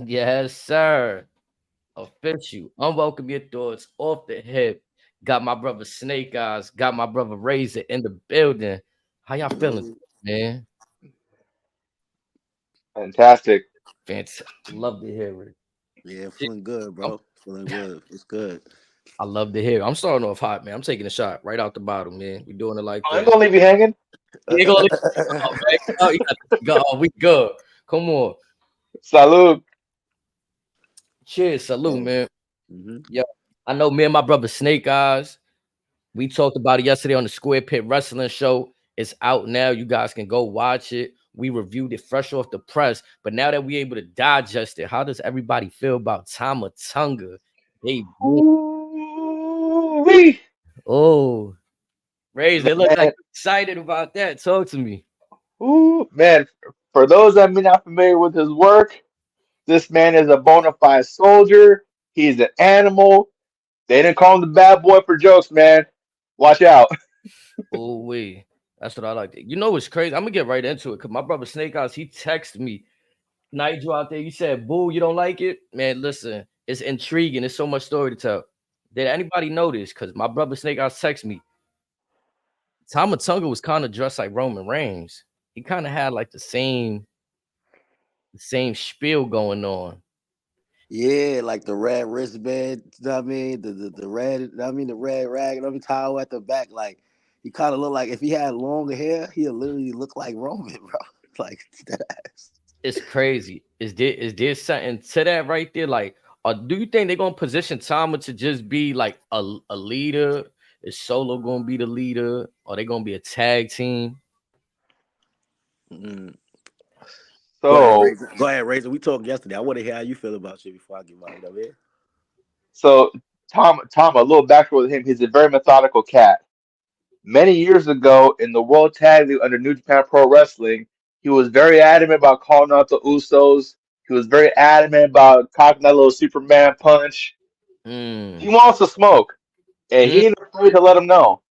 Yes, sir. Official. Unwelcome your thoughts off the hip. Got my brother Snake Eyes. Got my brother Razor in the building. How y'all feeling, Yo, man? Fantastic. Fantastic. Love to hear it. yeah, Shit, feeling good, I'm- bro. Feeling good. It's good. I love to hear it. I'm starting off hot, man. I'm taking a shot right out the bottle, man. We doing it like I ain't this. gonna leave you hanging. You ain't gonna leave me go, man. Oh, you got to go. Oh, we good. Come on. Salud. Cheers. Salute, Hey. man. Hmm. Yeah. I know me and my brother Snake Eyes. We talked about it yesterday on the Square Pit Wrestling Show. It's out now. You guys can go watch it. We reviewed it fresh off the press. But now that we're able to digest it, how does everybody feel about Tama Tonga? They Ooh-wee. oh Raise, they look like Man, excited about that. Talk to me. ooh, man. For those that may not familiar with his work, this man is a bona fide soldier. He's an animal. They didn't call him the bad boy for jokes, man. Watch out. Oh, wait. That's what I like. You know what's crazy? I'm gonna get right into it because my brother Snake Eyes, he texted me. Nigel out there, you said, boo, you don't like it? Man, listen, it's intriguing. There's so much story to tell. Did anybody notice? Because my brother Snake Eyes text me. Tama Tonga was kind of dressed like Roman Reigns. He kind of had like the same spiel going on. Yeah, like the red wristband. You know what I mean? The red. You know what I mean, the red rag and every towel at the back. Like he kind of looked like if he had longer hair, he'd literally look like Roman, bro. Like that ass. It's crazy. Is there something to that right there? Like, or do you think they're gonna position Tama to just be like a leader? Is Solo gonna be the leader? Or they gonna be a tag team? Mm. Go ahead, So, Razor. Go ahead, Razor. We talked yesterday. I want to hear how you feel about shit before I give my. You know what I mean? so Tom, a little backstory with him. He's a very methodical cat. Many years ago in the World Tag League under New Japan Pro Wrestling, he was very adamant about calling out the Usos. He was very adamant about cocking that little Superman punch. He Mm. wants to smoke, and Mm. he ain't afraid to let him know.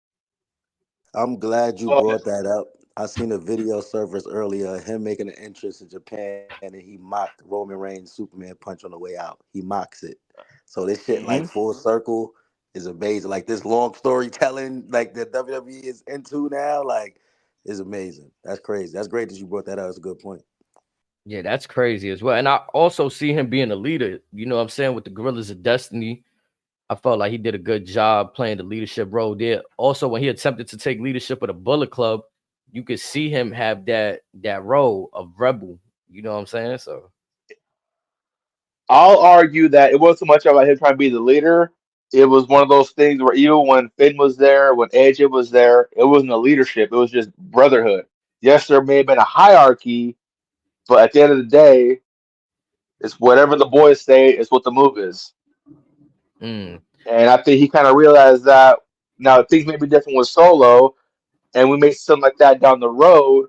I'm glad you But brought that up. I seen a video surface earlier, him making an entrance in Japan, and he mocked Roman Reigns' Superman punch on the way out. He mocks it. So this shit, like mhm. full circle, is amazing. Like this long storytelling, like the WWE is into now, like is amazing. That's crazy. That's great that you brought that up. That's a good point. Yeah, that's crazy as well. And I also see him being a leader. You know what I'm saying? With the Gorillas of Destiny. I felt like he did a good job playing the leadership role there. Also, when he attempted to take leadership of the Bullet Club, you could see him have that role of rebel. You know what I'm saying? So I'll argue that it wasn't so much about him trying to be the leader. It was one of those things where even when Finn was there, when AJ was there, it wasn't a leadership. It was just brotherhood. Yes, there may have been a hierarchy, but at the end of the day, it's whatever the boys say is what the move is. mm, And I think he kind of realized that now things may be different with Solo, and we may see something like that down the road.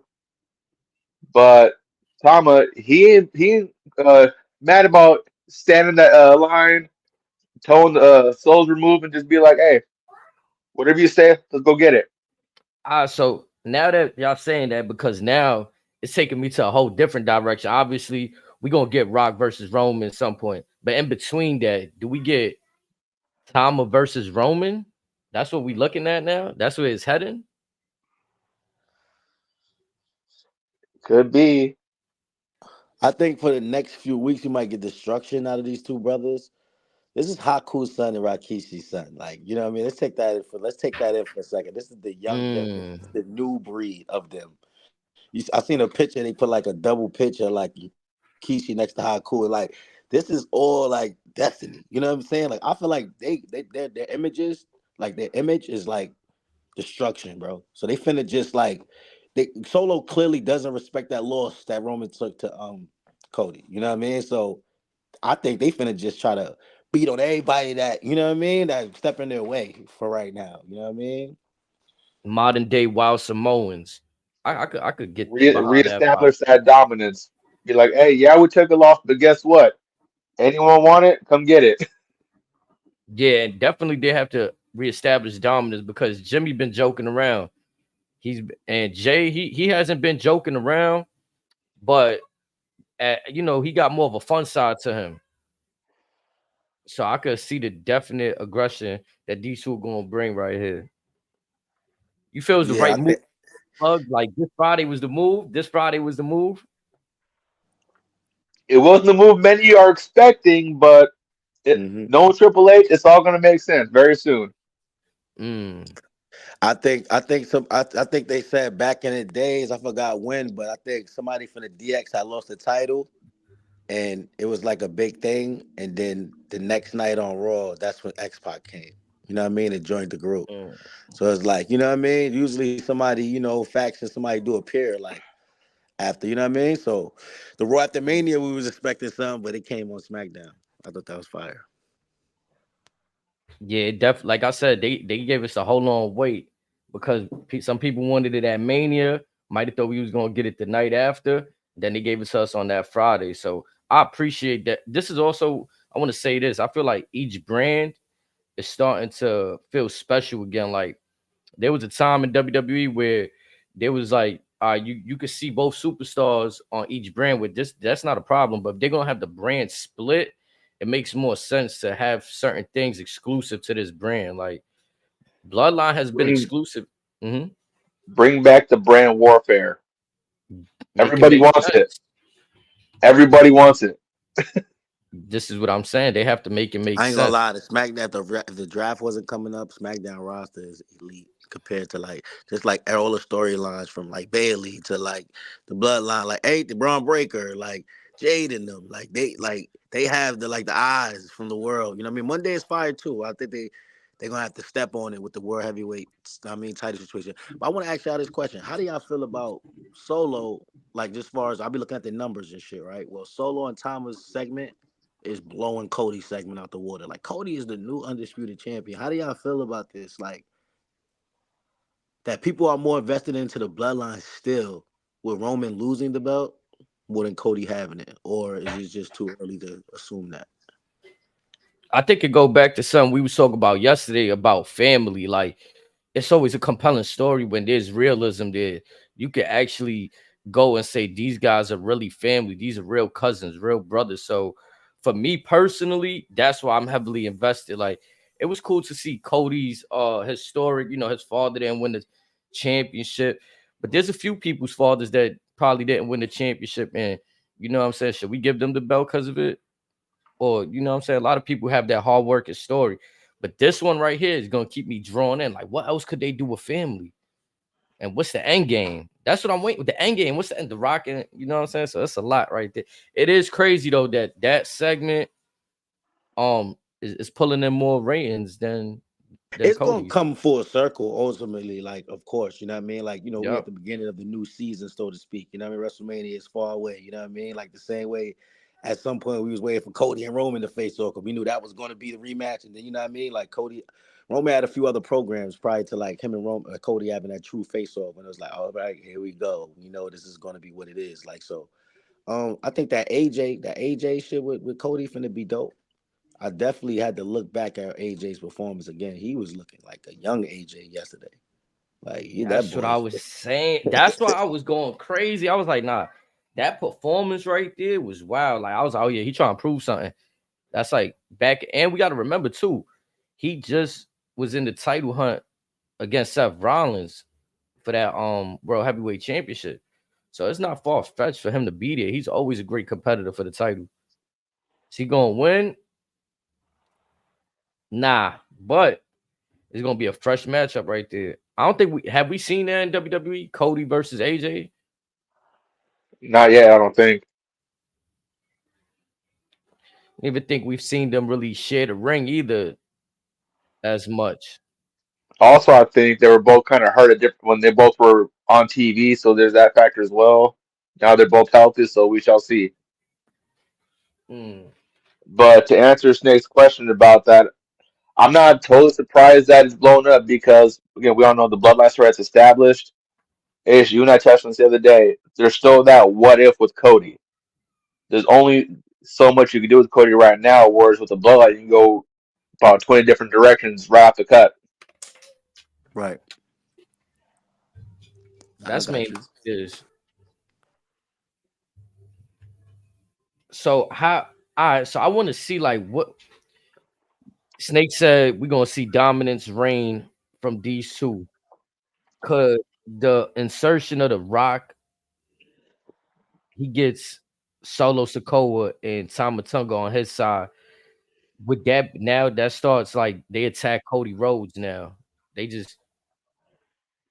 But Tama, he mad about standing that line, towing the soldier move, and just be like, "Hey, whatever you say, let's go get it." so now that y'all saying that, because now it's taking me to a whole different direction. Obviously, we're gonna get Rock versus Roman at some point. But in between that, do we get Tama versus Roman? That's what we looking at now. That's where it's heading. Could be. I think for the next few weeks, you might get destruction out of these two brothers. This is Haku's son and Rakishi's son. Like, you know what I mean? Let's take that in for a second. This is the young Mm, generation, the new breed of them. I seen a picture, they put like a double picture, like Kishi next to Haku. And like, this is all like destiny. You know what I'm saying? Like, I feel like their images, like their image is like destruction, bro. So they finna just like Solo clearly doesn't respect that loss that Roman took to Cody. You know what I mean? So I think they finna just try to beat on everybody that, you know what I mean, that step in their way for right now. You know what I mean? modern day Wild Samoans. I could get behind that vibe. Reestablish that dominance. Be like, "Hey, yeah, we took it off, but guess what? Anyone want it? Come get it." Yeah, and definitely they have to reestablish dominance because Jimmy been joking around. And Jay he hasn't been joking around, but he got more of a fun side to him. So I could see the definite aggression that these two are gonna bring right here. You feel it's the Yeah, right I move, think. Plug? Like this Friday was the move. This Friday was the move. It wasn't the move many are expecting, but Mhm. no Triple H, it's all going to make sense very soon. Mm. I think they said back in the days, I forgot when, but I think somebody from the DX had lost the title, and it was like a big thing. And then the next night on Raw, that's when X Pac came. You know what I mean? And joined the group. Mm. So it's like, you know what I mean? Usually somebody, faction, somebody do appear like after, you know what I mean? So the Raw after Mania, we was expecting something, but it came on SmackDown. I thought that was fire. Yeah, definitely. Like I said, they gave us a whole long wait because some people wanted it at Mania. Might have thought we was gonna get it the night after. Then they gave it to us on that Friday. So I appreciate that. This is also, I want to say this. I feel like each brand is starting to feel special again. Like there was a time in WWE where there was like, you could see both superstars on each brand. With this, that's not a problem. But if they're gonna have the brand split, it makes more sense to have certain things exclusive to this brand. Like Bloodline has been Bring exclusive. Mhm. bring back the brand warfare. Make it Everybody make wants it. sense. Everybody wants it. This is what I'm saying. They have to make it make I ain't gonna sense. lie, the SmackDown if the draft wasn't coming up, SmackDown roster is elite compared to like just like all the storylines from like Bailey to like the Bloodline, like the Braun Breaker, like Jade and them, like they have the eyes from the world. You know what I mean? Monday is fire too. I think they're gonna have to step on it with the world heavyweight. Title situation. But I want to ask y'all this question: how do y'all feel about Solo? Like, just far as I'll be looking at the numbers and shit, right? Well, Solo and Tama's segment is blowing Cody's segment out the water. Like Cody is the new undisputed champion. How do y'all feel about this? Like that people are more invested into the bloodline still with Roman losing the belt more than Cody having it, or is it just too early to assume that? I think it go back to something we was talking about yesterday about family. Like it's always a compelling story when there's realism there. You can actually go and say these guys are really family. These are real cousins, real brothers. So for me personally, that's why I'm heavily invested. Like it was cool to see Cody's his story. His father didn't win the championship, but there's a few people's fathers that probably didn't win the championship, and you know what I'm saying? Should we give them the belt because of it? Or you know what I'm saying? A lot of people have that hard work and story. But this one right here is gonna keep me drawn in. Like, what else could they do with family? And what's the end game? That's what I'm waiting with the end game. What's the end? The Rock and you know what I'm saying? So that's a lot right there. It is crazy though that segment is pulling in more ratings than It's gonna Cody's. come full circle ultimately, like of course, you know what I mean? Like, we at Yep. the beginning of the new season, so to speak. You know what I mean? WrestleMania is far away, you know what I mean? Like the same way at some point we was waiting for Cody and Roman to face off because we knew that was gonna be the rematch. And then you know what I mean? Like Roman had a few other programs prior to like him and Cody having that true face off, and it was like, all right, here we go. This is gonna be what it is. Like so. I think that AJ shit with Cody finna be dope. I definitely had to look back at AJ's performance again. He was looking like a young AJ yesterday. Like that That's what I boy's. was saying. That's why I was going crazy. I was like, nah, that performance right there was wild. Like I was like, oh yeah, he trying to prove something. That's like back, and we got to remember too, he just was in the title hunt against Seth Rollins for that World Heavyweight Championship. So it's not far fetched for him to be there. He's always a great competitor for the title. Is he gonna win? Nah, but it's gonna be a fresh matchup right there. I don't think we seen that in WWE, Cody versus AJ. Not yet, I don't think. I don't even think we've seen them really share the ring either as much. Also, I think they were both kind of hurt at different when they both were on TV, so there's that factor as well. Now they're both healthy, so we shall see. Mm. But to answer Snake's question about that, I'm not totally surprised that it's blown up because again, we all know the bloodline story that's established. Ish, you and I touched on this the other day. There's still that what if with Cody. There's only so much you can do with Cody right now, whereas with the bloodline, you can go about 20 different directions right off the cut. Right. I That's got mainly you. is. So how? All right. So I want to see like what Snake said. We're gonna see dominance reign from these two. Cause the insertion of the Rock, he gets Solo Sokoa and Tama Tonga on his side. With that, now that starts like they attack Cody Rhodes now. They just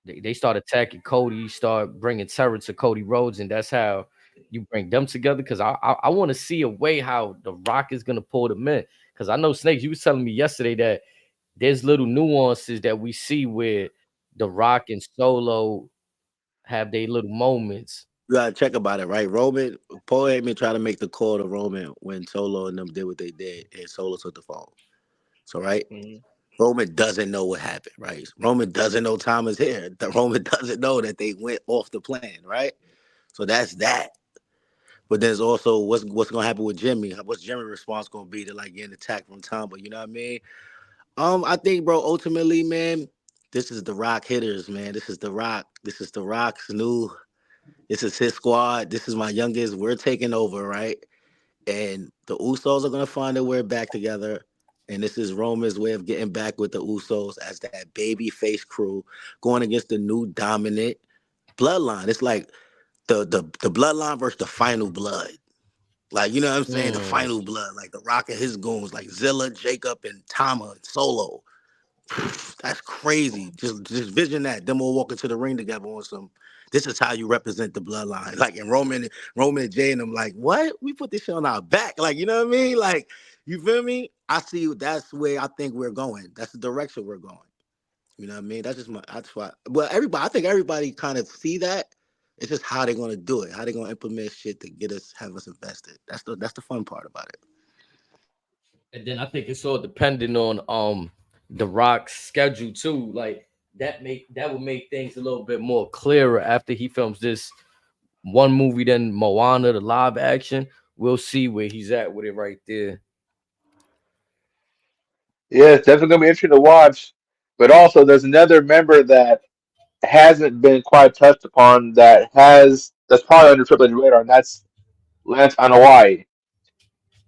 they start attacking Cody, start bringing terror to Cody Rhodes, and that's how you bring them together. Because I want to see a way how the Rock is gonna pull them in. Because I know Snakes, you was telling me yesterday that there's little nuances that we see where the Rock and Solo have their little moments. You gotta check about it, right? Roman, Paul Heyman tried to make the call to Roman when Solo and them did what they did, and Solo took the phone. So, right, Mhm. Roman doesn't know what happened, right? Roman doesn't know Tom is here. The Roman doesn't know that they went off the plan, right? So that's that. But there's also what's gonna happen with Jimmy. What's Jimmy's response gonna be to like getting attacked from Tom? But you know what I mean? I think, bro, ultimately, man, this is the Rock hitters, man. This is the Rock. This is the Rock's new. This is his squad. This is my youngest. We're taking over, right? And the Usos are gonna find their way back together. And this is Roman's way of getting back with the Usos as that baby face crew going against the new dominant bloodline. It's like the bloodline versus the final blood. Like, you know what I'm saying? The Mm. final blood, like the Rock and his goons, like Zilla, Jacob, and Tama and Solo. That's crazy. Just vision that. Them all walking to the ring together on some. This is how you represent the bloodline. Like in Roman and Jay and them, like, what? We put this shit on our back. Like, you know what I mean? Like, you feel me? I see that's where I think we're going. That's the direction we're going. You know what I mean? That's why well everybody I think everybody kind of see that. It's just how they're gonna do it, how they're gonna implement shit to have us invested. That's the fun part about it. And then I think it's all dependent on the Rock's schedule too. Like that would make things a little bit more clearer after he films this one movie, then Moana, the live action. We'll see where he's at with it right there. Yeah, it's definitely gonna be interesting to watch. But also, there's another member that hasn't been quite touched upon that's probably under Triple H radar, and that's Lance Anoa'i.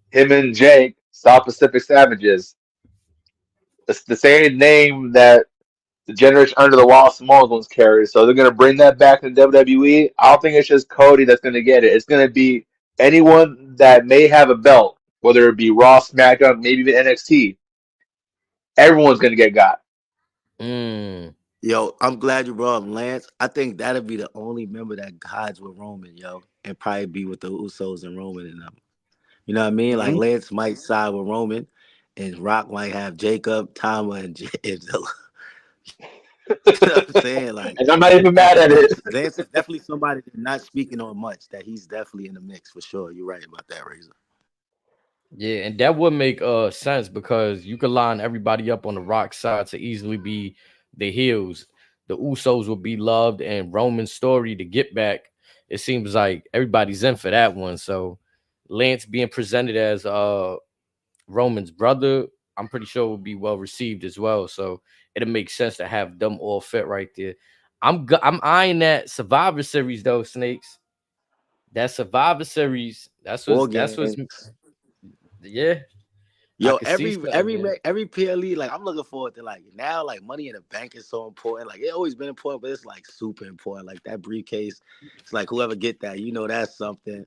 Him and Jake, South Pacific Savages. It's the same name that the Generation Under the Wall Samoans once carried. So they're gonna bring that back to WWE. I don't think it's just Cody that's gonna get it. It's gonna be anyone that may have a belt, whether it be Raw, SmackDown, maybe even NXT. Everyone's gonna get got. Mm. Yo, I'm glad you brought up Lance. I think that'll be the only member that hides with Roman, yo, and probably be with the Usos and Roman and them. You know what I mean? Like Mm-hmm. Lance might side with Roman, and Rock might have Jacob, Tama, and Zilla. You know what I'm saying? Like And I'm not even mad at it. Lance is definitely somebody that's not speaking on much. That he's definitely in the mix for sure. You're right about that, Razor. Yeah, and that would make sense because you could line everybody up on the Rock side to easily be the heels. The Usos will be loved, and Roman's story to get back. It seems like everybody's in for that one. So Lance being presented as Roman's brother, I'm pretty sure will be well received as well. So it'll make sense to have them all fit right there. I'm eyeing that Survivor Series though, Snakes. That Survivor Series. War That's what's games. yeah. I Yo, could see something there. every PLE, like I'm looking forward to like now, like Money in the Bank is so important. Like it always been important, but it's like super important. Like that briefcase, it's like whoever get that, you know, that's something.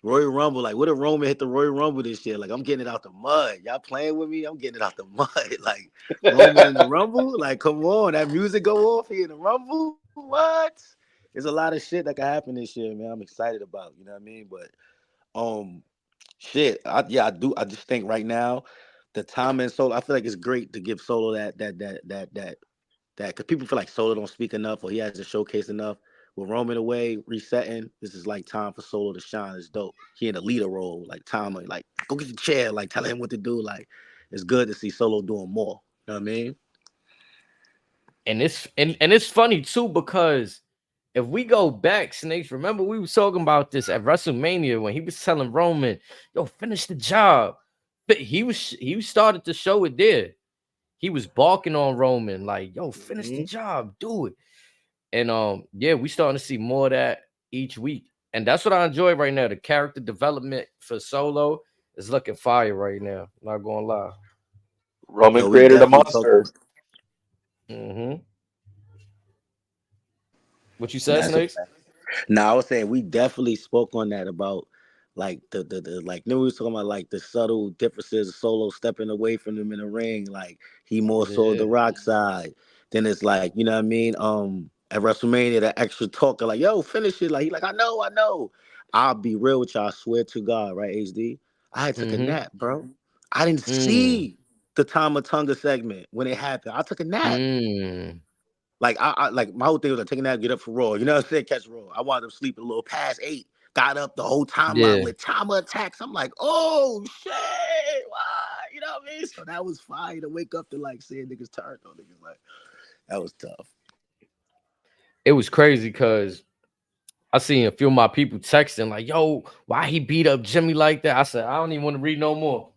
Royal Rumble, like what if Roman hit the Royal Rumble this year? Like I'm getting it out the mud. Y'all playing with me? I'm getting it out the mud. Like Roman in the Rumble, like come on, that music go off here in the Rumble. What? There's a lot of shit that can happen this year, man. I'm excited about. You know what I mean? But um, shit, I do. I just think right now, the time and Solo. I feel like it's great to give Solo that because people feel like Solo don't speak enough or he hasn't showcased enough. With Roman away, resetting, this is like time for Solo to shine. It's dope. He in a leader role, like Tama, like go get your chair, like telling him what to do. Like it's good to see Solo doing more. You know what I mean? And it's funny too because if we go back, Snakes, remember we was talking about this at WrestleMania when he was telling Roman, "Yo, finish the job." But he started to show it there. He was barking on Roman like, "Yo, finish the Mm-hmm. job, do it." And yeah, we starting to see more of that each week. And that's what I enjoy right now. The character development for Solo is looking fire right now. Not gonna lie. Roman Yo, we created a definitely talked monster. about Mm-hmm. What you said, that's a Snakes? fact. Now I was saying we definitely spoke on that about like the like then we was talking about like the subtle differences of Solo stepping away from them in the ring, like he more so Yeah. the rock side. Then it's like, you know what I mean? At WrestleMania, the extra talker, like, yo, finish it. Like he like, I know. I'll be real with y'all, I swear to God, right, HD? I took a Mm-hmm. nap, bro. I didn't Mm. see the Tama Tonga segment when it happened. I took a nap. Mm. Like I like my whole thing was like taking that, get up for Raw. You know what I'm saying? Catch Raw. I wound up sleeping a little past 8. Got up the whole timeline Yeah. with Tama attacks. I'm like, oh shit, why? You know what I mean? So that was fire to wake up to like seeing niggas turn on niggas. Like that was tough. It was crazy because I seen a few of my people texting like, "Yo, why he beat up Jimmy like that?" I said, "I don't even want to read no more."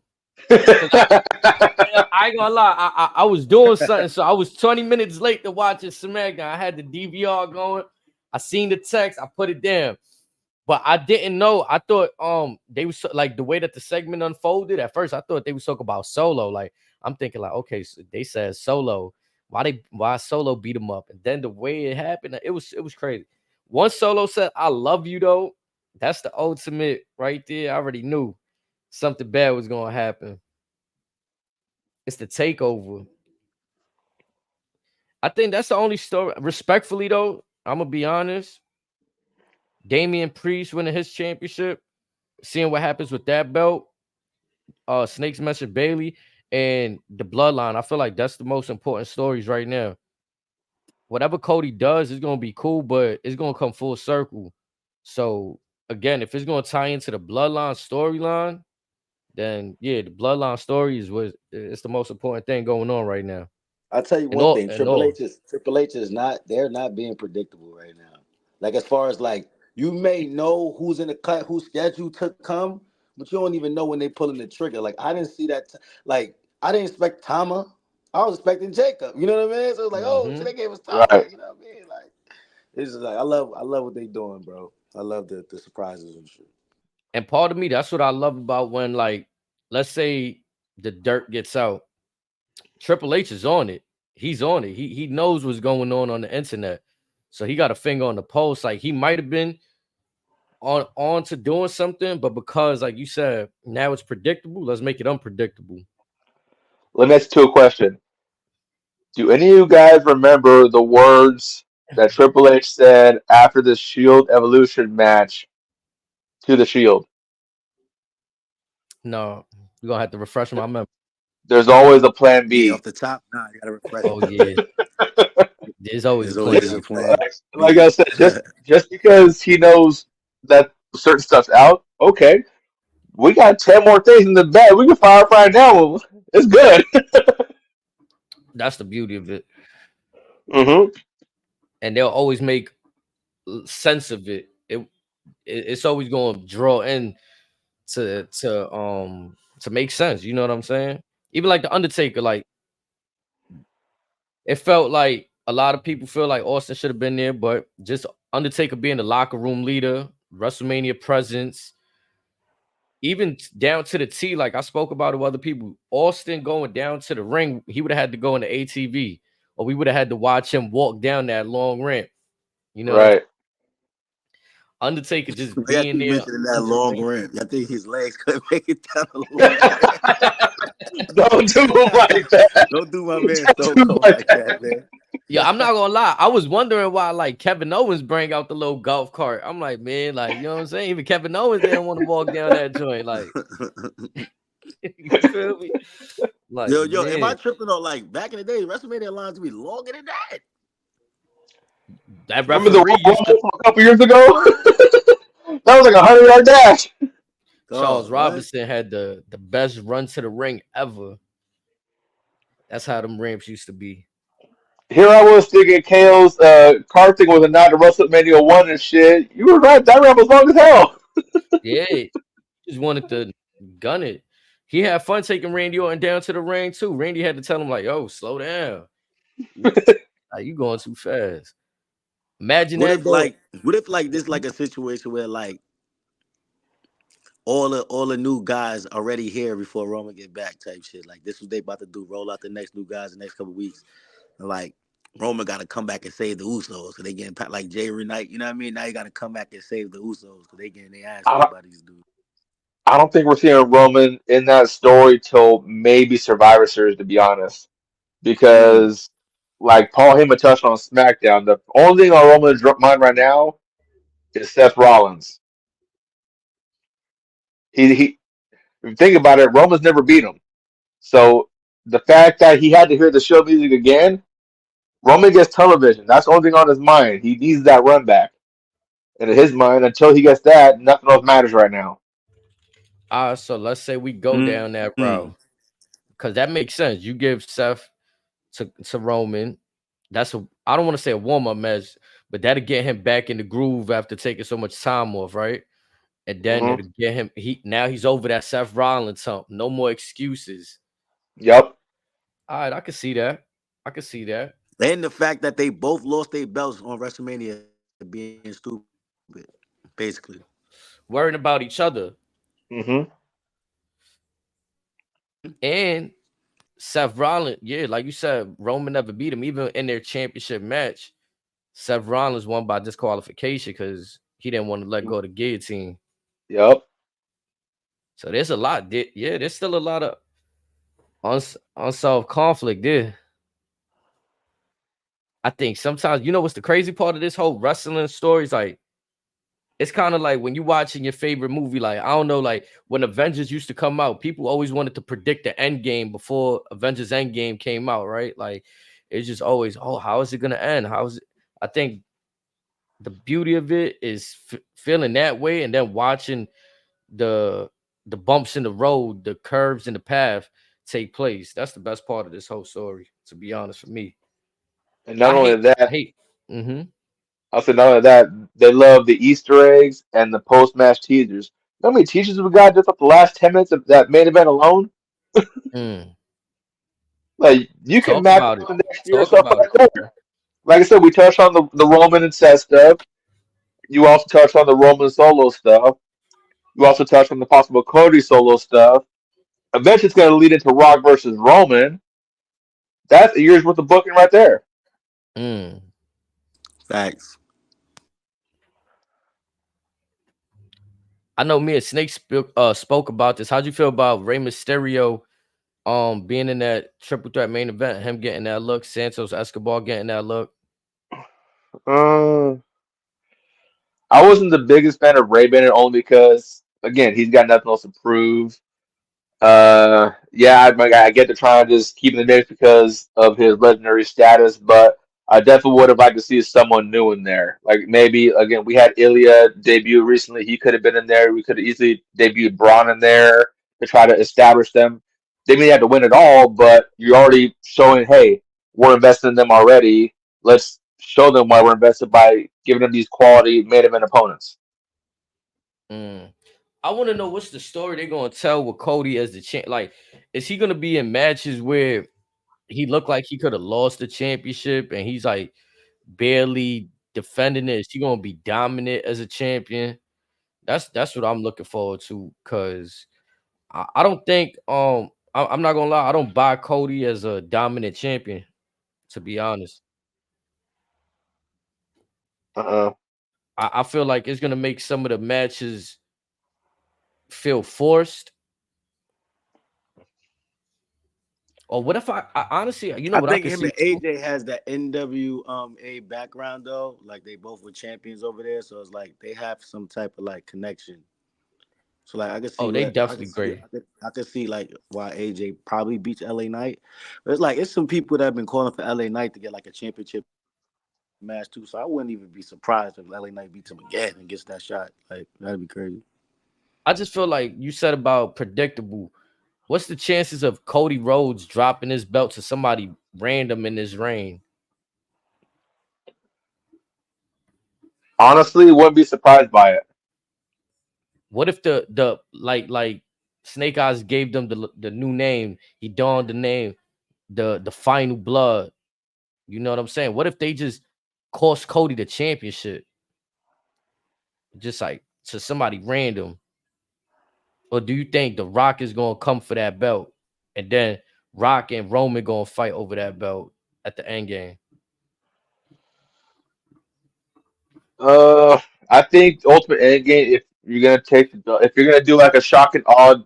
'Cause I ain't gonna lie, I was doing something, so I was 20 minutes late to watching SmackDown. I had the DVR going. I seen the text, I put it down, but I didn't know. I thought they was like the way that the segment unfolded. At first, I thought they was talking about Solo. Like I'm thinking, like, okay, so they said Solo. Why Solo beat him up? And then the way it happened, it was crazy. Once Solo said, "I love you," though, that's the ultimate right there. I already knew something bad was gonna happen. It's the takeover. I think that's the only story. Respectfully, though, I'm gonna be honest. Damian Priest winning his championship, seeing what happens with that belt. Snakes mentioned Bailey and the bloodline. I feel like that's the most important stories right now. Whatever Cody does is gonna be cool, but it's gonna come full circle. So again, if it's gonna tie into the bloodline storyline, then yeah, the bloodline story is what it's the most important thing going on right now. I'll tell you And one all thing, and all. Triple H is not they're not being predictable right now. Like as far as like you may know who's in the cut, who's scheduled to come, but you don't even know when they pulling the trigger. Like I didn't see that like I didn't expect Tama. I was expecting Jacob. You know what I mean? So it was like, oh, so Mhm. they gave us Tama. Right. You know what I mean? Like it's just like I love what they doing, bro. I love the surprises and shit. And part of me, that's what I love about when, like, let's say the dirt gets out. Triple H is on it. He's on it. He knows what's going on the internet. So he got a finger on the pulse. Like he might have been on to doing something, but because, like you said, now it's predictable, let's make it unpredictable. Let me ask you a question. Do any of you guys remember the words that Triple H said after the Shield Evolution match to the Shield? No, you're gonna have to refresh my memory. There's always a plan Yeah, B. off the top, nah, you gotta refresh Oh me. yeah, there's always a There's plan always a B. plan Like B. I said, just because he knows that certain stuff's out, okay. We got 10 more things in the bag. We can fire up right now. It's good. That's the beauty of it. Hmm. And they'll always make sense of it. It's always gonna draw in to make sense. You know what I'm saying? Even like the Undertaker, like it felt like a lot of people feel like Austin should have been there, but just Undertaker being the locker room leader, WrestleMania presence, even down to the T, like I spoke about with other people, Austin going down to the ring, he would have had to go in the ATV, or we would have had to watch him walk down that long ramp. You know what I'm saying? Right. Undertaker just I being keep there mentioning that under the long ring. ramp. I think his legs couldn't make it down the long ramp. Don't do him like that. Don't do my man Don't Stone do him Cold like like that, man. Yeah, I'm not gonna lie. I was wondering why, like Kevin Owens bring out the little golf cart. I'm like, man, like you know what I'm saying. Even Kevin Owens didn't want to walk down that joint. Like, you feel me? Like, Yo, am I man, tripping on like back in the day? WrestleMania lines would be longer than that. that Remember the referee Royal used to. Rumble from a couple years ago? That was like a 100-yard dash. Charles Oh, what? Robinson had the best run to the ring ever. That's how them ramps used to be. Here I was thinking KO's car thing was a nod to WrestleMania 1 and shit. You were right. That ramp was long as hell. Yeah, he just wanted to gun it. He had fun taking Randy Orton down to the ring too. Randy had to tell him like, "Yo, slow down. You, like, you going too fast." Imagine What that if though. like this like a situation where like all the new guys already here before Roman get back type shit. Like this is what they about to do. Roll out the next new guys the next couple weeks. And like Roman got to come back and save the Usos. So they getting like Jay Renite. You know what I mean? Now you got to come back and save the Usos because they getting their ass I whooped don't, by these dudes. I don't think we're seeing Roman in that story till maybe Survivor Series, to be honest. Mm. Because, like Paul Heyman touched on SmackDown, the only thing on Roman's mind right now is Seth Rollins. He if you think about it, Roman's never beat him. So the fact that he had to hear the show music again, Roman gets television. That's the only thing on his mind. He needs that run back. And in his mind, until he gets that, nothing else matters right now. So let's say we go down that Mm. route because that makes sense. You give Seth to Roman. That's a I don't want to say a warm up match, but that'll get him back in the groove after taking so much time off, right? And then Hmm. it'll get him. He's over that Seth Rollins hump. No more excuses. Yep. All right, I can see that. I can see that. And the fact that they both lost their belts on WrestleMania being stupid, basically. Worrying about each other. Hmm. And Seth Rollins, yeah, like you said, Roman never beat him. Even in their championship match, Seth Rollins won by disqualification because he didn't want to let go of the guillotine. Yep. So there's a lot. Yeah, there's still a lot of unsolved conflict there. I think sometimes, what's the crazy part of this whole wrestling story is like, it's kind of like when you watching your favorite movie, like, I don't know, like when Avengers used to come out, people always wanted to predict the end game before Avengers Endgame came out, right? Like, it's just always, oh, how is it going to end? How is it? I think the beauty of it is feeling that way and then watching the the bumps in the road, the curves in the path take place. That's the best part of this whole story, to be honest, for me. And not I only hate, I that, hate. Mm-hmm. I'll say not only that, they love the Easter eggs and the post-match teasers. You know how many teasers we got just off the last 10 minutes of that main event alone? Mm. Like, you can Talk map about out it. the next year Talk stuff about right it. there. Like I said, we touched on the Roman and Seth stuff. You also touched on the Roman solo stuff. You also touched on the possible Cody solo stuff. Eventually, it's going to lead into Rock versus Roman. That's a year's worth of booking right there. Mm. Facts. I know me and Snake spoke about this. How'd you feel about Rey Mysterio being in that triple threat main event, him getting that look, Santos Escobar getting that look? Uh, I wasn't the biggest fan of Ray Bennett only because, again, he's got nothing else to prove. Yeah, I get to try and just keep in the mix because of his legendary status, but I definitely would have liked to see someone new in there. Like maybe again, we had Ilya debut recently. He could have been in there. We could have easily debuted Braun in there to try to establish them. They may have to win it all, but you're already showing, hey, we're invested in them already. Let's show them why we're invested by giving them these quality main event opponents. Mm. I want to know what's the story they're gonna tell with Cody as the champ. Like, is he gonna be in matches where he looked like he could have lost the championship and he's like barely defending it? Is he gonna be dominant as a champion? That's what I'm looking forward to because I don't think I'm not gonna lie, I don't buy Cody as a dominant champion, to be honest. Uh-uh. I feel like it's gonna make some of the matches feel forced. Or what if I honestly, I what I think could him see and too? AJ has that NWA background though. Like they both were champions over there, so it's like they have some type of like connection. So like I could see Oh, they what I could definitely see great. I could see like why AJ probably beats LA Knight. But it's like it's some people that have been calling for LA Knight to get like a championship match too. So I wouldn't even be surprised if LA Knight beats him again and gets that shot. Like that'd be crazy. I just feel like you said about predictable. What's the chances of Cody Rhodes dropping his belt to somebody random in this reign? Honestly, wouldn't be surprised by it. What if the like Snake Eyes gave them the new name? He donned the name, the final blood. You know what I'm saying? What if they just cost Cody the championship, just like to somebody random? Or do you think The Rock is gonna come for that belt, and then Rock and Roman gonna fight over that belt at the end game? Uh, I think Ultimate Endgame. If you're gonna if you're gonna do like a shock and awe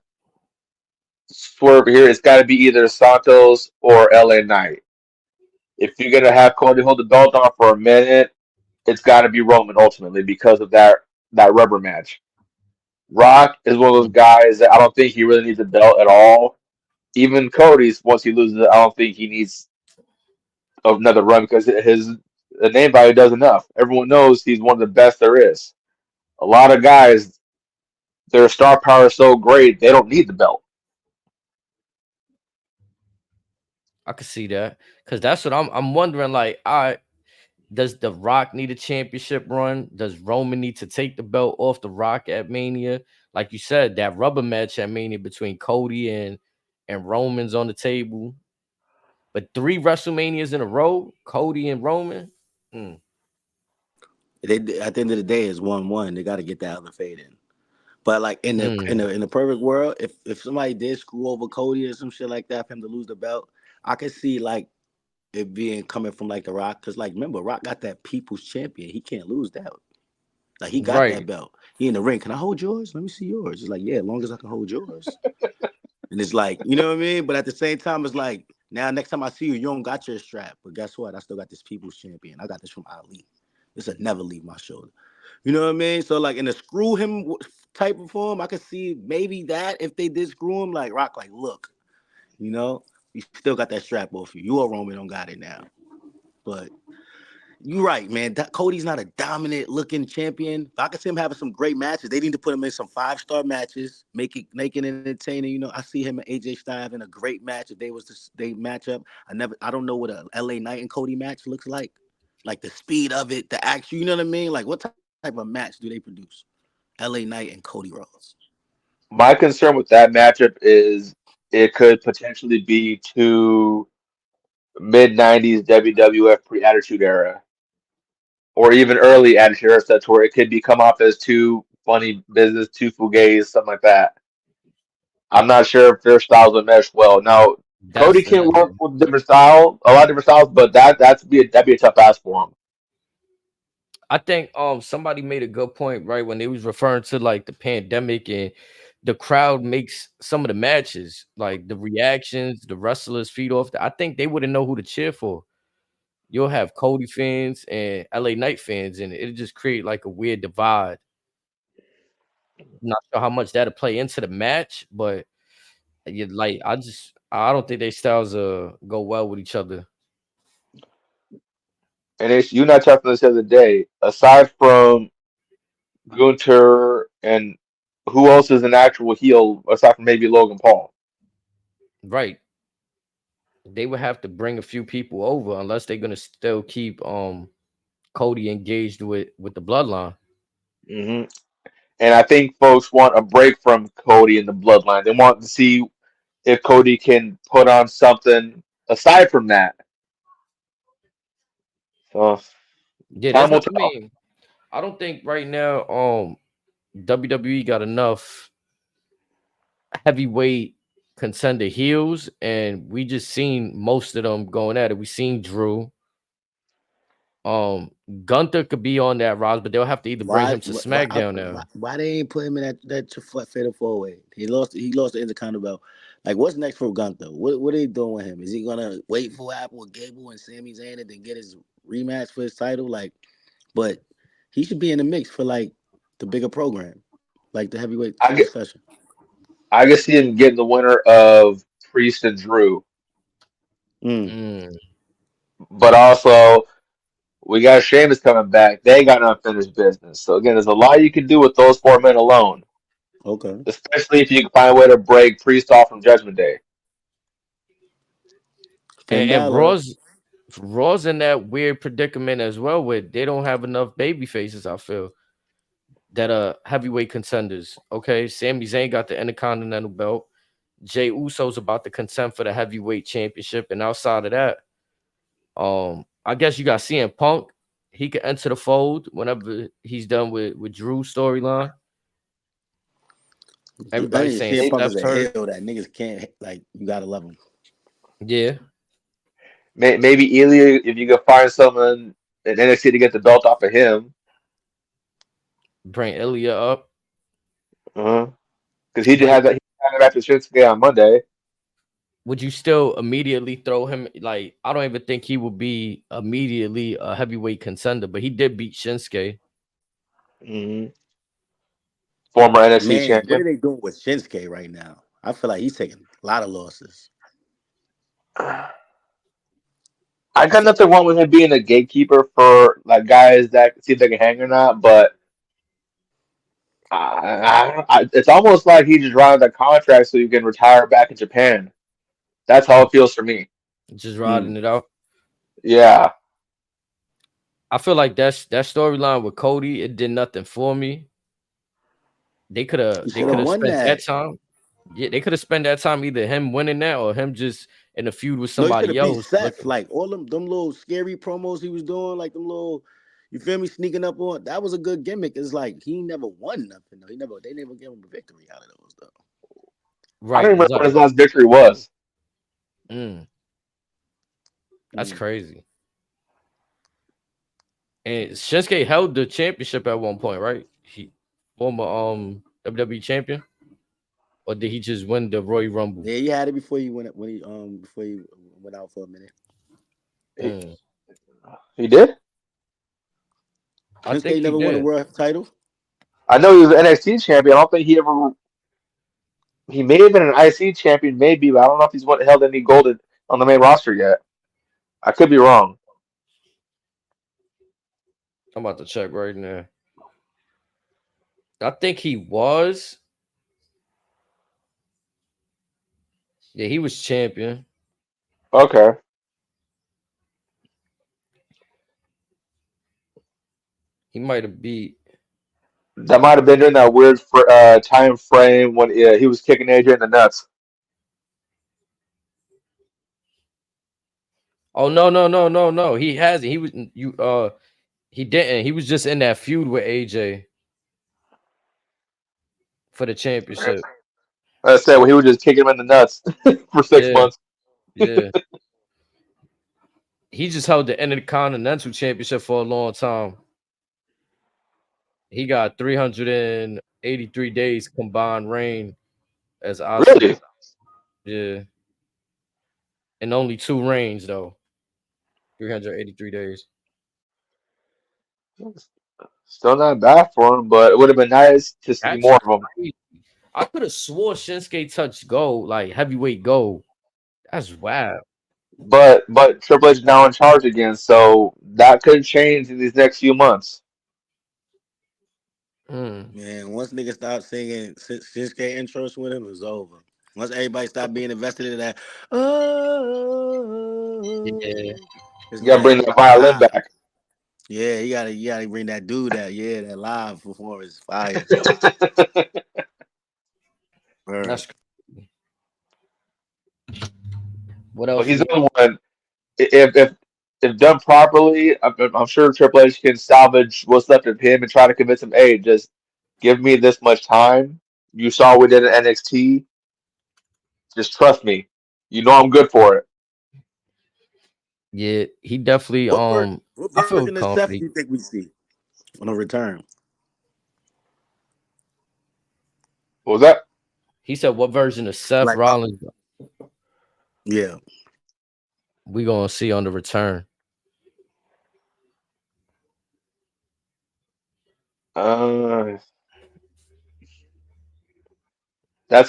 swerve here, it's got to be either Santos or LA Knight. If you're gonna have Cody hold the belt on for a minute, it's got to be Roman ultimately because of that rubber match. Rock is one of those Mm. guys that I don't think he really needs a belt at all. Even Cody's once he loses it, I don't think he needs another run because his the name value does enough. Everyone knows he's one of the best there is. A lot of guys, their star power is so great they don't need the belt. I could see that because that's what I'm wondering. Like, does The Rock need a championship run? Does Roman need to take the belt off The Rock at Mania? Like you said, that rubber match at Mania between Cody and Roman's on the table. But 3 WrestleManias in a row, Cody and Roman. Mm, They at the end of the day, it's 1-1. They got to get that other fade in. But like mm, in the perfect world, if somebody did screw over Cody or some shit like that for him to lose the belt, I could see like it being coming from like the Rock, because like remember, Rock got that People's Champion. He can't lose that. Like he got that right. belt. He in the ring. Can I hold yours? Let me see yours. It's like, yeah, as long as I can hold yours. And it's like, you know what I mean? But at the same time, it's like, now next time I see you, you don't got your strap. But guess what? I still got this People's Champion. I got this from Ali. This will never leave my shoulder. You know what I mean? So like in a screw him type of form, I could see maybe that if they did screw him, like Rock, like, look, you know, you still got that strap off you. You or Roman don't got it now. But you're right, man. Cody's not a dominant looking champion. But I can see him having some great matches. They need to put him in some 5-star matches, make it entertaining. You know, I see him and AJ Styles having a great match if they was they match up. I don't know what a LA Knight and Cody match looks like the speed of it, the action. You know what I mean? Like what type of match do they produce? LA Knight and Cody Rhodes. My concern with that matchup is it could potentially be two mid-90s WWF pre-Attitude Era or even early Attitude Era sets where it could be come off as two funny business, two fugays, something like that. I'm not sure if their styles would mesh well. Now, Cody can work Definitely. with different style, a lot of different styles, but that'd be a tough ask for him. I think somebody made a good point right when they was referring to like the pandemic and the crowd makes some of the matches, like the reactions, the wrestlers feed off. I think they wouldn't know who to cheer for. You'll have Cody fans and LA Knight fans, and it'll just create like a weird divide. Not sure how much that'll play into the match, but you like I don't think their styles go well with each other. And you and I talked about this the other day. Aside from Gunter and who else is an actual heel aside from maybe Logan Paul? Right. They would have to bring a few people over unless they're gonna still keep Cody engaged with the bloodline. hmm And I think folks want a break from Cody and the Bloodline. They want to see if Cody can put on something aside from that. So Yeah, time there's will not. I tell. mean, I don't think right now WWE got enough heavyweight contender heels, and we just seen most of them going at it. We seen Drew. Um, Gunther could be on that rise, but they'll have to either bring him to SmackDown now. Why they ain't put him in that fatal 4-way? He lost the Intercontinental belt. Like what's next for Gunther? What are they doing with him? Is he gonna wait for Apple with Gable and Sami Zayn and then get his rematch for his title? Like, but he should be in the mix for like the bigger program, like the heavyweight I get, discussion. I can see him getting the winner of Priest and Drew, Mm, Mm. but also we got Sheamus coming back. They got unfinished business. So again, there's a lot you can do with those four men alone, okay. especially if you can find a way to break Priest off from Judgment Day. Finn And Balor. Raw's in that weird predicament as well, where they don't have enough baby faces. I feel that heavyweight contenders. Okay, Sami Zayn got the Intercontinental belt. Jay Uso's about to contend for the heavyweight championship, and outside of that, I guess you got CM Punk. he could enter the fold whenever he's done with Drew's storyline. Everybody's saying CM Punk is Steph's a hurt. heel that niggas can't like. You gotta love him. Yeah, Maybe Ilya, if you could find someone in NXT to get the belt off of him. bring Ilya up. Because he just But had that. He had it after Shinsuke on Monday. would you still immediately throw him? Like, I don't even think he would be immediately a heavyweight contender, but he did beat Shinsuke. Mm-hmm. Former NXT Man, what champion. are they doing with Shinsuke right now? I feel like he's taking a lot of losses. I got nothing wrong with him being a gatekeeper for like guys that see if they can hang or not, but it's almost like he just ran the contract so you can retire back in Japan. That's how it feels for me. Just riding it out. Yeah. I feel like that storyline with Cody, it did nothing for me. They could have won spent that. that time. Yeah, they could have spent that time either him winning that or him just in a feud with No, he somebody should have beat else. Seth. Like all them little scary promos he was doing, like them little, you feel me, sneaking up on. That was a good gimmick. It's like he never won nothing though. They never gave him a victory out of those though. I Right. don't remember what his last victory was. That's crazy. And Shinsuke held the championship at one point, right? He former WWE champion, or did he just win the Royal Rumble? Yeah, he had it before he went out for a minute. He did? I think he never won a world title. I know he was an NXT champion. I don't think he ever. He may have been an IC champion, maybe, but I don't know if he's held any gold on the main roster yet. I could be wrong. I'm about to check right now. I think he was. Yeah, he was champion. Okay. He might have beat. That might have been during that weird time frame when he was kicking AJ in the nuts. Oh no! He hasn't. He was He didn't. He was just in that feud with AJ for the championship. I said when he was just kicking him in the nuts for 6 months. Yeah. He just held the Intercontinental Championship for a long time. He got 383 days combined reign as Oscar. Really? Yeah. And only 2 reigns though. 383 days. Still not bad for him, but it would have been nice to see more of him. Crazy. I could have swore Shinsuke touched gold, like heavyweight gold. That's wild. But Triple H is now in charge again, so that could change in these next few months. Man, once niggas stop singing Shinsuke intros with him, it's over. Once everybody stop being invested in that, Yeah. You gotta bring that violin back. Yeah, you gotta bring that dude that live performance fire. That's what else? Well, he's the only one. If done properly, I'm sure Triple H can salvage what's left of him and try to convince him, hey, just give me this much time. You saw what we did at NXT. Just trust me. You know I'm good for it. Yeah, he definitely what I feel version of Seth do you think we see on a return? What was that? He said what version of Seth Rollins? Yeah. We gonna see on the return. That's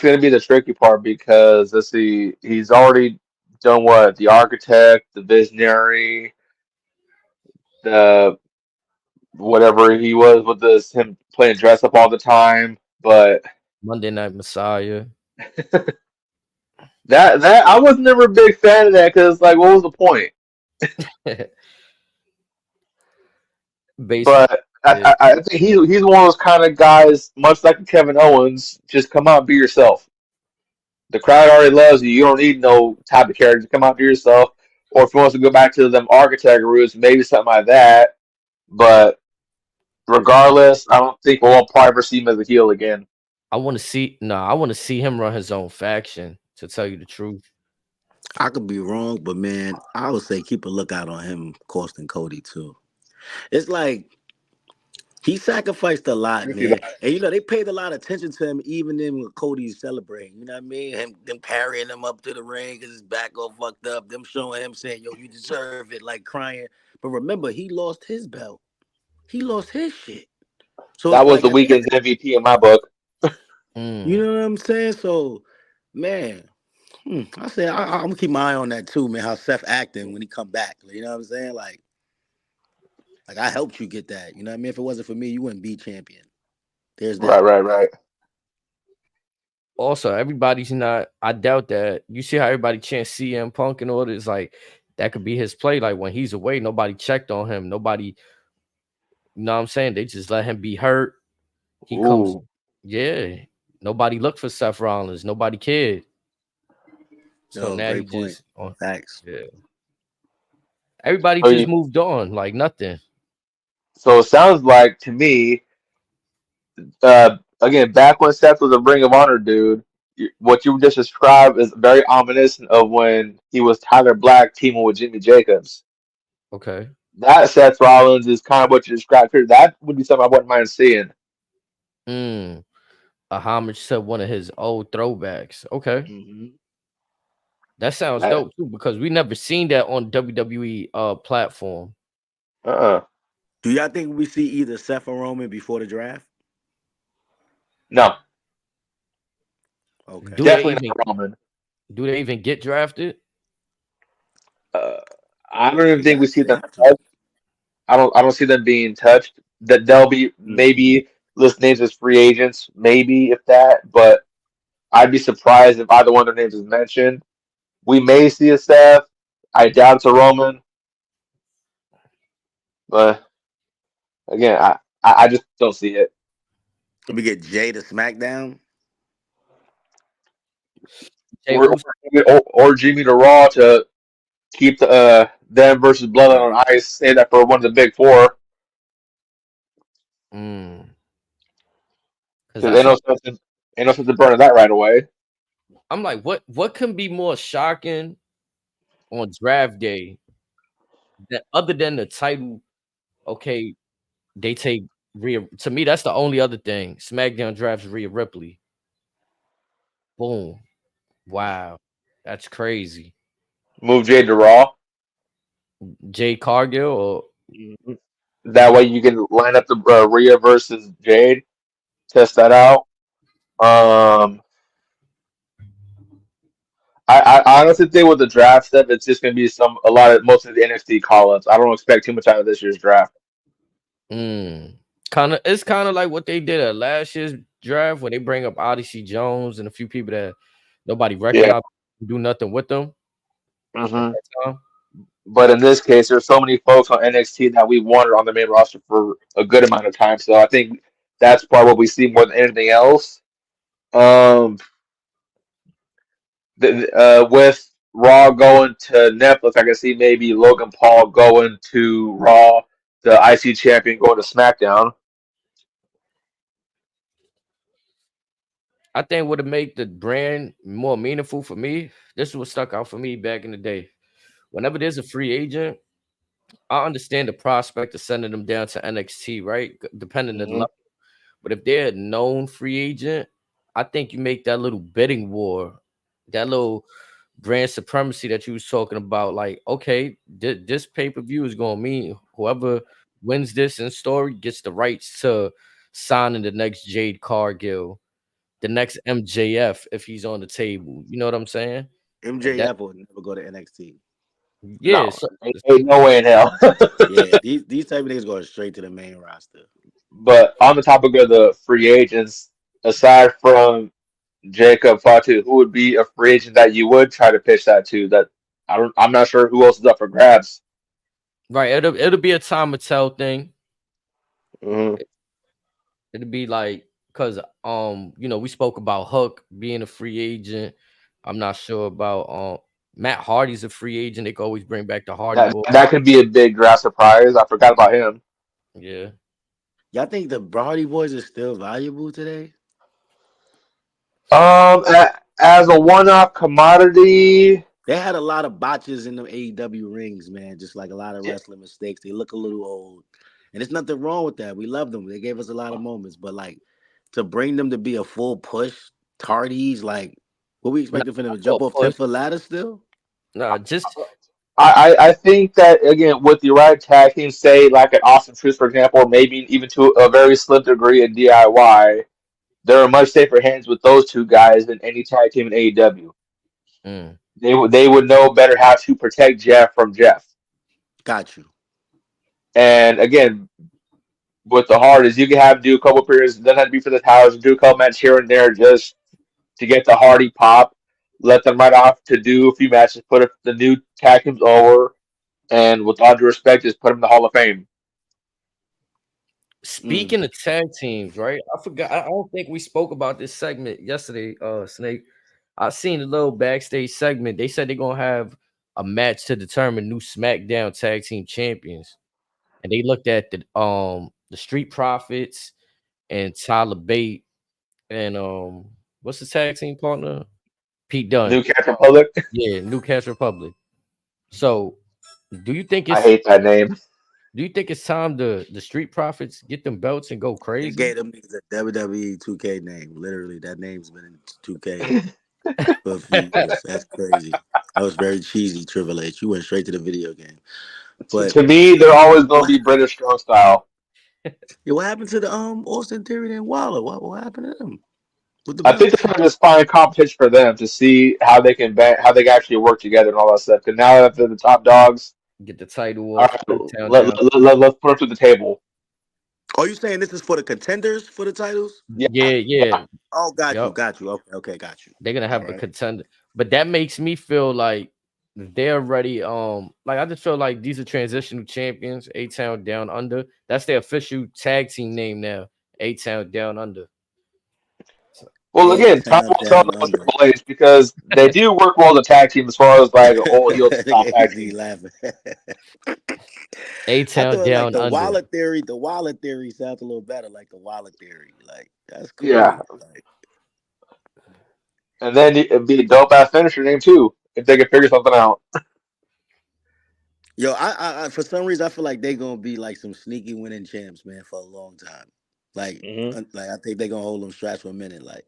going to be the tricky part because let's see, he's already done what? The architect, the visionary, the whatever he was with him playing dress up all the time, but Monday Night Messiah. that I was never a big fan of that because like, what was the point? But I think he's one of those kind of guys, much like Kevin Owens. Just come out and be yourself. The crowd already loves you. You don't need no type of character. Come out and be yourself. Or if he wants to go back to them architect roots, maybe something like that. But regardless, I don't think we'll probably ever see him as a heel again. I want to see. No, I want to see him run his own faction. To tell you the truth. I could be wrong, but man, I would say keep a lookout on him costing Cody too. It's like he sacrificed a I lot, can see man. that. And they paid a lot of attention to him, even then when Cody's celebrating. You know what I mean? Them carrying him up to the ring because his back all fucked up. Them showing him saying, "Yo, you deserve it," like crying. But remember, he lost his belt. He lost his shit. So That it's was like the weekend's MVP in my book. you Mm. know what I'm saying? So, man, I say I'm gonna keep my eye on that too, man. How Seth acting when he come back. You know what I'm saying? Like I helped you get that. You know what I mean? If it wasn't for me, you wouldn't be champion. There's Right, that. right, right. Also, everybody's not. I doubt that. You see how everybody chants CM Punk and all this. Like that could be his play. Like when he's away, nobody checked on him. Nobody. You know what I'm saying? They just let him be hurt. He comes. Ooh. Yeah. Nobody looked for Seth Rollins. Nobody cared. So Yo, now he great point. just. Oh, Facts. yeah. Everybody So, just moved on. Like nothing. so it sounds like to me, again, back when Seth was a Ring of Honor dude, what you just described is very ominous of when he was Tyler Black teaming with Jimmy Jacobs. Okay. That Seth Rollins is kind of what you described here. That would be something I wouldn't mind seeing. Mm. A homage to one of his old throwbacks. Okay. Mm-hmm. That sounds That, dope too because we never seen that on WWE platform. uh-uh. Do y'all think we see either Seth or Roman before the draft? No, Okay. Do they definitely even not Roman. get drafted? Uh, I don't even They think we got. see They them have to. touched. I don't see them being touched. That they'll be maybe list names as free agents, maybe if that. But I'd be surprised if either one of their names is mentioned. We may see a Seth. I doubt it's a Roman. But again, I just don't see it. We get Jay to SmackDown. Jay Uso. Or Jimmy to Raw to keep them versus Bloodline Right. on ice. Say that for one of the big four Mm. Because because I saw. ain't no sense in burning that right away. I'm like, what can be more shocking on draft day that other than the title? Okay, they take Rhea. To me, that's the only other thing. SmackDown drafts Rhea Ripley. Boom. Wow. That's crazy. Move Jade to Raw. Jay Cargill or Mhm. That way you can line up the Rhea versus Jade. Test that out. Um, I honestly think with the draft stuff, it's just gonna be most of the NXT call ups. I don't expect too much out of this year's draft. it's kind of like what they did at last year's draft when they bring up Odyssey Jones and a few people that nobody Yeah. recognized, do nothing with them at hmm that time. But in this case, there's so many folks on NXT that we wanted on the main roster for a good amount of time. So I think that's probably what we see more than anything else. Um, with Raw going to Netflix, I can see maybe Logan Paul going to Raw, the IC champion going to SmackDown. I think would have made the brand more meaningful for me. This is what stuck out for me back in the day. Whenever there's a free agent, I understand the prospect of sending them down to NXT, right? Depending on the hmm level. But if they're a known free agent, I think you make that little bidding war, that little brand supremacy that you was talking about. Like, okay, this pay-per-view is gonna mean whoever wins this in story gets the rights to signing the next Jade Cargill, the next MJF if he's on the table. You know what I'm saying? And that, MJF will never go to NXT. yeah, No, so ain't no way in hell. Yeah, these type of niggas going straight to the main roster. But on the topic of the free agents, aside from Jacob Fatu, who would be a free agent that you would try to pitch that to? That I'm not sure who else is up for grabs. right, it'll be a time to tell thing. hmm It'll be like because we spoke about Hook being a free agent. I'm not sure about Matt Hardy's a free agent. They can always bring back the Hardy That Boy. that could be a big draft surprise. I forgot about him. Yeah. Y'all think the Brody boys are still valuable today? As a one-off commodity, They had a lot of botches in the AEW rings, man. Just like a lot of wrestling mistakes. They look a little old. And there's nothing wrong with that. We love them. They gave us a lot of moments. But like to bring them to be a full push, tardies, like what we Nah, expecting for them to for jump a off 10 push. foot ladder still? Nah, just I think that again with the right tag team, say like an Austin Truth, for example, or maybe even to a very slim degree in DIY, they're in much safer hands with those two guys than any tag team in AEW. mm, They would know better how to protect Jeff from Jeff. Got you. And again, with the hard is you can have do a couple periods, doesn't have to be for the towers, do a couple matches here and there just to get the Hardy pop, let them right off to do a few matches, the new tag teams over, and with all due respect, just put them in the Hall of Fame. Mm. speaking of tag teams, right? I forgot. I don't think we spoke about this segment yesterday, Snake. I seen a little backstage segment. They said they're gonna have a match to determine new SmackDown tag team champions. And they looked at the Street Profits and Tyler Bate and what's the tag team partner? Pete Dunne. New Cat Republic. Yeah, New Cash Republic. So do you think I it's hate that name. do you think it's time to the Street Profits get them belts and go They crazy? gave them niggas a WWE 2K name. Literally, that name's been in 2K for a few years. That's crazy. That was very cheesy, Triple H. You went straight to the video game. But To me, they're always going to be British strong style. yeah, what happened to the Austin Theory and Waller? What happened to them with the I think they're belts? trying to just find competition for them to see how they can actually work together and all that stuff. Because now that they're the top dogs, Get the title all off right, A-Town down. let's put them to the table. Are you saying this is for the contenders for the titles? Yeah, Yeah, yeah. Oh, got you, yep. got you. Okay, got you. They're gonna All have a right. contender. But that makes me feel like they're ready. Like I just feel like these are transitional champions, A-Town Down Under. That's their official tag team name now. A-Town Down Under. So, Well, A again, time Town will tell Down with Under. Triple H because they do work well as a tag team as far as like a whole heel to style Look at tag AZ team. laughing. I A-Town thought like Down the Under. Waller theory. The Waller theory sounds a little better, like the Waller theory. Like that's Yeah, cool. Like and then it'd be a dope ass finisher name too if they could figure something out. yo, I for some reason I feel like they gonna be like some sneaky winning champs, man, for a long time. Hmm Like I think they gonna hold them straps for a minute. Like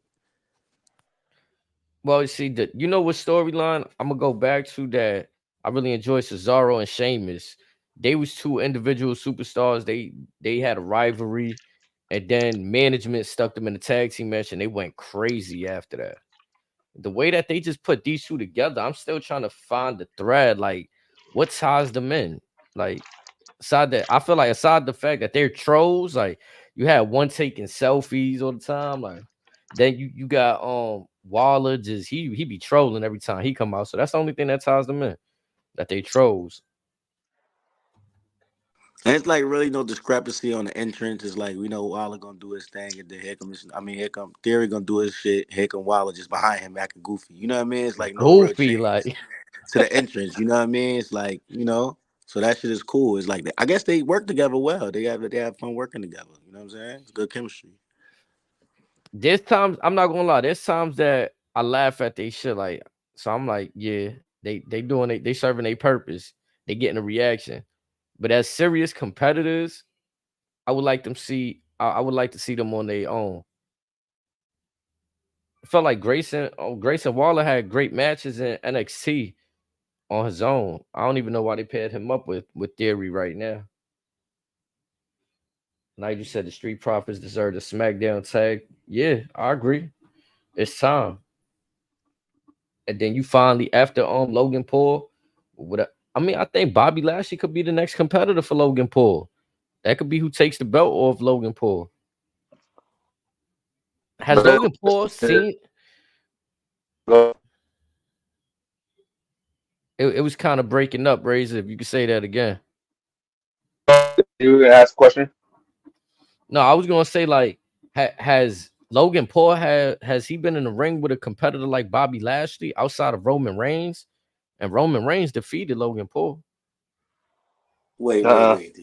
Well, you see that you know what storyline I'm gonna go back to that I really enjoy Cesaro and Sheamus. They was two individual superstars. They had a rivalry, and then management stuck them in a tag team match, and they went crazy after that. The way that they just put these two together, I'm still trying to find the thread. Like, what ties them in? Like, aside that, I feel like aside the fact that they're trolls, like you had one taking selfies all the time, like then you got Waller just he be trolling every time he come out. So that's the only thing that ties them in. That they trolls. and it's like really no discrepancy on the entrance. It's like we know Waller gonna do his thing, and then here come Theory gonna do his shit. Here come Waller just behind him acting goofy. You know what I mean? It's like no real Goofy, change like to the entrance. You know what I mean? It's like so that shit is cool. It's like I guess they work together well. They have fun working together. You know what I'm saying? It's good chemistry. there's times I'm not gonna lie, there's times that I laugh at they shit like so I'm like, yeah, they doing it, they serving a purpose, they getting a reaction. But as serious competitors, I would like to see them on their own. I felt like Grayson Waller had great matches in NXT on his own. I don't even know why they paired him up with Theory right now. Like you said, the Street Profits deserve a SmackDown tag. Yeah, I agree. It's time. And then you finally after Logan Paul, I mean, I think Bobby Lashley could be the next competitor for Logan Paul. That could be who takes the belt off Logan Paul. Has Logan Paul seen it was kind of breaking up, Razor, if you could say that again. You ask a question. No, I was gonna say like, has Logan Paul has he been in the ring with a competitor like Bobby Lashley outside of Roman Reigns? And Roman Reigns defeated Logan Paul. Uh-uh. Wait.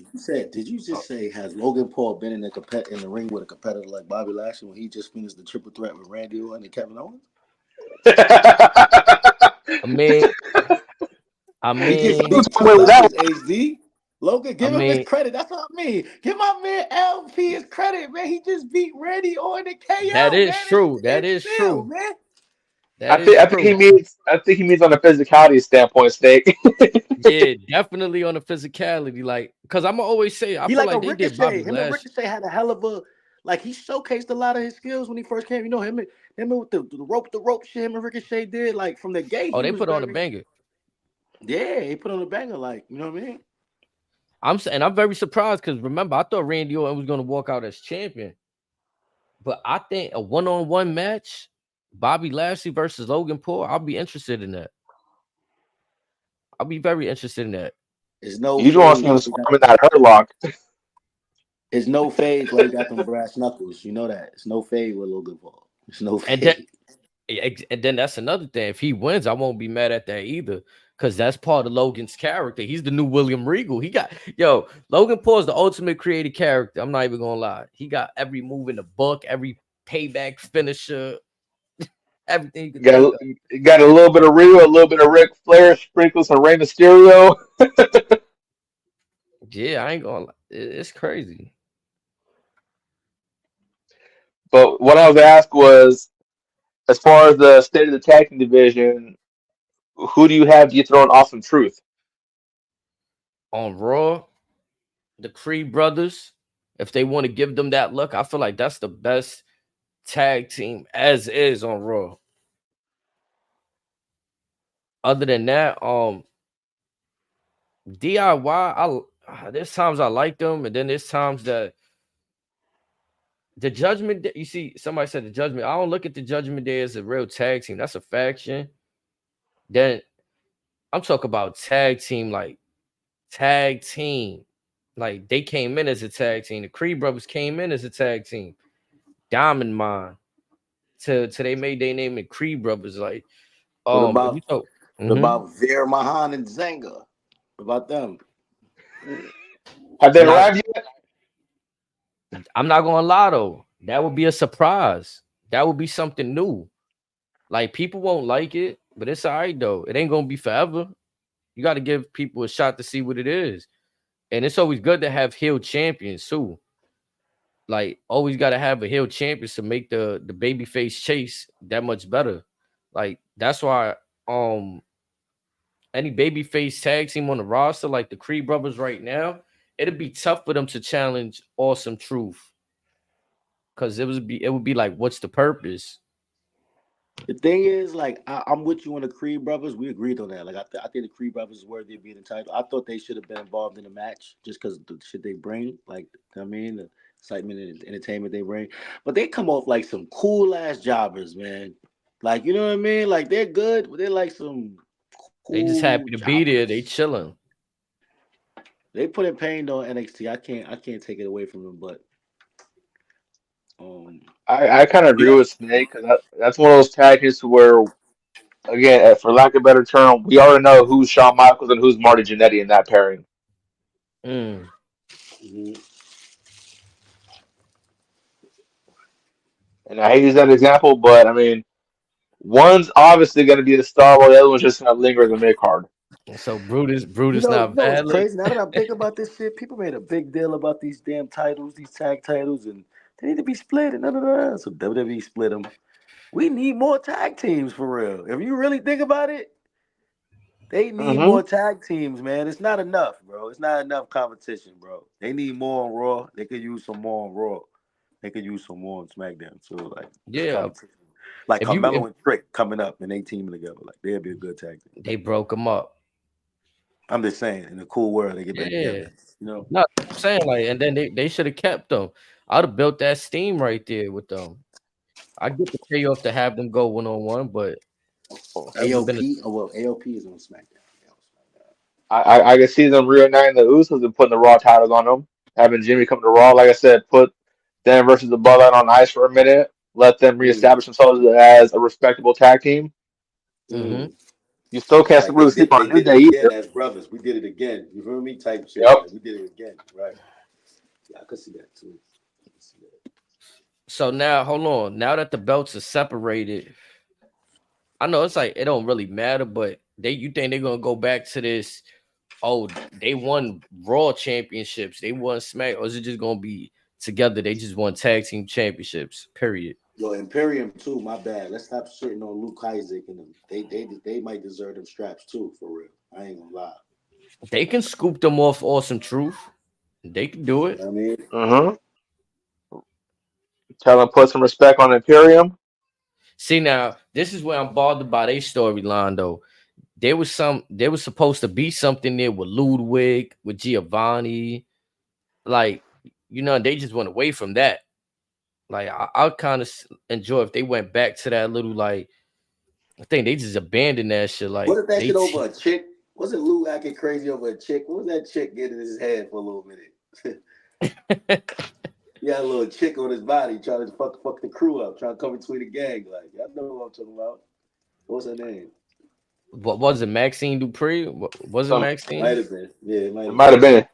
Did you just say has Logan Paul been in in the ring with a competitor like Bobby Lashley when he just finished the triple threat with Randy Orton and Kevin Owens? I mean, I He gets Who mean, beat told to me with that levels, HD. Logan, I give him his mean, credit. That's what I mean. Give my man LP his credit, man. He just beat Randy Orton and that KO, is man. true. That It's is still, true. man. That is true. I think he means on a physicality standpoint, Snake. Yeah, definitely on the physicality. Like, cause I'm always say, I He feel like a like they did Ricochet. Bobby Him and last. Ricochet had a hell of a like. He showcased a lot of his skills when he first came. You know him with the rope shit. Him and Ricochet did like from the gate. Oh, He they was put on a very banger. yeah. He put on a banger like you know what I mean. I'm very surprised because remember, I thought Randy Orton was gonna walk out as champion, but I think a one-on-one match, Bobby Lashley versus Logan Paul, I'll be interested in that. I'll be very interested in that. It's no You don't want to see phase. him swarming that hurt lock. It's no phase why he got them brass knuckles. You know that. It's no fade with Logan Paul. It's no And then fade. and then that's another thing. If he wins, I won't be mad at that either. Cause that's part of Logan's character. He's the new William Regal. He got Logan Paul is the ultimate creative character. I'm not even gonna lie. He got every move in the book, every payback finisher, everything you could think of. Got a little bit of Rio, a little bit of Ric Flair, sprinkles some Rey Mysterio. Yeah, I ain't gonna lie. It's crazy. But what I was asked was, as far as the state of the tag team division, who do you have? Do you throw an Awesome Truth? On Raw, the Creed brothers, if they want to give them that look, I feel like that's the best tag team as is on Raw. Other than that, DIY, there's times I like them, and then there's times that the Judgment Day, you see, somebody said the Judgment. I don't look at the Judgment Day as a real tag team. That's a faction. Then I'm talking about tag team, like tag team. Like they came in as a tag team. The Creed brothers came in as a tag team. Diamond Mine. To they made their name in Creed brothers. Like, What if you about talk, mhm. Veer Mahan and Zenga? What about them? Have they Now arrived yet? I'm not gonna lie though. That would be a surprise. That would be something new. Like people won't like it, but it's all right though. It ain't gonna be forever. You got to give people a shot to see what it is. And it's always good to have heel champions too. Like always got to have a heel champion to make the babyface chase that much better. Like that's why any babyface tag team on the roster, like the Creed brothers right now, it'd be tough for them to challenge Awesome Truth because it would be like, what's the purpose? The thing is, like, I'm with you on the Creed brothers. We agreed on that. Like, I think the Creed brothers is worthy of being entitled. I thought they should have been involved in the match just because the shit they bring. Like, I mean, the excitement and entertainment they bring. But they come off like some cool ass jobbers, man. Like, you know what I mean? Like, they're good, but they're like some They just cool happy to be there. They jobbers. chilling. They put in pain on NXT. I can't take it away from them, but um, I kind of you agree know, with Snake because that's one of those tag teams where, again, for lack of a better term, we already know who's Shawn Michaels and who's Marty Jannetty in that pairing. Mm. mhm. And I hate to use that example, but I mean, one's obviously going to be the star, while the other one's just going to linger in the mid card. So Brutus You not know what's valid. crazy? Now that I'm thinking about this shit, people made a big deal about these damn titles, these tag titles, and they need to be split. And so WWE split them. We need more tag teams for real. If you really think about it, they need Hmm. more tag teams, man. It's not enough, bro. It's not enough competition, bro. They need more on Raw. They could use some more on Raw. They could use some more on SmackDown. So like Yeah. competition. Like If Carmelo and Trick coming up and they teaming together. Like they'd be a good tag team. they broke them up. I'm just saying, in a cool world, they get back Yeah. together. You know? No, I'm saying like, and then they should have kept them. I'd have built that steam right there with them. I get the payoff to have them go 1-on-1, but it would have been AOP. Oh well, AOP is on SmackDown. I can see them reuniting the Usos and putting the Raw titles on them, having Jimmy come to Raw. Like I said, put them versus the Bloodline on ice for a minute, let them Mm, reestablish themselves as a respectable tag team. mm-hmm. mm. You still can't Like really sleep they on New did it Day again either. as brothers. We did it again. You feel me? Type shit. Yep. Like we did it again. Right. Yeah, I could see that too. I could see that. So now, hold on. Now that the belts are separated, I know it's like it don't really matter, but you think they're gonna go back to this? Oh, they won Raw championships, they won Smack, or is it just gonna be together? They just won tag team championships. Period. Yo, Imperium too. My bad. Let's stop shitting on Luke Isaac and them. They might deserve them straps too. For real. I ain't gonna lie. They can scoop them off Awesome Truth. They can do You it. know what I mean? Mm-hmm. Tell them put some respect on Imperium. See now, this is where I'm bothered by their storyline though. There was supposed to be something there with Ludwig, with Giovanni, like they just went away from that. Like I kind of enjoy if they went back to that little like. I think they just abandoned that shit. Like Wasn't that shit over a chick? Wasn't Lou acting crazy over a chick? What was that chick getting in his head for a little minute? He had a little chick on his body trying to fuck the crew up, trying to come between the gang. Like, y'all know what I'm talking about. What's her name? what was it, Maxine Dupree? Was it Some Might Maxine? have been. Yeah, it might it have might been. have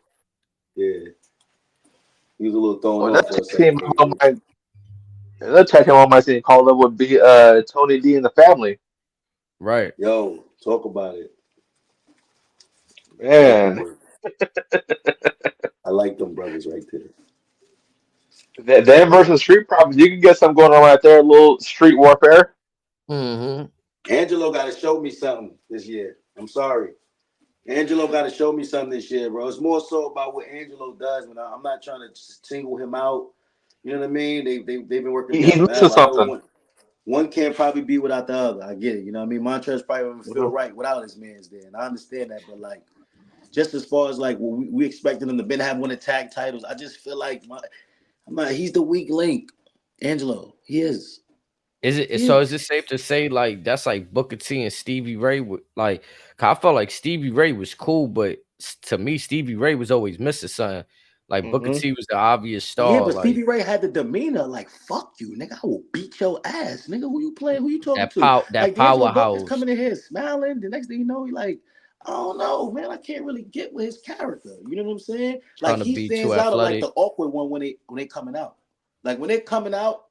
been. Yeah. He was a little thrown Well, off that for a tag team second, on maybe. my another tag team on my team called up would be Tony D and the family. Right. Yo, talk about it. That could Man, work. I like them brothers right there. them versus Street Profits, you can get something going on right there. A little street warfare. Mm-hmm. Angelo got to show me something this year. I'm sorry. Angelo got to show me something this year, bro. It's more so about what Angelo does. I'm not trying to single him out. You know what I mean? They've been working He's together missing forever. I know something. one can't probably be without the other. I get it. You know what I mean? Montrez probably wouldn't feel Mhm. right without his man's there. And I understand that. But, like, just as far as, like, what we expected him to been have one of tag titles, I just feel like he's the weak link. Angelo. He is. Is it He so? is. Is it safe to say like that's like Booker T and Stevie Ray? Like, 'cause I felt like Stevie Ray was cool, but to me, Stevie Ray was always missing something. Like Booker Mhm. T was the obvious Yeah, star. but Like Stevie Ray had the demeanor like, fuck you, nigga. I will beat your ass, nigga. Who you playing? Who you talking to? that Like D'Angelo Dawkins powerhouse coming in here smiling. The next thing you know, he like, I don't know, man. I can't really get with his character. You know what I'm saying? Like trying to he be too stands out like athletic. the awkward one when they coming out. Like when they're coming out,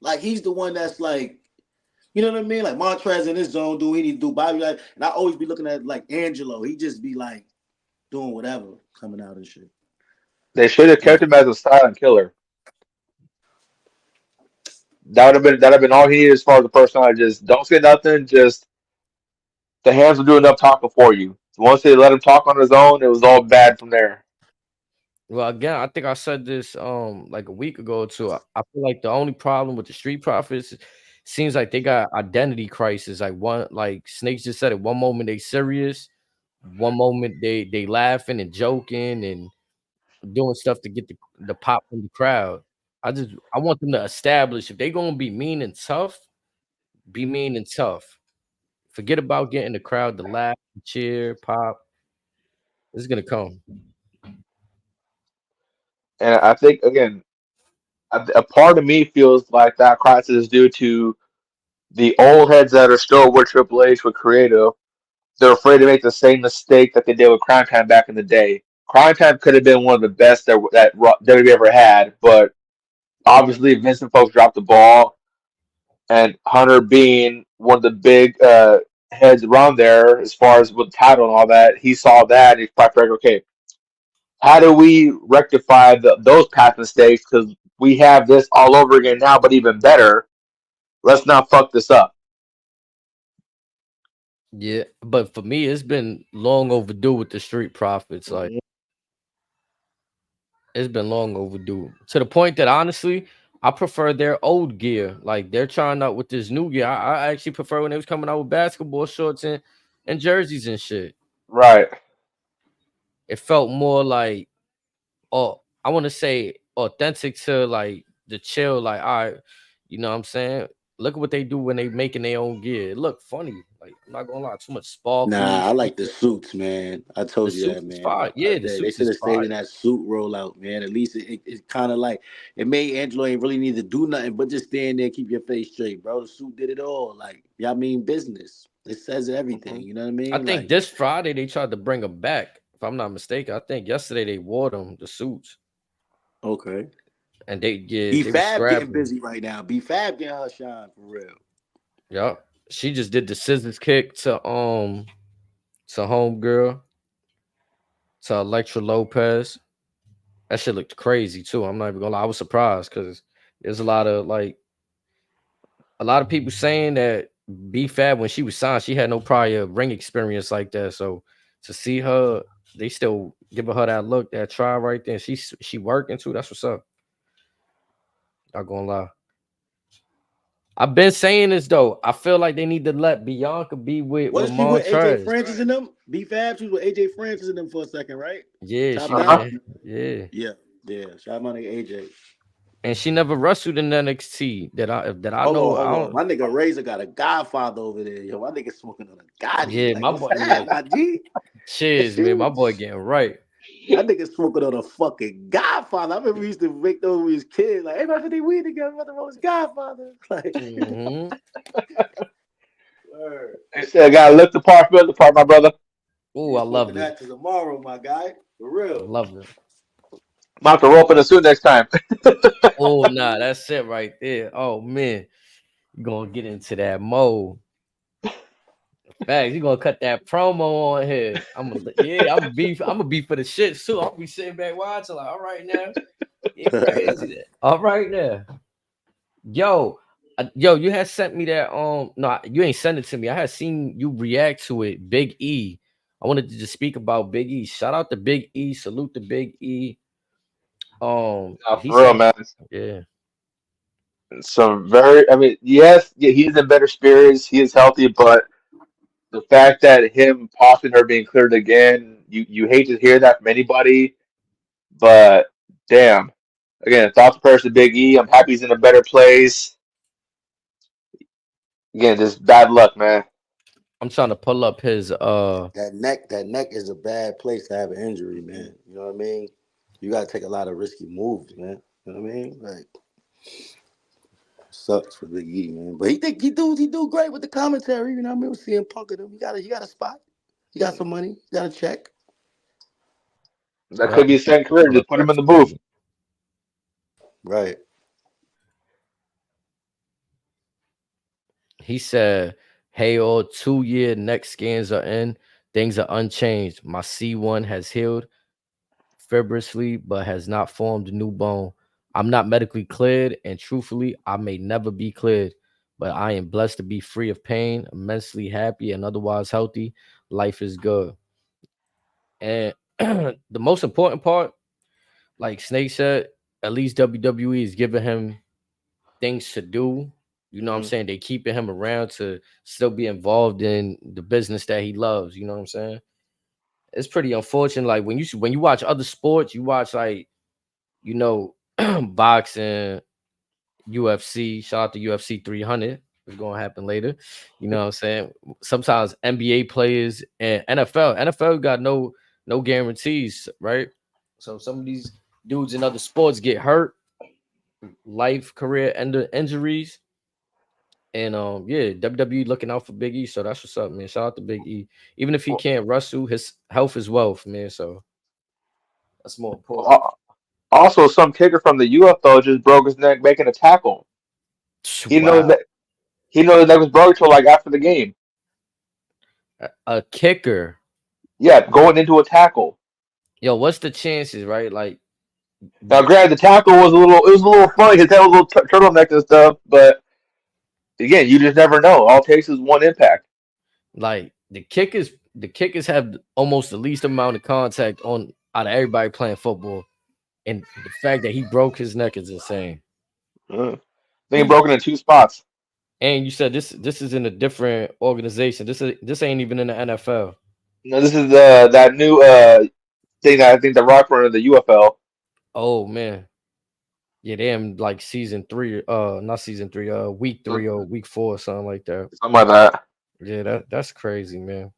like he's the one that's like, you know what I mean? Like Montrez in his zone, do what he need to do. Bobby like, and I always be looking at like Angelo. He just be like doing whatever coming out and shit. They should have Yeah. kept him as a silent killer. That would have been all he needed as far as the personality. Just don't say nothing. Just the hands will do enough talking for you. Once they let him talk on his own, it was all bad from there. Well, again, I think I said this like a week ago too. I feel like the only problem with the Street Profits seems like they got identity crisis. Like like Snakes just said it. One moment they serious, one moment they laughing and joking and doing stuff to get the pop from the crowd. I want them to establish if they gonna be mean and tough, be mean and tough. Forget about getting the crowd to laugh, cheer, pop. It's gonna come. And I think again, a part of me feels like that crisis is due to the old heads that are still with Triple H with creative. They're afraid to make the same mistake that they did with Crime Time back in the day. Crime Time could have been one of the best that WWE ever had, but obviously Vince and folks dropped the ball, and Hunter being one of the big heads around there as far as with the title and all that, he saw that and he's probably figured, okay, how do we rectify those past mistakes? Because we have this all over again now, but even better. Let's not fuck this up. Yeah, but for me, it's been long overdue with the Street Profits. Like Mhm. it's been long overdue to the point that honestly, I prefer their old gear. Like they're trying out with this new gear. I actually prefer when they was coming out with basketball shorts and jerseys and shit. Right. It felt more like, oh, I want to say authentic to like the chill. Like, all right, you know what I'm saying? Look at what they do when they making their own gear. It look funny. Like I'm not gonna lie, too much sparkly. Nah, I like the suits, man. I The told you that, suits is man. fire. Yeah, the They suits should is have stayed in fire. that suit rollout, man. At least it kind of like it made Angelo ain't really need to do nothing but just stand there, keep your face straight, bro. The suit did it all. Like, y'all mean business. It says everything. Mhm. You know what I I mean? think Like, this Friday they tried to bring him back. If I'm not mistaken, I think yesterday they wore them the suits okay. and B they was Fab getting scrapping. busy right now. B Fab getting her shine for real. Yup. She just did the scissors kick to homegirl to Electra Lopez. That shit looked crazy too. I'm not even gonna lie. I was surprised because there's a lot of people saying that B Fab when she was signed, she had no prior ring experience like that. So to see her, they still giving her that look, that try right there. She working too. That's what's up. Not gonna lie. I've been saying this though. I feel like they need to let Bianca be with Wasn't she with AJ Montrez. Francis and them? B Fab, she was with AJ Francis and them for a second, right? Yeah, Top she down? Uh-huh. did. Yeah. Yeah. Yeah. Shout out my nigga AJ. And she never wrestled in NXT that I Hold know. on, I hold on. don't. My nigga Razor got a Godfather over there. Yo, my nigga smoking on a Gotti. Yeah, Like, my what's boy. that, my G? Cheers, man. My boy getting right. That nigga smoking on a fucking Godfather. I remember we used to make those when we was kids. Like, everybody they weed together, about to roll his Godfather. Like, Hmm. word. They said, I gotta look the part, feel the part, my brother. Oh, You I smoking love it. that to tomorrow, my guy. For I real. love it. I'm about to roll up in a suit next time. Oh, nah, that's it right there. Oh man, you gonna get into that mode. Facts, you gonna cut that promo on here. I'm gonna be for the shit too. I'll be sitting back watching, like, all right now, get crazy there. All right now. Yo, you had sent me that no, you ain't sent it to me. I had seen you react to it. Big E. I wanted to just speak about Big E. Shout out to Big E. Salute to Big E. No, He for real, said, man. yeah. Some very, I mean, yes, yeah, he's in better spirits. He is healthy, but the fact that him popping her being cleared again, you hate to hear that from anybody, but damn. Again, thoughts and prayers to Big E. I'm happy he's in a better place. Again, just bad luck, man. I'm trying to pull up his That neck is a bad place to have an injury, man. You know what I mean? You gotta take a lot of risky moves, man. You know what I mean? Like, sucks for Big E, man. But he do great with the commentary. You know what I mean? With CM Punk and him. You got a spot. You got some money. You got a check. That yeah, could be I'm his second career. pull Just up put him that in the for booth. you. Right. He said, hey, all 2 year neck scans are in. Things are unchanged. My C1 has healed fibrously, but has not formed a new bone. I'm not medically cleared, and truthfully, I may never be cleared, but I am blessed to be free of pain, immensely happy, and otherwise healthy. Life is good. And the most important part, like Snake said, at least WWE is giving him things to do. You know what I'm Mhm. saying? They keeping him around to still be involved in the business that he loves. You know what I'm saying? It's pretty unfortunate. Like when you watch other sports, you watch like you know boxing, UFC. Shout out to UFC 300. It's gonna happen later. You know what I'm saying? Sometimes NBA players and NFL got no guarantees, right? So some of these dudes in other sports get hurt, life, career, and injuries. And yeah, WWE looking out for Big E. So that's what's up, man. Shout out to Big E. Even if he Well, can't wrestle, his health is wealth, man. So that's more important. al- Also, some kicker from the UFO just broke his neck making a tackle. He knows Wow. that he knows that was broke till like after the game. A kicker. Yeah, going into a tackle. Yo, what's the chances, right? Like Now, granted, the tackle was a little funny. His head was a little turtleneck and stuff, but again, you just never know. All it takes is one impact. like the kickers have almost the least amount of contact on out of everybody playing football. And the fact that he broke his neck is insane. I think he broke it in two spots. And you said this is in a different organization. This ain't even in the NFL. No, this is that new thing that I think the Rock run of the UFL. Oh man. Yeah, they in like season three, not season three, week three or week four, something like that. Something like that. Yeah, that's crazy, man.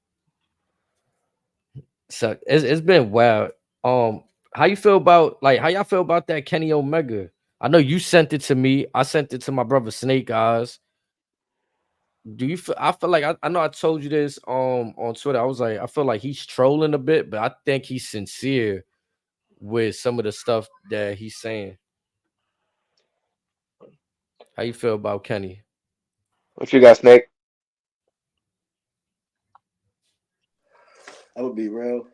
So it's been wild. How you feel about how y'all feel about that Kenny Omega? I know you sent it to me. I sent it to my brother Snake Eyes. do you feel? I feel like I know I told you this on Twitter. I was like, I feel like he's trolling a bit, but I think he's sincere with some of the stuff that he's saying. How you feel about Kenny? What you got, Snake? I would be real.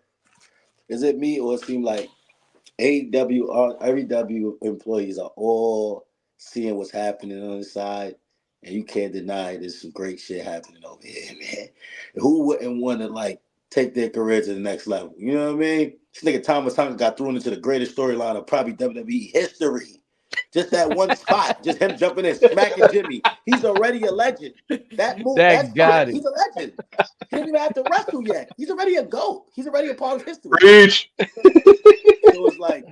Is it me or it seem like every W employees are all seeing what's happening on the side, and you can't deny there's some great shit happening over here, man. Who wouldn't want to like take their career to the next level? You know what I mean? This nigga Tonga got thrown into the greatest storyline of probably WWE history. Just that one spot, just him jumping in, smacking Jimmy. He's already a legend. That move, that That spot, got it. he's a legend. He didn't even have to wrestle yet. He's already a GOAT. He's already a part of history. Preach. So it's like,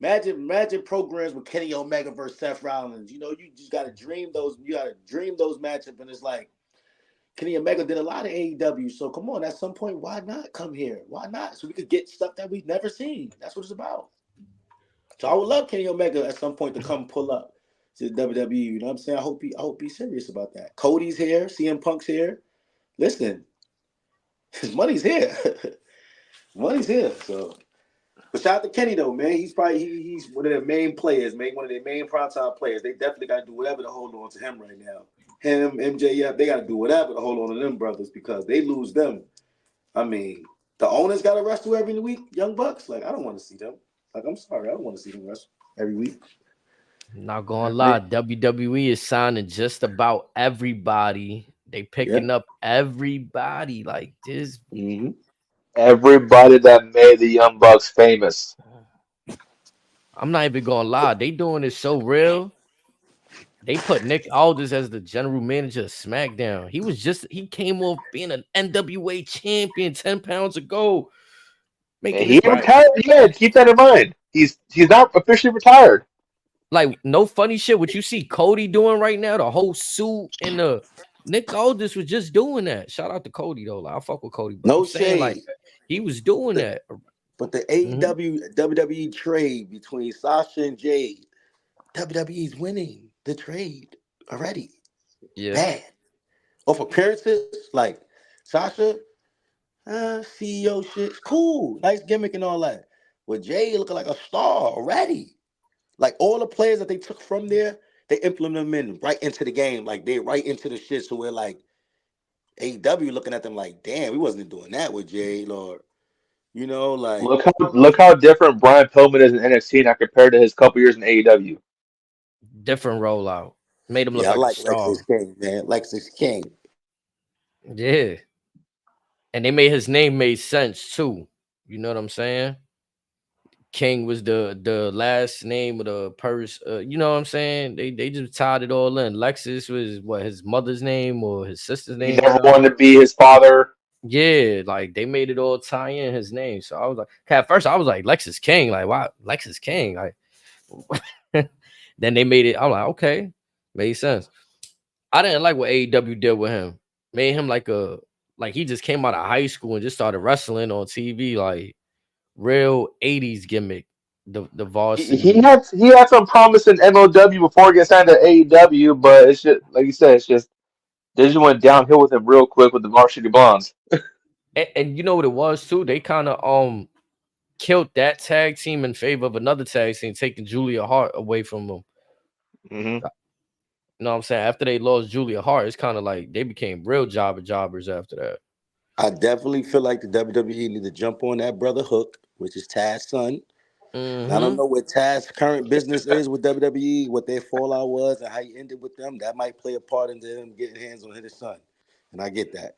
imagine programs with Kenny Omega versus Seth Rollins. You know, you just gotta dream those. You gotta dream those matchups, and it's like Kenny Omega did a lot of AEW. So come on, at some point, why not come here? Why not? So we could get stuff that we've never seen. That's what it's about. So I would love Kenny Omega at some point to come pull up to the WWE. You know what I'm saying? I hope he's serious about that. Cody's here. CM Punk's here. Listen, his money's here. Money's here. So. But shout out to Kenny though, man. He's probably he's one of their main players, man. One of their main primetime players. They definitely got to do whatever to hold on to him right now. Him, MJF, they got to do whatever to hold on to them brothers because they lose them. I mean, the owners got to wrestle every week. Young Bucks, like I don't want to see them. Like I'm sorry, I don't want to see them wrestle every week. Not gonna lie, WWE is signing just about everybody. They Yeah. picking up everybody like this. Mm-hmm. Everybody that made the Young Bucks famous. I'm not even gonna lie, they doing it so real. They put Nick Aldis as the general manager of SmackDown. He came off being an NWA champion 10 pounds ago, And making he this man Right. retired. Yeah, keep that in mind. He's not officially retired. like no funny shit. What you see Cody doing right now, the whole suit and the Nick Aldis was just doing that. Shout out to Cody though. Like, I fuck with Cody, but I'm No saying like shade. he was doing The, that. but the Mhm. AEW WWE trade between Sasha and Jade, WWE's winning the trade already. Yeah. Bad. Off appearances, like Sasha, CEO shit, cool, nice gimmick and all that. With Jay looking like a star already. Like all the players that they took from there, they implement them in right into the game. Like they right into the shit. So we're like AEW looking at them like, damn, we wasn't doing that with Jay, or like Look how different Brian Pillman is in NXT now compared to his couple years in AEW. Different rollout. Made him look yeah, I like a like Lexus star. King, man. Lexus King. Yeah. And they made his name made sense too. You know what I'm saying? King was the last name of the purse. You know what I'm saying? They just tied it all in. Lexus was what his mother's name or his sister's He name, never whatever. wanted to be his father. Yeah, like they made it all tie in his name. So I was like, at first I was like Lexus King, like why Lexus King? Like then they made it. I'm like, okay, made sense. I didn't like what AEW did with him. Made him like he just came out of high school and just started wrestling on TV, like real 80s gimmick. The He varsity. had he had some promise in MLW before he got signed to AEW, but it's just like you said, it's just they just went downhill with him real quick with the Varsity Blondes. And you know what it was too? They kind of killed that tag team in favor of another tag team, taking Julia Hart away from them. Hmm. You know what I'm saying? After they lost Julia Hart, it's kind of like they became real jobbers after that. I definitely feel like the WWE need to jump on that brother Hook, which is Taz's son. And I don't Mm-hmm. know what Taz's current business is with WWE, what their fallout was, and how he ended with them. That might play a part in them getting hands on his son. And I get that.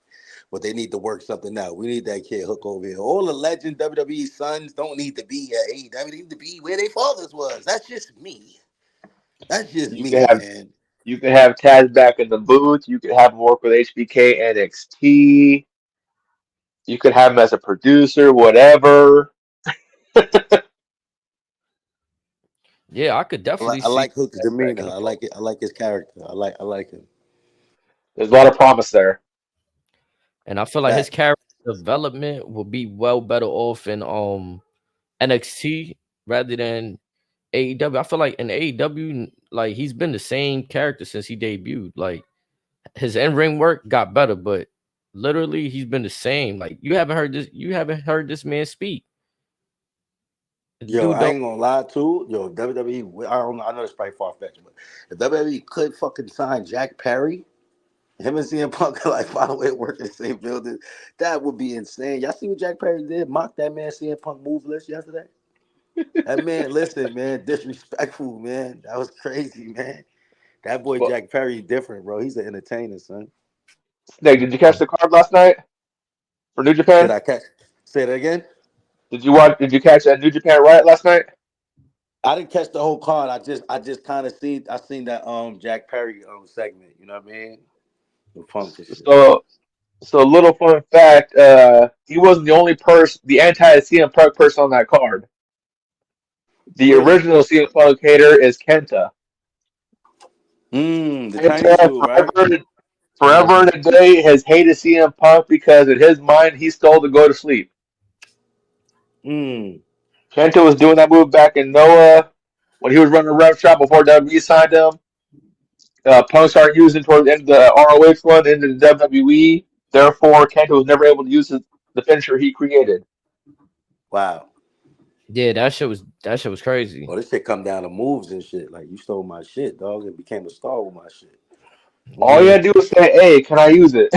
But they need to work something out. We need that kid Hook over here. All the legend WWE sons don't need to be at AEW. They need to be where their fathers was. That's just me. That's just You can me, have man. you can have Taz back in the booth. You can have him work with HBK NXT. You could have him as a producer, whatever. Yeah, I could definitely I see like Hook's that back demeanor. in the I fold. like it. I like his character. I like him. There's a lot of promise there. And I feel like his Fact. character development will be well better off in NXT rather than AEW. I feel like in AEW, like he's been the same character since he debuted. Like His in-ring work got better, but literally he's been the same. Like you haven't heard this. You haven't heard this man speak. Yo, Dude, I don't. ain't gonna lie too. Yo, WWE, I don't know. I know it's probably far fetched, but if WWE could fucking sign Jack Perry, him and CM Punk like by the way work in the same building, that would be insane. Y'all see what Jack Perry did? Mock that man CM Punk move list yesterday. That man, listen, man, disrespectful, man. That was crazy, man. That boy Well, Jack Perry different, bro. He's an entertainer, son. Snake, did you catch the card last night for New Did Japan? I catch? Say that again. Did you watch? Did you catch that New Japan Riot last night? I didn't catch the whole card. I just kind of seen that Jack Perry segment. You know what I mean? The Punk and shit. So, so a little fun fact: he wasn't the only person, the anti CM Punk person on that card. The Really? original CM Punk hater is Kenta. The Chinese Kenta dude, right? forever and a day has hated CM Punk because in his mind he stole to go to sleep. Mm. Kenta was doing that move back in Noah when he was running a rep shop before WWE signed him. Punk started using towards the end of the ROH run into the WWE. Therefore, Kenta was never able to use the finisher he created. Wow. Yeah, that shit was crazy. Well, this shit come down to moves and shit. Like you stole my shit, dog, and became a star with my shit. All you Yeah, had to do was say, "Hey, can I use it?"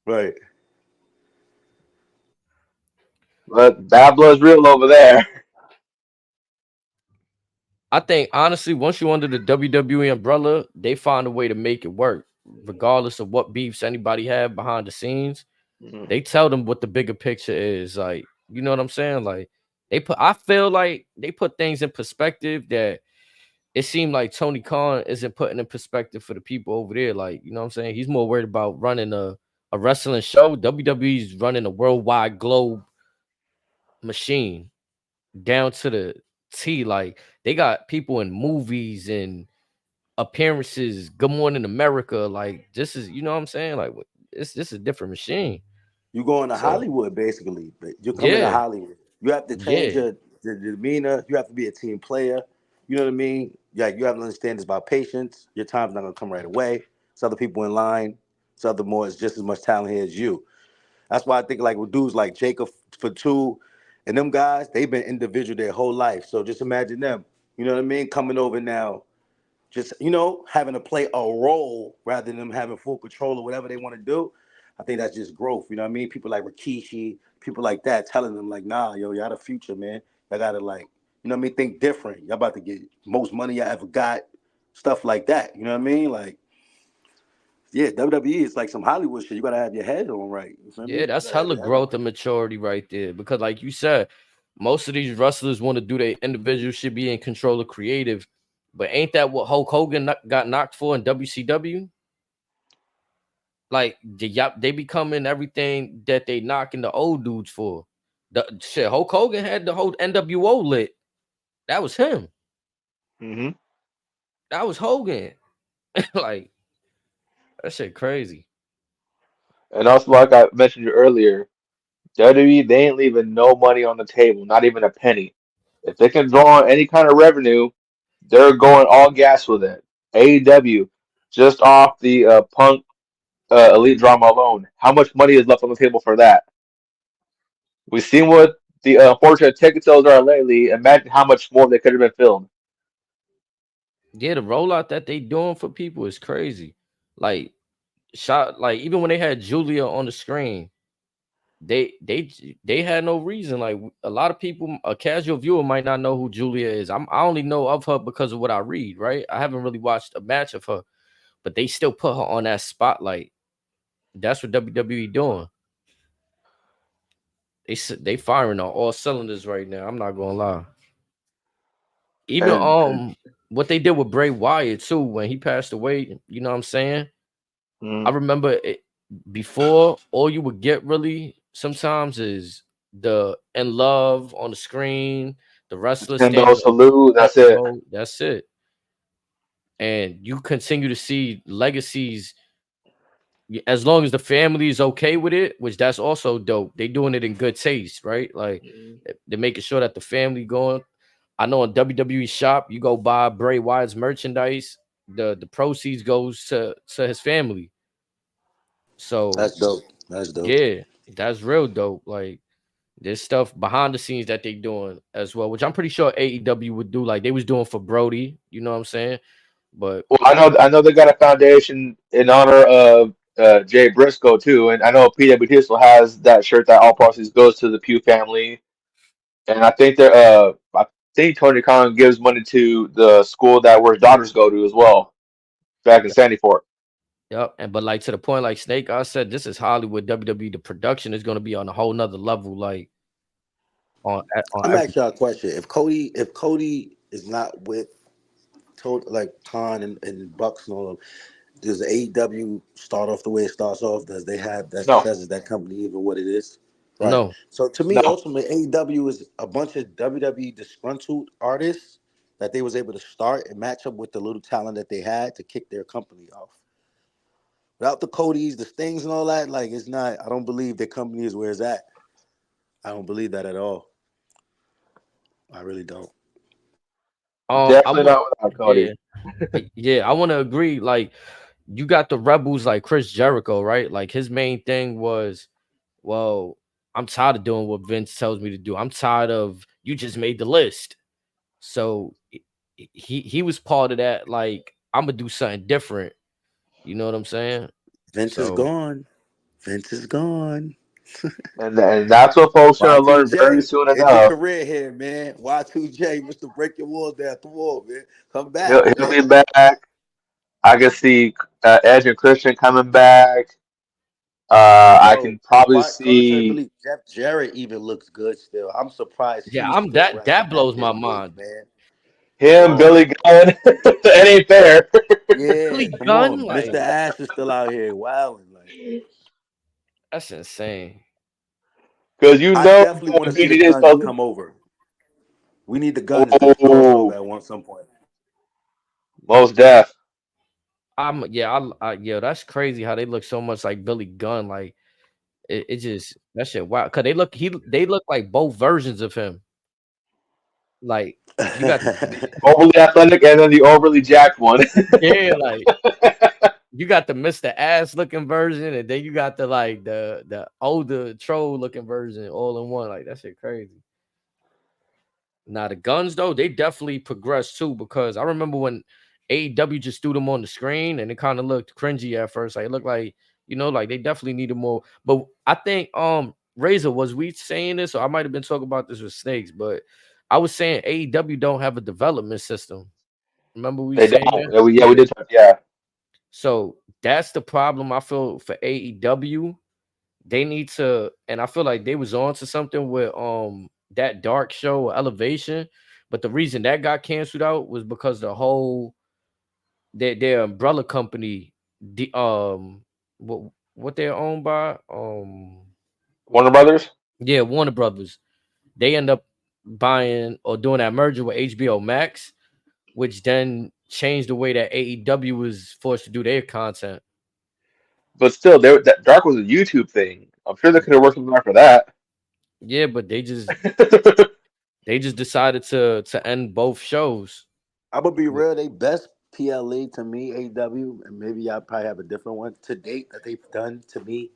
Right. But bad blood's real over there. I think honestly, once you're under the WWE umbrella, they find a way to make it work, regardless of what beefs anybody have behind the scenes. They tell them what the bigger picture is. Like, you know what I'm saying? Like, I feel like they put things in perspective that it seemed like Tony Khan isn't putting in perspective for the people over there. Like, you know what I'm saying? He's more worried about running a wrestling show. WWE's running a worldwide globe machine down to the T. Like, they got people in movies and appearances. Good Morning America. Like, this is, you know what I'm saying? Like, it's this is a different machine. You going to So Hollywood basically, but you're coming to yeah, Hollywood. You have to change yeah, your demeanor. You have to be a team player. You know what I mean? Yeah, you have to understand it's about patience. Your time's not gonna come right away. It's other people in line. It's other more. It's just as much talent here as you. That's why I think like with dudes like Jacob Fatu and them guys, they've been individual their whole life. So just imagine them. You know what I mean? Coming over now, just having to play a role rather than them having full control of whatever they want to do. I think that's just growth. You know what I mean? People like Rikishi, people like that, telling them like, nah, yo, y'all the future, man. Y'all gotta like, you know what I mean? Think different. Y'all about to get most money y'all ever got, stuff like that. You know what I mean? Like, yeah, WWE is like some Hollywood shit. You gotta have your head on right. You feel me? yeah. You That's gotta have hella your head on growth right. and maturity right there. Because, like you said, most of these wrestlers want to do their individual should be in control of creative. But ain't that what Hulk Hogan got knocked for in WCW? Like they becoming everything that they knocking the old dudes for. The shit, Hulk Hogan had the whole NWO lit. That was him. hmm That was Hogan. Like that shit crazy. And also, like I mentioned earlier, WWE, they ain't leaving no money on the table, not even a penny. If they can draw any kind of revenue, they're going all gas with it. AEW, just off the Punk Elite drama alone, how much money is left on the table for that? We've seen what the unfortunate ticket sales are lately. Imagine how much more they could have been filmed. Yeah, the rollout that they doing for people is crazy. Like like even when they had Julia on the screen, they had no reason. Like a lot of people, a casual viewer might not know who Julia is. I only know of her because of what I read. Right, I haven't really watched a match of her, but they still put her on that spotlight. That's what WWE doing. They firing on all cylinders right now. I'm not gonna lie. Even And what they did with Bray Wyatt too when he passed away. You know what I'm saying? I mm, remember it before. All you would get really sometimes is the in love on the screen, the wrestler Nintendo standing over salute, that's people it. go. That's it. And you continue to see legacies as long as the family is okay with it, which that's also dope. They doing it in good taste, right? Like they're making sure that the family going. I know in WWE shop, you go buy Bray Wyatt's merchandise. the proceeds goes to his family. So That's dope. That's dope. yeah, that's real dope. Like there's stuff behind the scenes that they doing as well, which I'm pretty sure AEW would do, like they was doing for Brody. You know what I'm saying? But Well, I know they got a foundation in honor of Jay Briscoe too, and I know PWT still has that shirt that all proceeds goes to the Pew family, and I think Tony Khan gives money to the school that where his daughters go to as well, back in Sandy Fort. yep, and but like to the point, like Snake, I said, this is Hollywood WWE. The production is going to be on a whole nother level, like on I'm gonna every. ask y'all a question. If Cody is not with like Khan and Bucks and all of them, does AEW start off the way it starts off? Does they have that No, success? Is that company even what it is? Right. No, So to me, no, ultimately, AEW is a bunch of WWE disgruntled artists that they was able to start and match up with the little talent that they had to kick their company off. Without the Codys, the Stings, and all that, like it's not. I don't believe their company is where it's at. I don't believe that at all. I really don't. I definitely want, not without yeah, Cody. yeah, I want to agree. Like you got the rebels like Chris Jericho, right? Like his main thing was, well, I'm tired of doing what Vince tells me to do. I'm tired of you just made the list. So he was part of that. Like I'm gonna do something different. You know what I'm saying? Vince is So gone. Vince is gone. And that's what folks are gonna learn very Y2J, soon end your enough. career here, man. Y2J, Mr. Break Your Walls Down the Wall, man. Come back, He'll man. be back. I can see Edge and Christian coming back. I Yo, can probably quite see believe Jeff Jarrett even looks good still. I'm surprised yeah, he's I'm still that wrestling at blows this my age, mind. man. him, Yo, Billy Gunn. It ain't fair. yeah, Billy come Gunn, on. like Mr. Ash is still out here wilding. Like, that's insane. Because I definitely want to see the BD is Guns supposed come over. We need the Guns to cross over oh, at some point. most deaf. Yeah, that's crazy how they look so much like Billy Gunn. Like it just that shit wow. Cause they look like both versions of him. Like you got the Overly athletic and then the overly jacked one. yeah, like you got the Mr. Ass looking version, and then you got the like the older troll looking version all in one. Like that shit crazy. Now the guns though, they definitely progressed too because I remember when AEW just threw them on the screen and it kind of looked cringy at first. Like it looked like like they definitely needed more. But I think Razor, was we saying this, or I might have been talking about this with Snakes, but I was saying AEW don't have a development system. Remember we They saying don't. that? Yeah, we Yeah. did. Yeah. So that's the problem I feel for AEW. They need to, and I feel like they was on to something with that dark show Elevation, but the reason that got canceled out was because the whole their umbrella company, the what they're owned by, Warner Brothers. yeah, Warner Brothers. They end up buying or doing that merger with HBO Max, which then changed the way that AEW was forced to do their content. But still, that Dark was a YouTube thing. I'm sure they could have worked something out for that. Yeah, but they just decided to end both shows. I'm gonna be real. They best PLE to me, AW, and maybe y'all probably have a different one to date that they've done to me.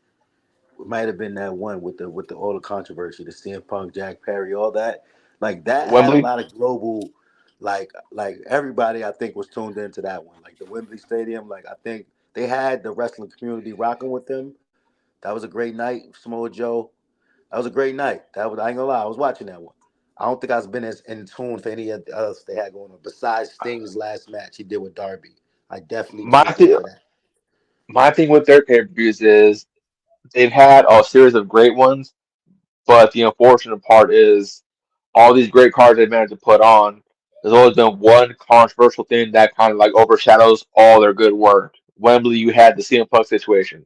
It might have been that one with the all the controversy, the CM Punk, Jack Perry, all that. Like that had a Wembley. lot of global, like everybody I think was tuned into that one. Like the Wembley Stadium, like I think they had the wrestling community rocking with them. That was a great night, Samoa Joe. That was a great night. That was I ain't gonna lie, I was watching that one. I don't think I've been as in tune for any of the others they had going on besides Sting's last match he did with Darby. I definitely My tuned in th- for that. my thing with their pay-per-views is they've had a series of great ones, but the unfortunate part is all these great cards they've managed to put on. There's always been one controversial thing that kind of like overshadows all their good work. Wembley, you had the CM Punk situation.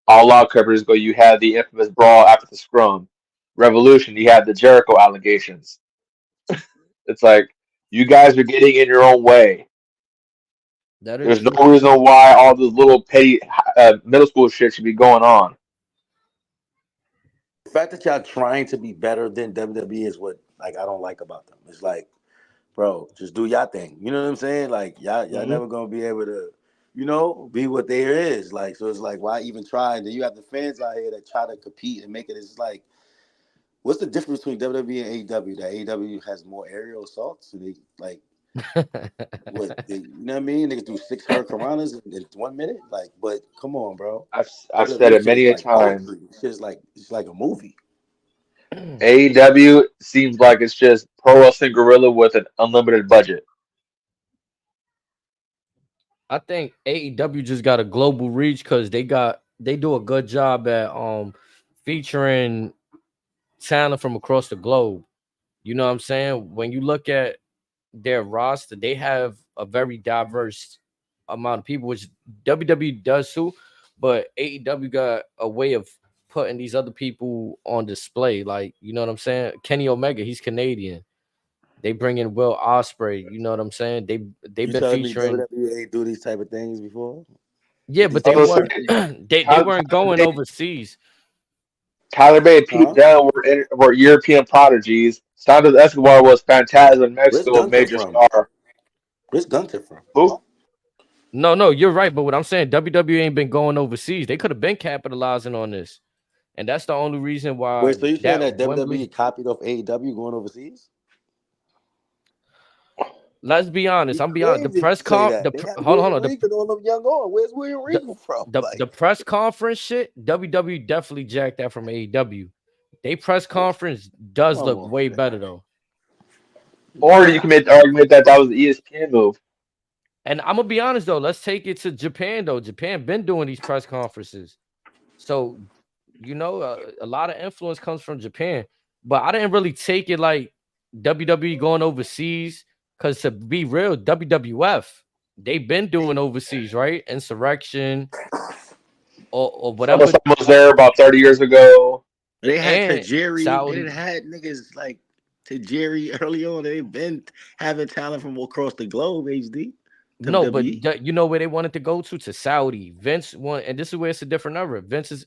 All Out covers ago, you had the infamous brawl after the scrum. Revolution, you had the Jericho allegations. It's like you guys are getting in your own way. That is There's no true. reason why all this little petty middle school shit should be going on. The fact that y'all trying to be better than WWE is what like I don't like about them. It's like bro, just do y'all thing. You know what I'm saying? Like y'all Hmm. never gonna be able to, be what there is. Like, so it's like, why even try? And then you have the fans out here that try to compete and make it. It's like, what's the difference between WWE and AEW? That AEW has more aerial assaults, so they like what they, you know what I mean? They can do 6 hurricanranas in 1 minute. Like, but come on, bro. I've said WWE it shit many is a like time. poetry. Shit is like it's like a movie. AEW seems like it's just pro wrestling gorilla with an unlimited budget. I think AEW just got a global reach because they do a good job at featuring talent from across the globe. You know what I'm saying? When you look at their roster, they have a very diverse amount of people, which WWE does too. But AEW got a way of putting these other people on display. Like, you know what I'm saying? Kenny Omega, he's Canadian. They bring in Will Ospreay. You know what I'm saying? They've You been telling me featuring. WWE ain't do these type of things before Yeah, with these but I they type of was gonna weren't. people? say They Tyler, weren't going overseas. Tyler Bay and Pete Huh? Dunne were European prodigies. Santos Escobar was Phantasm in Where's Mexico, a Gunther major from? star. Where's Gunther from? Who? No, you're right. But what I'm saying, WWE ain't been going overseas. They could have been capitalizing on this, and that's the only reason why Wait, so you saying that that Wembley. WWE copied off AEW going overseas? Let's be honest. You I'm be honest. The crazy if press you say con that. the They pr- had hold on, hold William on. Regal, all them young on. Where's William The, Regal from? the Like, the press conference shit. WWE definitely jacked that from AEW. They press conference does come look on, way man. better though. Or you can make the argument that that was the ESPN move. And I'm gonna be honest though. Let's take it to Japan though. Japan been doing these press conferences, so a lot of influence comes from Japan. But I didn't really take it like WWE going overseas because to be real, WWF they've been doing overseas, right? Insurrection or whatever, SummerSlam was there about 30 years ago. They had and Tajiri. They didn't Saudi. had niggas like Tajiri early on. They've been having talent from across the globe. HD, No, but WWE. you know where they wanted to go to Saudi. Vince want, and this is where it's a different number. Vince is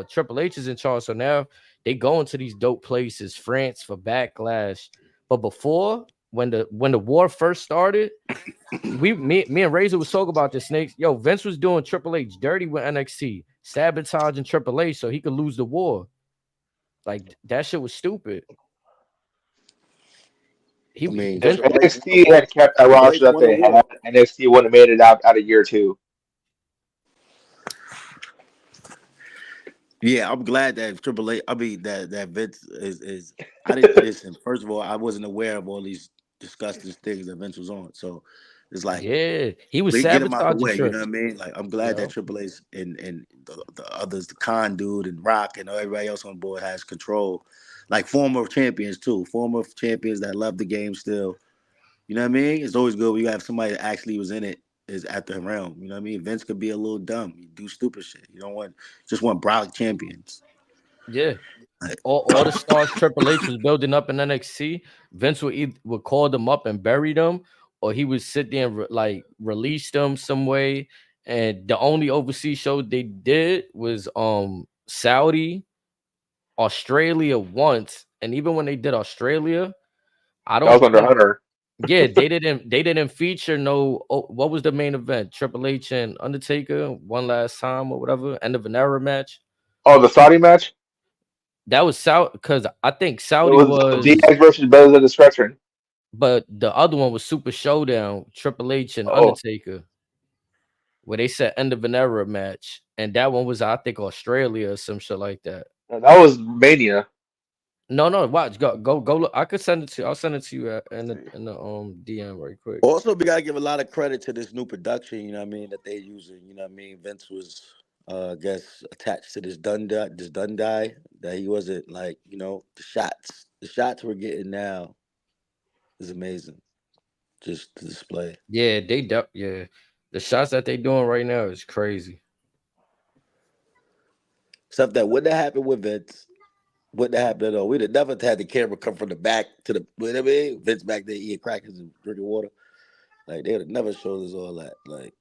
Triple H is in charge, so now they going to these dope places, France for Backlash. But before, when the war first started, me and Razor was talking about this, Snakes. Yo, Vince was doing Triple H dirty with NXT, sabotaging Triple H so he could lose the war. Like that shit was stupid. He I mean, If Vince. NXT had kept that Triple H roster that won the they had, war. NXT wouldn't have made it out of year two. Yeah, I'm glad that Triple H. I mean that Vince is. I didn't listen. First of all, I wasn't aware of all these disgusting things that Vince was on. So it's like Yeah, he was they get him out the sabotaging way. You know Trips. what I mean? Like I'm glad that Yo. Triple H and the others, the Khan dude and Rock and everybody else on board has control. Like former champions too, former champions that love the game still. You know what I mean? It's always good when you have somebody that actually was in it is at the realm. You know what I mean? Vince could be a little dumb. You do stupid shit. You don't want just want brolic champions. Yeah. Like, All the stars Triple H was building up in NXT, Vince would call them up and bury them, or he would sit there and release them some way. And the only overseas show they did was Saudi, Australia once, and even when they did Australia, I That was don't under think Hunter. yeah they didn't feature no what was the main event? Triple H and Undertaker one last time or whatever, end of an era match. Oh, the Saudi match? That was Saudi because I think It Saudi was was. DX versus Brothers of Destruction. But the other one was Super Showdown, Triple H and Oh, Undertaker, where they said end of an era match. And that one was, I think, Australia or some shit like that. that was Mania. No, watch, go look. I could send it to you. I'll send it to you Let's see. in the DM right quick. also, we gotta give a lot of credit to this new production. You know what I mean? That they using. You know what I mean? Vince was, I guess, attached to this Dundee that he wasn't like. The shots we're getting now is amazing. Just to display Yeah, yeah. The shots that they doing right now is crazy. stuff that wouldn't have happened with Vince. Wouldn't have happened at all. We'd have never had the camera come from the back to the. You know what I mean? Vince back there eating crackers and drinking water. Like they would have never showed us all that. Like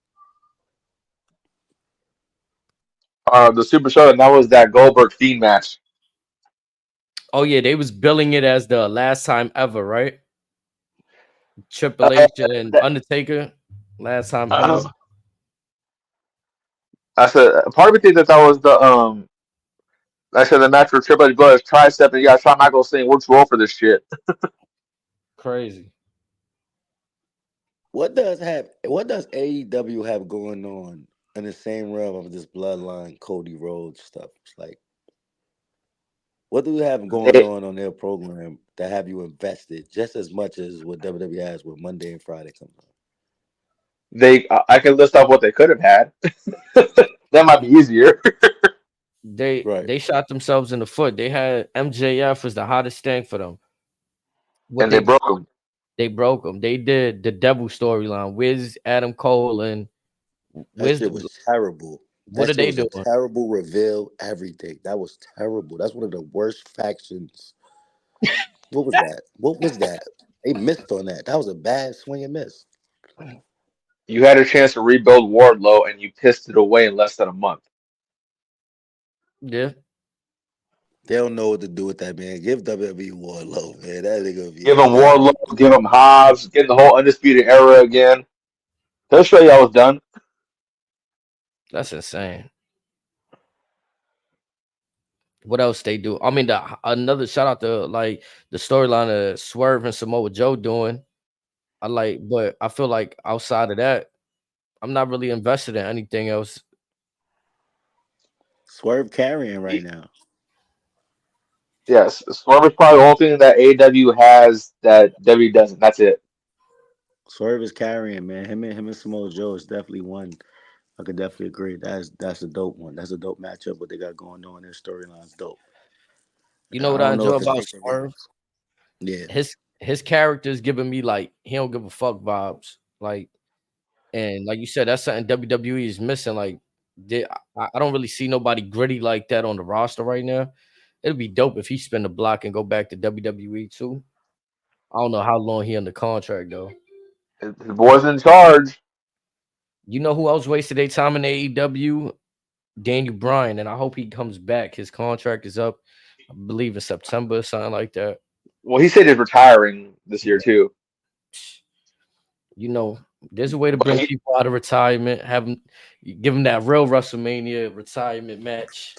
The Super Show, and that was that Goldberg Fiend match. Oh yeah, they was billing it as the last time ever, right? Triple H and Undertaker last time ever. I said part of me thinks that was the I said the match for Triple H blow his tricep, and you got Shawn Michaels saying, "What's wrong for this shit?" Crazy. What does AEW have going on in the same realm of this bloodline Cody Rhodes stuff? It's like, what do they have going They on their program that have you invested just as much as what WWE has with Monday and Friday comes on? I can list off what they could have had. That might be easier. Right. They shot themselves in the foot. They had MJF was the hottest thing for them. What And they they broke them. They broke them. They did the devil storyline. Where's Adam Cole and That where's shit the was terrible. what That are shit they was a doing? terrible reveal. Everything that was terrible. That's one of the worst factions. What was that? What was that? They missed on that. That was a bad swing and miss. You had a chance to rebuild Wardlow, and you pissed it away in less than a month. Yeah, They don't know what to do with that man. Give WWE Wardlow, man. That nigga be Give a him god. Wardlow, give him Hobbs, get the whole Undisputed Era again. They'll show you I was done. that's insane. What else they do? I mean, another shout out to like the storyline of Swerve and Samoa Joe doing. I like, but I feel like outside of that, I'm not really invested in anything else. Swerve carrying right now. Yes, Swerve is probably the only thing that AEW has that W doesn't. That's it. Swerve is carrying, man. Him and Samoa Joe is definitely one. I could definitely agree. That's a dope one. That's a dope matchup. What they got going on. Their storyline's dope. You know I what I don't know enjoy if it's about making Swerve? waves. Yeah. His character's giving me like he don't give a fuck vibes. Like and like you said, that's something WWE is missing. Like I don't really see nobody gritty like that on the roster right now. It'd be dope if he spin the block and go back to WWE too. I don't know how long he under contract though. His boy's in charge. You know who else wasted their time in AEW? Daniel Bryan, and I hope he comes back. His contract is up, I believe in September or something like that. Well, he said he's retiring this year too. You know, there's a way to But bring people out of retirement, have them give them that real WrestleMania retirement match.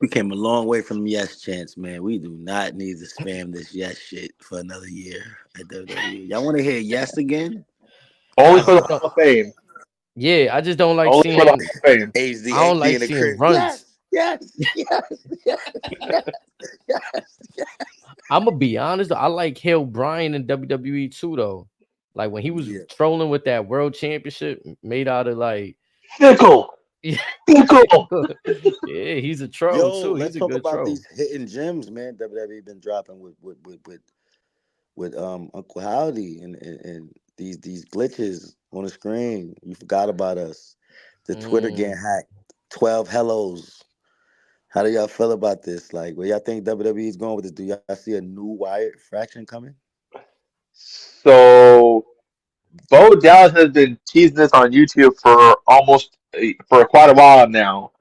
We came a long way from yes chance, man. We do not need to spam this yes shit for another year at WWE. Y'all want to hear yes again? only I for the just don't. Hall of Fame. Yeah, I just don't like Only for the seeing. Hall of Fame. HD, I don't HD like in the seeing crib. runs. Yes, yes, yes, yes, yes, yes, yes. I'm gonna be honest. I like Hill Bryan in WWE too, though. Like when he was Yeah. trolling with that World Championship made out of like, Fickle. yeah, Fickle. yeah, he's a troll Yo, too. let's He's a talk good about troll. these hidden gems, man. WWE been dropping with Uncle Howdy and these glitches on the screen. You forgot about us. The Twitter getting Mm. hacked. 12 hellos. How do y'all feel about this? Like, where y'all think WWE is going with this? Do y'all see a new Wyatt fraction coming? So Bo Dallas has been teasing this on YouTube for for quite a while now.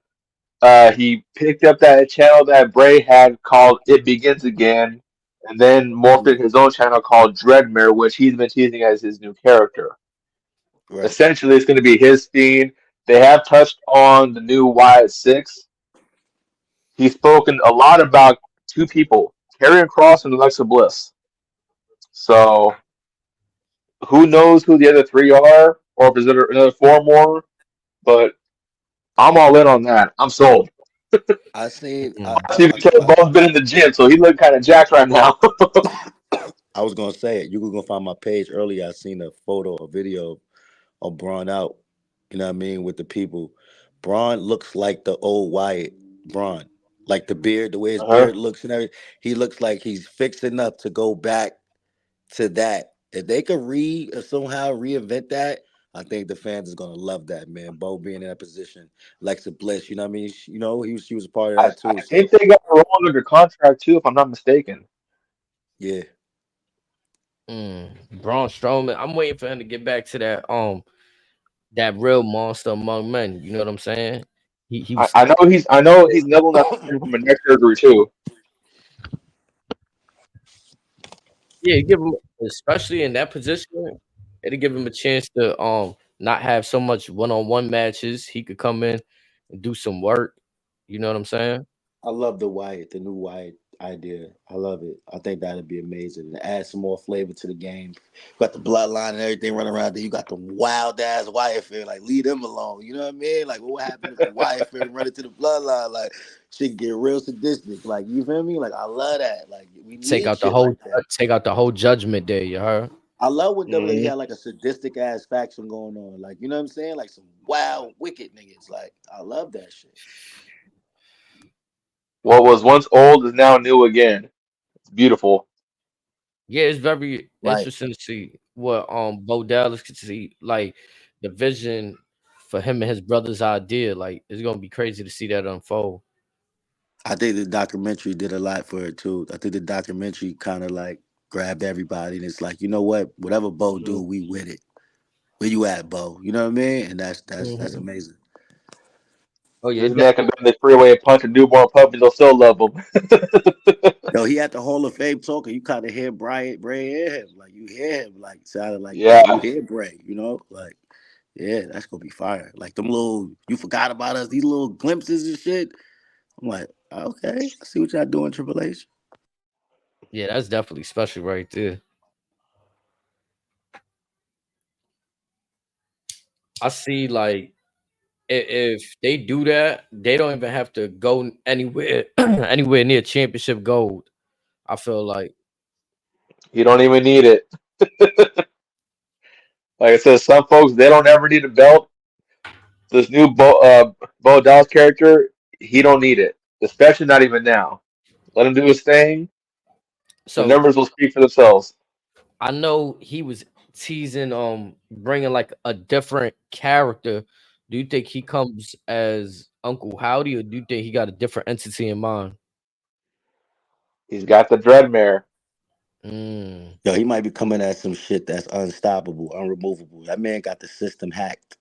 He picked up that channel that Bray had called It Begins Again, and then morphed Mhm. into his own channel called Dreadmere, which he's been teasing as his new character. Right. Essentially, it's going to be his theme. They have touched on the new Wyatt Six. He's spoken a lot about two people, Karrion Kross and Alexa Bliss. So who knows who the other three are, or if there's another four more, but I'm all in on that. I'm sold. I seen. Mm. See, because I, Bo's been in the gym, so he look kind of jacked right now. I was gonna say it. You were gonna find my page earlier. I seen a photo, a video of Braun out. You know what I mean with the people. Braun looks like the old Wyatt Braun, like the beard, the way his Uh-huh. beard looks and everything. He looks like he's fixing up to go back to that. If they could somehow reinvent that, I think the fans is gonna love that, man. Bo being in that position, Alexa Bliss, you know what I mean? She was a part of I that too. think So they got Rowan under contract too, if I'm not mistaken. yeah, Braun Strowman. I'm waiting for him to get back to that real monster among men. You know what I'm saying? He was I know he's nibbling at from a neck surgery too. yeah, give him especially in that position. It'll give him a chance to not have so much one-on-one matches. He could come in and do some work. You know what I'm saying? I love the new Wyatt idea. I love it. I think that'd be amazing. And add some more flavor to the game. Got the bloodline and everything running around there. You got the wild ass Wyatt family. Like, leave them alone. You know what I mean? Like, what would happen if the Wyatt family run into the bloodline? Like, shit get real sadistic. Like, you feel me? Like, I love that. Like, we Take need out the shit whole like that. take out the whole Judgment Day. You heard? I love when WWE Hmm. had like a sadistic ass faction going on. Like, you know what I'm saying? Like some wild, wicked niggas. Like, I love that shit. What was once old is now new again. It's beautiful. Yeah, it's very Right. interesting to see what Bo Dallas could see, like the vision for him and his brother's idea. Like it's gonna be crazy to see that unfold. I think the documentary did a lot for it too. I think the documentary kind of like grabbed everybody and it's like, you know what? Whatever Bo do, Mhm. we with it. Where you at, Bo? You know what I mean? And that's Hmm. amazing. Oh yeah, This man can be on the freeway and punch a newborn puppy, they'll still love him. Yo, he at the Hall of Fame talking. You kind of hear Bray hear him. Like you hear him like sounding like you Yeah. hear Bray, you know? Like, yeah, that's gonna be fire. Like them little you forgot about us, these little glimpses and shit. I'm like, okay, I see what y'all doing, Triple H. yeah, that's definitely special right there. I see like if they do that, they don't even have to go anywhere anywhere near championship gold. I feel like You don't even need it. Like I said, some folks they don't ever need a belt. This new Bo Dallas character, he don't need it, especially not even now. Let him do his thing. The so. numbers will speak for themselves. I know he was teasing bringing like a different character. Do you think he comes as Uncle Howdy, or do you think he got a different entity in mind? He's got the Dreadmare. Mm. Yo, he might be coming at some shit that's unstoppable, unremovable. That man got the system hacked.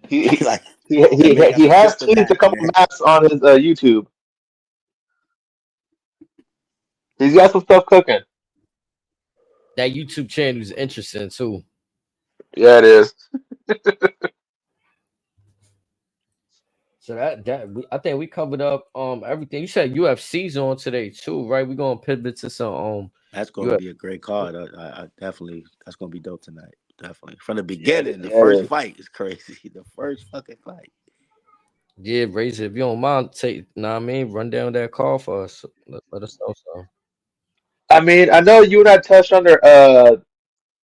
He he Like he that man got he the has system teased a hacked, couple man. maps on his YouTube. He's got some stuff cooking. That YouTube channel is interesting too. Yeah, it is. So I think we covered up everything. You said UFC's on today too, right? We're gonna pivot to some That's gonna UFC. be a great card. I definitely that's gonna be dope tonight. Definitely from the beginning, the Yeah, it first is. fight is crazy. The first fucking fight. Yeah, Razor, if you don't mind, take nah I mean, run down that call for us. Let us know so. I mean, I know you and I touched on there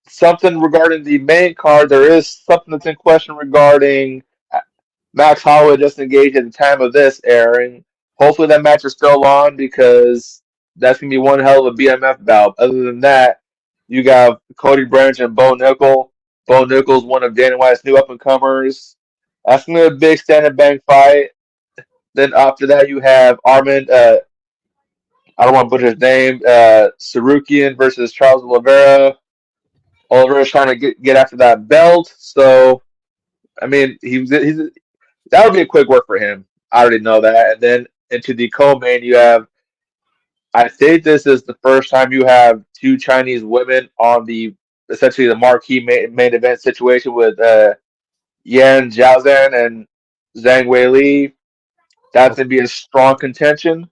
something regarding the main card. There is something that's in question regarding Max Holloway just engaged at the time of this airing. Hopefully that match is still on because that's gonna be one hell of a BMF bout. Other than that, you got Cody Branch and Bo Nickel. Bo Nickel's one of Dana White's new up and comers. That's gonna be a big stand and bang fight. Then after that, you have Armin. I don't want to butcher his name. Sarukian versus Charles Oliveira. Oliveira's trying to get after that belt. So I mean, he's that would be a quick work for him. I already know that. And then into the co-main, you have. I think this is the first time you have two Chinese women on the essentially the marquee main event situation with Yan Zhaozan and Zhang Weili. That's Okay. gonna be a strong contention.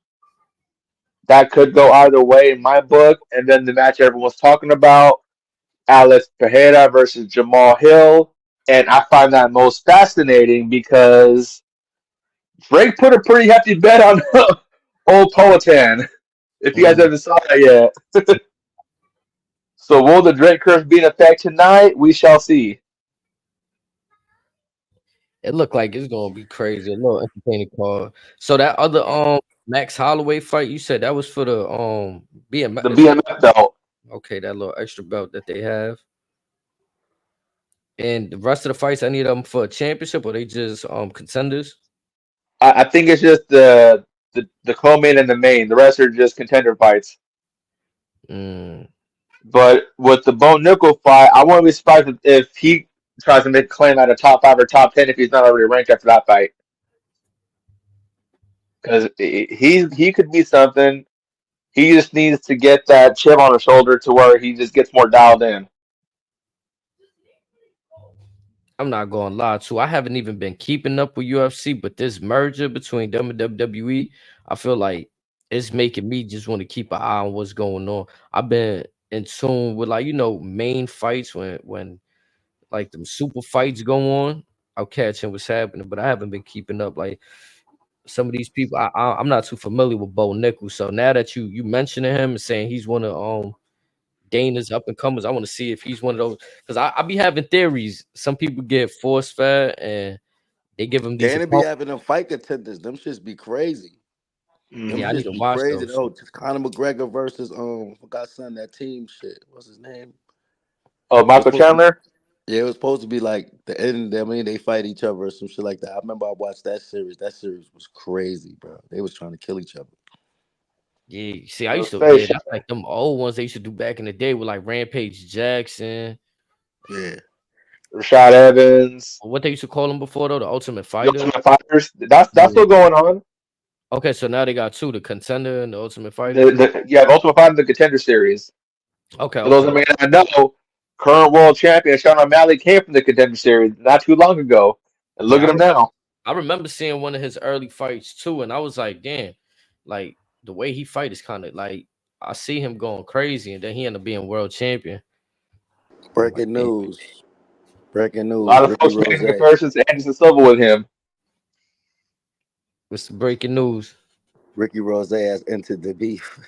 That could go either way in my book. And then the match everyone's talking about, Alex Pereira versus Jamal Hill. And I find that most fascinating because Drake put a pretty hefty bet on old Poatan, if you guys Mm. haven't saw that yet. So will the Drake curse be in effect tonight? We shall see. It looked like it's gonna be crazy. A little entertaining card. So that other Max Holloway fight, you said that was for the The BMF. BMF belt. Okay, that little extra belt that they have. And the rest of the fights, any of them for a championship, or they just contenders? I think it's just the co-main and the main. The rest are just contender fights. Mm. But with the Bone Nickel fight, I wouldn't be surprised if he tries to make a claim at a top 5 or top 10 if he's not already ranked after that fight. Because he could be something. He just needs to get that chip on his shoulder to where he just gets more dialed in. I'm not gonna lie to. I haven't even been keeping up with UFC, but this merger between them and WWE, I feel like it's making me just want to keep an eye on what's going on. I've been in tune with like main fights when like them super fights go on. I'll catch what's happening, but I haven't been keeping up. Like some of these people, I'm not too familiar with Bo Nichols. So now that you mentioning him and saying he's one of Dana's up and comers, I want to see if he's one of those because I be having theories. Some people get force fed and they give him these Dana be opponents. having them fight contenders. Them shits be crazy. Them Yeah, I Hmm. need shits to be watch crazy. those. Oh, just Conor McGregor versus forgot son that team shit. What's his name? Oh, It was Michael supposed to be Chandler. yeah, it was supposed to be like the end. I mean, they fight each other or some shit like that. I remember I watched that series. That series was crazy, bro. They was trying to kill each other. Yeah, see, I I'll used to, say yeah, that's like them old ones they used to do back in the day with like Rampage Jackson. Yeah, Rashad Evans, Or what they used to call him before though, the Ultimate the Fighter. Ultimate Fighters. That's Yeah. still going on. Okay, so now they got two, the Contender and the Ultimate Fighter. The Ultimate Fighter, the Contender Series. Okay, For those okay. that may not know, current world champion Sean O'Malley came from the Contender Series not too long ago, and look Yeah, at him now. I remember seeing one of his early fights too, and I was like, damn, like the way he fight is kind of like I see him going crazy, and then he ended up being world champion. I'm like, breaking damn, news. Breaking A lot news. of Ricky folks Rose. making comparisons to Anderson Silva with him. what's the breaking news? Ricky Rose has entered the beef.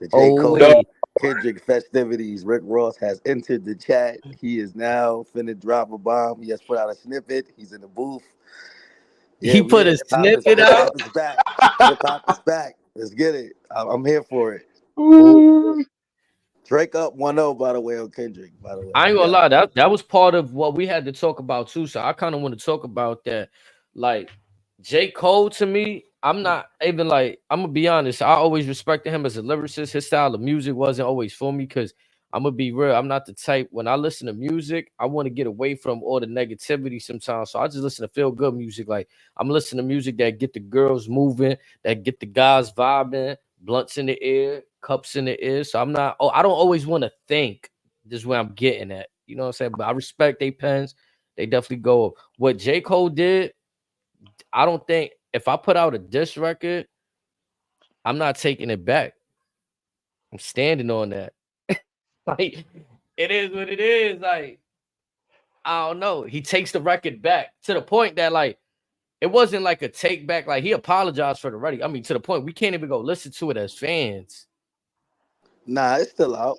The J. Oh No, Cole wait, Kendrick festivities. Rick Ross has entered the chat. He is now finna drop a bomb. He has put out a snippet. He's in the booth. Yeah, he we put here. a snippet Hip out. hop is back. Hip hop is back. Let's get it. I'm here for it. Oh, ooh, Drake up 1-0, by the way, on Kendrick. By the way, I ain't you gonna got it. lie, that was part of what we had to talk about too. So I kind of want to talk about that. Like J. Cole to me, I'm not even like I'm gonna be honest. I always respected him as a lyricist. His style of music wasn't always for me because I'm gonna be real. I'm not the type when I listen to music, I want to get away from all the negativity sometimes. So I just listen to feel good music. Like I'm listening to music that get the girls moving, that get the guys vibing, blunts in the ear, cups in the ear. So I'm not. Oh, I don't always want to think. This is where I'm getting at. You know what I'm saying? But I respect they pens. They definitely go. What J. Cole did, I don't think if I put out a diss record, I'm not taking it back. I'm standing on that. Like it is what it is. Like I don't know. He takes the record back to the point that like it wasn't like a take back. Like he apologized for the record. I mean, to the point we can't even go listen to it as fans. Nah, it's still out.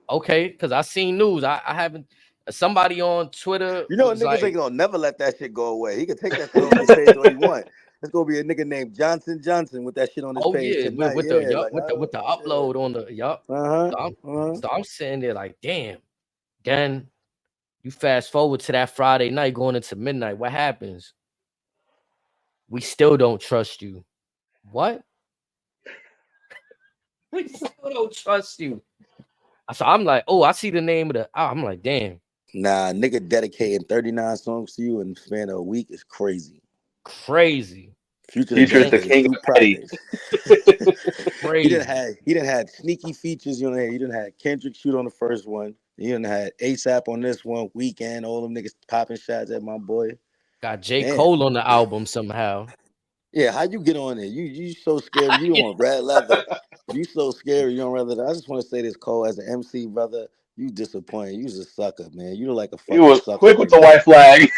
Okay, because I seen news. I haven't. Somebody on Twitter You know, was niggas ain't like, gonna never let that shit go away. He can take that shit off his page all he want. It's gonna be a nigga named Johnson Johnson with that shit on his "Oh page yeah, tonight. with the Yeah, yup, like I with don't. the Yeah. upload on the yup." Uh huh. So I'm, Uh huh. so I'm sitting there like, damn. Then you fast forward to that Friday night going into midnight. What happens? We still don't trust you. What? We still don't trust you. So I'm like, oh, I see the name of the. I'm like, damn, Nah, nigga dedicating 39 songs to you in the span of a week is crazy. crazy. Future done Future is Then the dedicated king 2 of petty. projects. crazy. He didn't had sneaky features. You know, he didn't had Kendrick shoot on the first one. He didn't had ASAP on this one. Weekend, all them niggas popping shots at my boy. Got J. Damn. Cole on the album somehow. Yeah, how you get on there? You so scary. You on red leather. You so scary. You on red leather. I just want to say this, Cole, as an MC brother, you disappointed. You's a sucker, man. You look like a He fucking was sucker quick with right the now. white flag.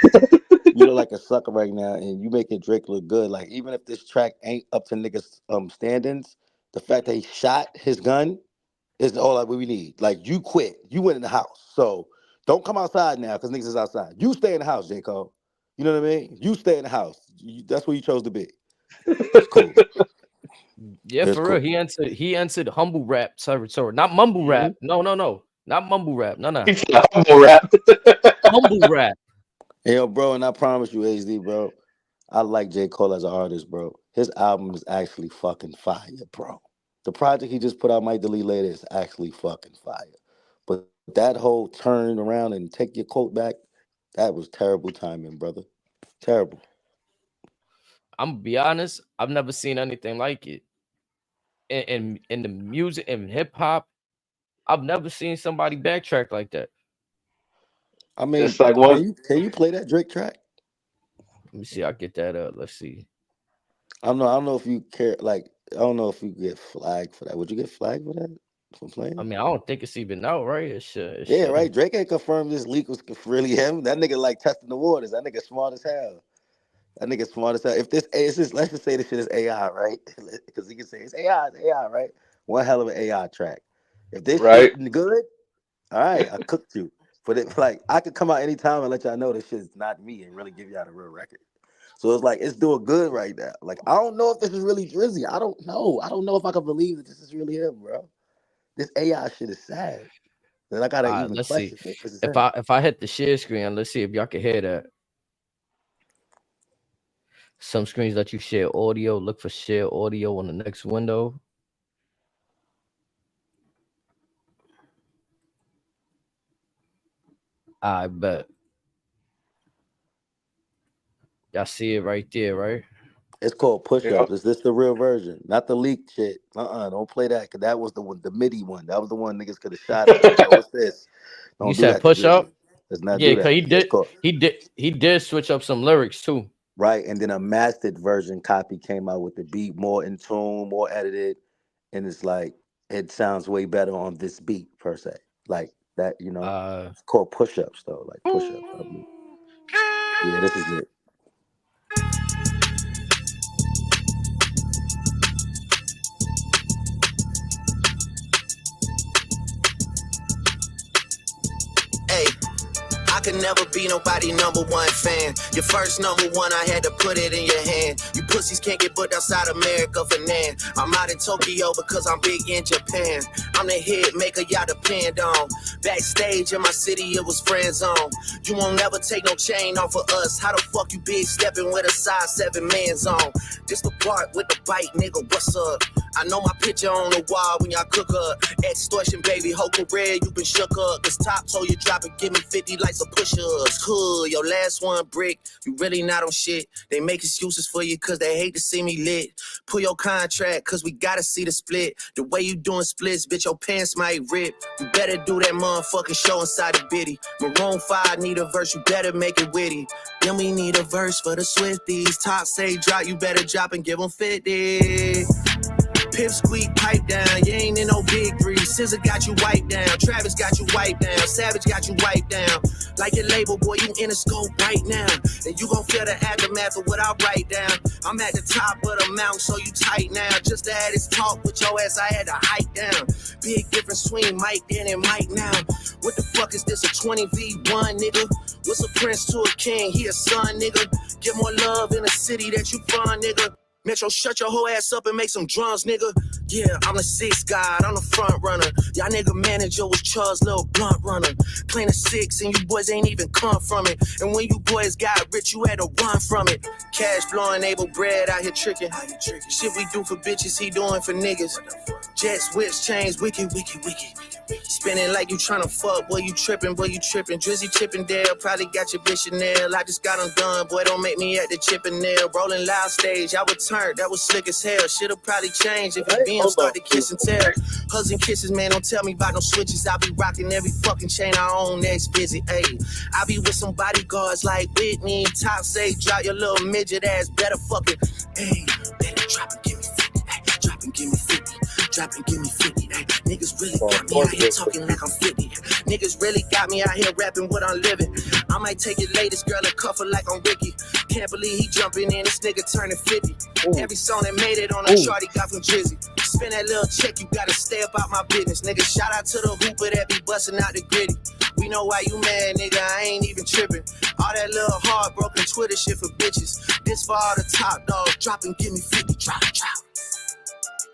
You look like a sucker right now, and you making Drake look good. Like even if this track ain't up to niggas standings, the fact that he shot his gun is all that we need. Like you quit. You went in the house. So don't come outside now because niggas is outside. You stay in the house, J. Cole. You know what I mean? You stay in the house. That's where you chose to be. It's cool. Yeah, It's for real. cool. He entered humble rap territory. Not mumble Mhm. rap. No, no, no. Not mumble rap. No, no. He said humble rap. Humble rap. Hey, yo, bro, and I promise you, HD, bro, I like J. Cole as an artist, bro. His album is actually fucking fire, bro. The project he just put out, Might Delete Later, is actually fucking fire. But that whole turn around and take your quote back, that was terrible timing, brother. Terrible. I'm gonna be honest. I've never seen anything like it. In the music and hip hop, I've never seen somebody backtrack like that. I mean, It's like what? can you play that Drake track? Let me see. I'll get that up. Let's see. I don't know if you care. Like, I don't know if you get flagged for that. Would you get flagged for that? For playing I it? mean, I don't think it's even out, right? It should. Yeah, right. Drake ain't confirmed this leak was really him. That nigga like testing the waters. That nigga smart as hell. That nigga smart as hell. If this it's just, let's just say this shit is AI, right? Because he can say it's AI, right? One hell of an AI track. If this Right. shit good, all right, I cooked you. But it like I could come out anytime and let y'all know this shit is not me and really give y'all the real record. So it's like it's doing good right now. Like I don't know if this is really Drizzy. I don't know. I don't know if I can believe that this is really him, bro. This AI shit is sad. Then I gotta even Let's see. question if this is If him. I hit the share screen, let's see if y'all can hear that. Some screens let you share audio. Look for share audio on the next window. I bet. Y'all see it right there, right? It's called Push Yeah. Ups. Is this the real version? Not the leaked shit. Don't play that, cause that was the one, the MIDI one. That was the one niggas could have shot at. Like, oh, what's this? You Don't do said that to push Drizzy. up? Let's not Yeah, do cause that. Yeah, it's called he did switch up some lyrics too. right. And then a mastered version copy came out with the beat more in tune, more edited, and it's like it sounds way better on this beat per se. Like that, It's called Push Ups though. Like Push Ups. I believe. Yeah, this is it. Hey, I could never be nobody number one fan. Your first number one, I had to put it in your hand. You pussies can't get booked outside America for nan. I'm out in Tokyo because I'm big in Japan. I'm the hit maker y'all depend on. Backstage in my city, it was friend zone. You won't never take no chain off of us. How the fuck you big stepping with a size 7 man zone? This the part with the bite, nigga, what's up? I know my picture on the wall when y'all cook up. Extortion, baby, whole career, you been shook up. Cause top told you drop it, give me 50 like some push-ups. Hood, your last one brick, you really not on shit. They make excuses for you cause they hate to see me lit. Pull your contract cause we gotta see the split. The way you doing splits, bitch, your pants might rip. You better do that motherfucking show inside the bitty. Maroon 5 need a verse, you better make it witty. Then we need a verse for the Swifties. Top say drop, you better drop and give them 50. Pip squeak, pipe down, you ain't in no big three. Scissor got you wiped down, Travis got you wiped down, Savage got you wiped down. Like your label, boy, you in a scope right now. And you gon' feel the aftermath of what I write down. I'm at the top of the mountain, so you tight now. Just to have this talk with your ass, I had to hike down. Big difference between Mike then and Mike now. What the fuck is this, a 20v1, nigga? What's a prince to a king? He a son, nigga. Get more love in the city that you from, nigga. Metro, shut your whole ass up and make some drums, nigga. Yeah, I'm the sixth guy, I'm the front runner. Y'all nigga manager was Charles' little blunt runner. Playing a 6 and you boys ain't even come from it. And when you boys got rich, you had to run from it. Cash blowing, able bread out here tricking. Shit we do for bitches, he doing for niggas. Jets, whips, chains, wicked. Spinning like you tryna fuck, boy, you tripping. Drizzy Chippendale, probably got your bitch Chanel. I just got undone, boy, don't make me at the Chippendale. Rolling loud stage, I would turn, that was slick as hell. Shit'll probably change if you BM start to kiss and tell. Hugs and kisses, man, don't tell me about no switches. I be rocking every fucking chain I own next visit, ayy. I be with some bodyguards like Whitney. Top say, drop your little midget ass, better fucking, ayy. Better drop and give me 50, ayy. Drop and give me 50. Drop and give me 50, ayy. Niggas really got me out here talking like I'm 50. Niggas really got me out here rapping what I'm living. I might take your latest girl and cuff her like I'm Ricky. Can't believe he jumping in, this nigga turning 50. Every song that made it on a chart he got from Drizzy. Spend that little check, you gotta stay up out my business. Nigga, shout out to the hooper that be busting out the gritty. We know why you mad, nigga, I ain't even tripping. All that little heartbroken Twitter shit for bitches. This for all the top dogs, drop and give me 50, drop.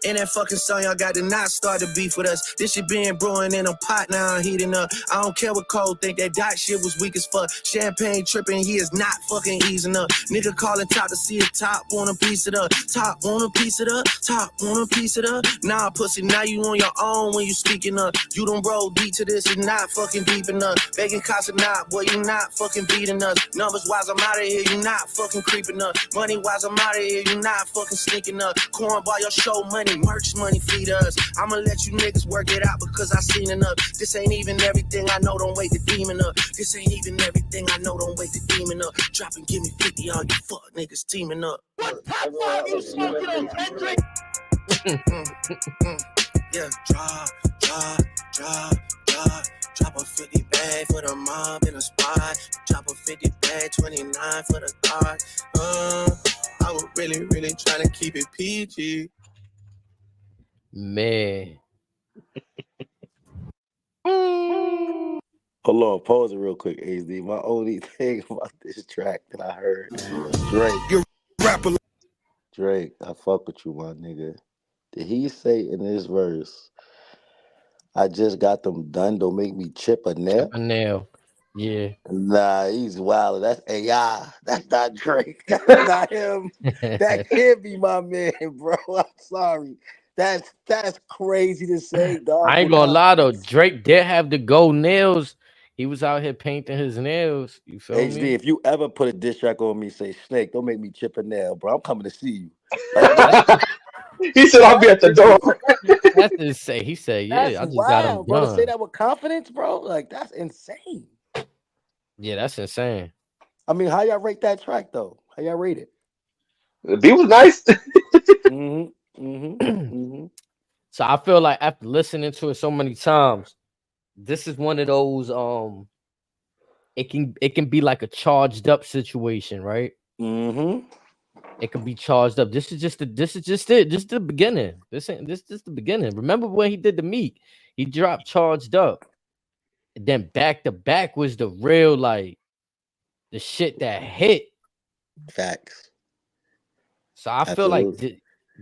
In that fucking song, y'all got to not start the beef with us. This shit been brewing in a pot, now I'm heating up. I don't care what Cole think, that dot shit was weak as fuck. Champagne tripping, he is not fucking easing up. Nigga calling top to see if top want a piece of the top, want a piece of the top, want a piece of the. Nah, pussy, now you on your own when you speaking up. You don't roll deep to this, it's not fucking deep enough. Begging cops or not, boy, you not fucking beating us. Numbers wise, I'm out of here, you not fucking creeping up. Money wise, I'm out of here, you not fucking sneaking up. Cornball, your show money. money, merch money feed us. I'ma let you niggas work it out because I seen enough. This ain't even everything I know, don't wake the demon up. This ain't even everything I know, don't wake the demon up. Drop and give me 50, all you fuck niggas teaming up. What top five you smoking on, Kendrick? Yeah, drop a 50 bag for the mob in a spot. Drop a 50 bag, 29 for the car. I was really trying to keep it PG. Man. Hold on, pause it real quick, HD. My only thing about this track that I heard was Drake. Your rapper. Drake, I fuck with you, my nigga. Did he say in this verse, I just got them done, don't make me chip a nail? Chip a nail. Yeah. Nah, he's wild. That's AI. That's not Drake. That's not him. That can't be my man, bro. I'm sorry. That's crazy to say, dog. I ain't gonna lie though. Drake did have the gold nails. He was out here painting his nails. You feel HD, me? if you ever put a diss track on me, say Snake, don't make me chip a nail, bro. I'm coming to see you. Like what? He said, "I'll be at the door." That's insane. He said, "Yeah, That's I just got him wild, bro. To say done." that with confidence, bro. Like that's insane. Yeah, that's insane. I mean, how y'all rate that track though? How y'all rate it? The beat was nice. So I feel like after listening to it so many times, this is one of those it can be like a charged up situation, right? It could be charged up. This is just it. This is the beginning. This is the beginning. Remember when he did the Meek? He dropped charged up. And then back to back was the real like the shit that hit. Facts. So I feel like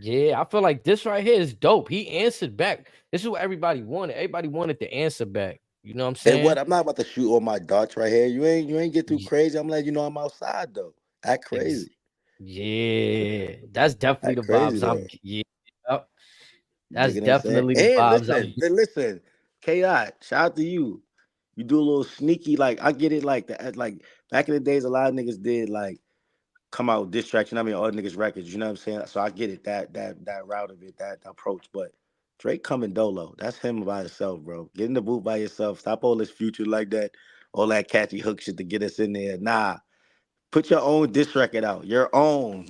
I feel like this right here is dope. He answered back. This is what everybody wanted. Everybody wanted the answer back. You know what I'm saying? And what? I'm not about to shoot all my darts right here. You ain't get too crazy. I'm letting you know I'm outside though. Act crazy. Yeah, that's definitely Act the vibes. crazy, Yep. That's definitely the and vibes. listen, K.I., shout out to you. You do a little sneaky, like I get it, like that. Like back in the days, a lot of niggas did like come out with distraction. I mean, all niggas records. You know what I'm saying? So I get it, that route of it, that approach. But Drake coming dolo. That's him by himself, bro. Get in the booth by yourself. Stop all this future like that, all that catchy hook shit to get us in there. Nah. Put your own diss record out, your own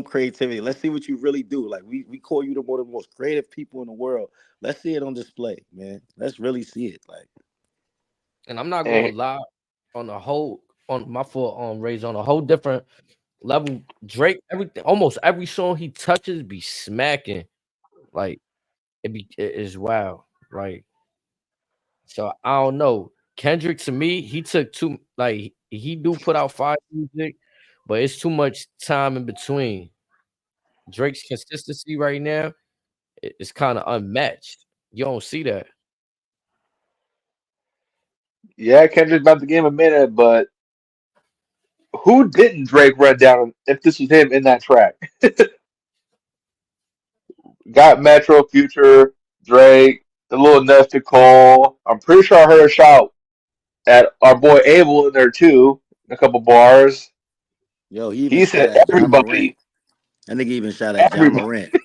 creativity. Let's see what you really do. Like we call you one of the most creative people in the world. Let's see it on display, man. Let's really see it. Like, And I'm not gonna lie, on a whole Raise on a whole different level. Drake, almost every song he touches be smacking. Like it is wow. Like so I don't know. Kendrick to me, he took too like he do put out fire music, but it's too much time in between. Drake's consistency right now is kind of unmatched. You don't see that. Yeah, Kendrick's about the game a minute, but who didn't Drake run down if this was him in that track? Got Metro, Future, Drake, the little Nesta Cole. I'm pretty sure I heard a shout at our boy Abel in there too, in a couple bars. yo, he even He shot said at Ja Morant. everybody. That nigga even shot at Ja Everybody. Morant.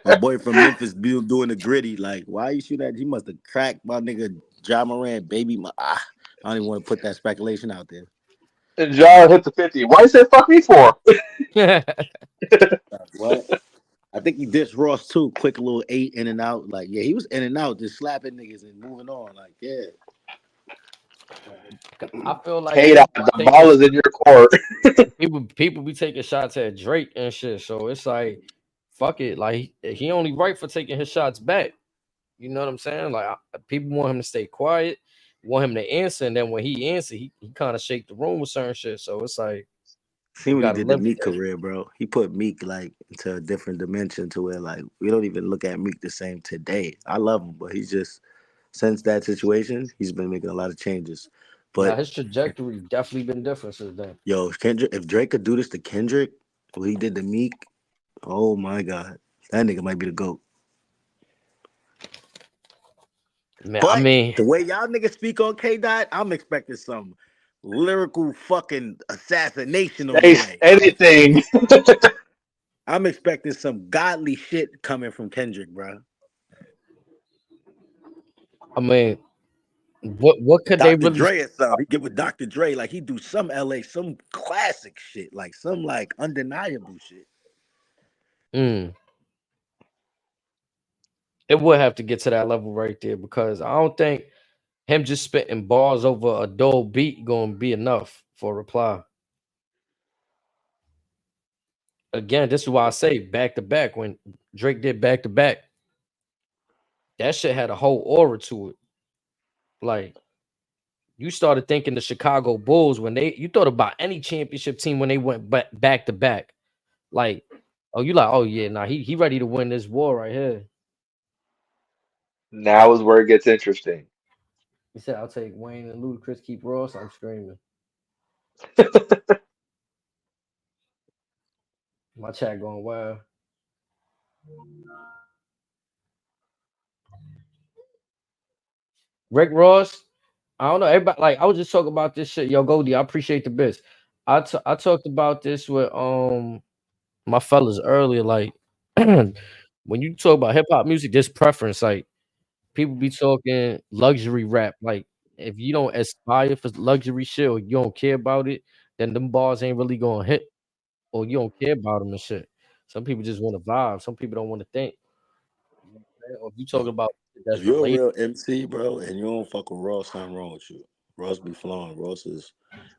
My boy from Memphis doing the gritty. Like, why you shoot that? He must have cracked my nigga Ja Morant, baby. I don't even want to put that speculation out there. And John hit the 50. Why you say fuck me for? What? I think he dissed Ross too. Quick little 8 in and out. Like, yeah, he was in and out, just slapping niggas and moving on. Like, yeah. I feel like K-Dot, the ball is in your court. people be taking shots at Drake and shit. So it's like, fuck it. Like he only right for taking his shots back. You know what I'm saying? Like people want him to stay quiet, want him to answer, and then when he answer, he kind of shake the room with certain shit. So it's like See you what he gotta did to limit Meek that. career, bro. He put Meek like into a different dimension to where like we don't even look at Meek the same today. I love him, but he's just since that situation, he's been making a lot of changes. Now But his trajectory definitely been different since then. yo, Kendrick, if Drake could do this to Kendrick, what he did to Meek, oh my God, that nigga might be the GOAT. Man, I But mean, the way y'all niggas speak on K-Dot, I'm expecting some lyrical fucking assassination on the Say way. anything. I'm expecting some godly shit coming from Kendrick, bro. I mean, what could they Dr. really? Dre or something. He get with Dr. Dre, like he do some LA, some classic shit, like some like undeniable shit. Mm, it would have to get to that level right there because I don't think him just spitting bars over a dull beat gonna be enough for a reply. Again, this is why I say back to back. When Drake did back to back, that shit had a whole aura to it. Like you started thinking the Chicago Bulls when you thought about any championship team when they went back to back. Like, oh, you like, oh yeah, nah, he ready to win this war right here. Now is where it gets interesting. He said, I'll take Wayne and Ludacris, keep Ross. I'm screaming. My chat going wild. Rick Ross, I don't know. Everybody like I was just talking about this shit. Yo, Goldie, I appreciate the bits. I talked about this with my fellas earlier. Like when you talk about hip hop music, there's preference. Like people be talking luxury rap. Like if you don't aspire for luxury shit or you don't care about it, then them bars ain't really gonna hit or you don't care about them and shit. Some people just want to vibe. Some people don't want to think. You know what I'm saying? Or if you talking about If that's you're a related. real MC, bro, and you don't fuck with Ross, something wrong with you. Ross be flowing.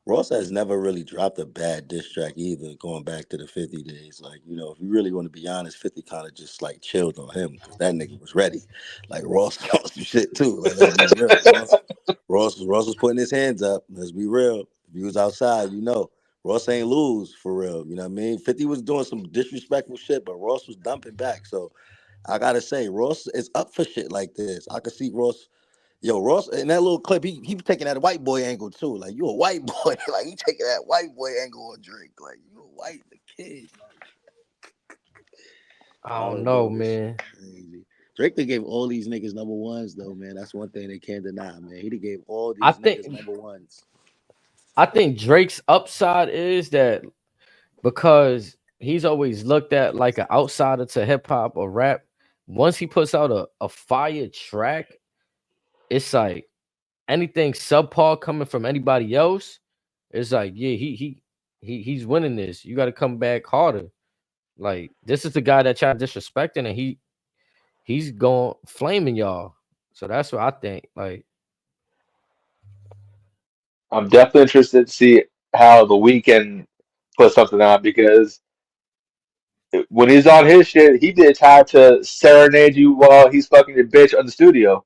Ross has never really dropped a bad diss track either, going back to the 50 days. Like, you know, if you really want to be honest, 50 kind of just like chilled on him because that nigga was ready. Like Ross on some shit too. Like, let's be real. Ross was putting his hands up. Let's be real. If he was outside, you know. Ross ain't lose for real. You know what I mean? 50 was doing some disrespectful shit, but Ross was dumping back. So I gotta say, Ross is up for shit like this. I could see Ross. Yo, Ross in that little clip, he taking that white boy angle too. Like you a white boy, like he taking that white boy angle on Drake. Like you a white kid. I I don't don't know, know. This shit man. crazy. Drake they gave all these niggas number ones though, man. That's one thing they can't deny, man. He done gave all I these think niggas number ones. I think Drake's upside is that because he's always looked at like an outsider to hip hop or rap. Once he puts out a fire track, it's like anything subpar coming from anybody else, it's like, yeah, he's winning this. You got to come back harder. Like this is the guy that y'all disrespecting, and he's going flaming y'all. So that's what I think. Like, I'm definitely interested to see how the weekend puts something out because when he's on his shit, he did time to serenade you while he's fucking your bitch on the studio.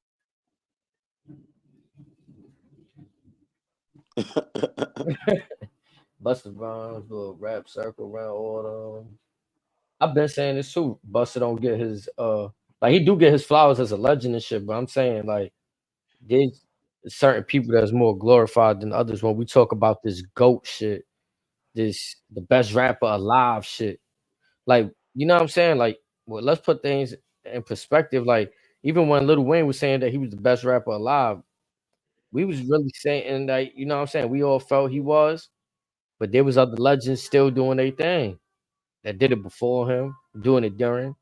Busta Rhymes, little rap circle around all them. I've been saying this too. Busta don't get his like he do get his flowers as a legend and shit, but I'm saying like there's certain people that's more glorified than others when we talk about this GOAT shit, this the best rapper alive shit. Like, you know what I'm saying? Like, well, let's put things in perspective. Like, even when Lil Wayne was saying that he was the best rapper alive, we was really saying that, you know what I'm saying? We all felt he was, but there was other legends still doing their thing that did it before him, doing it during.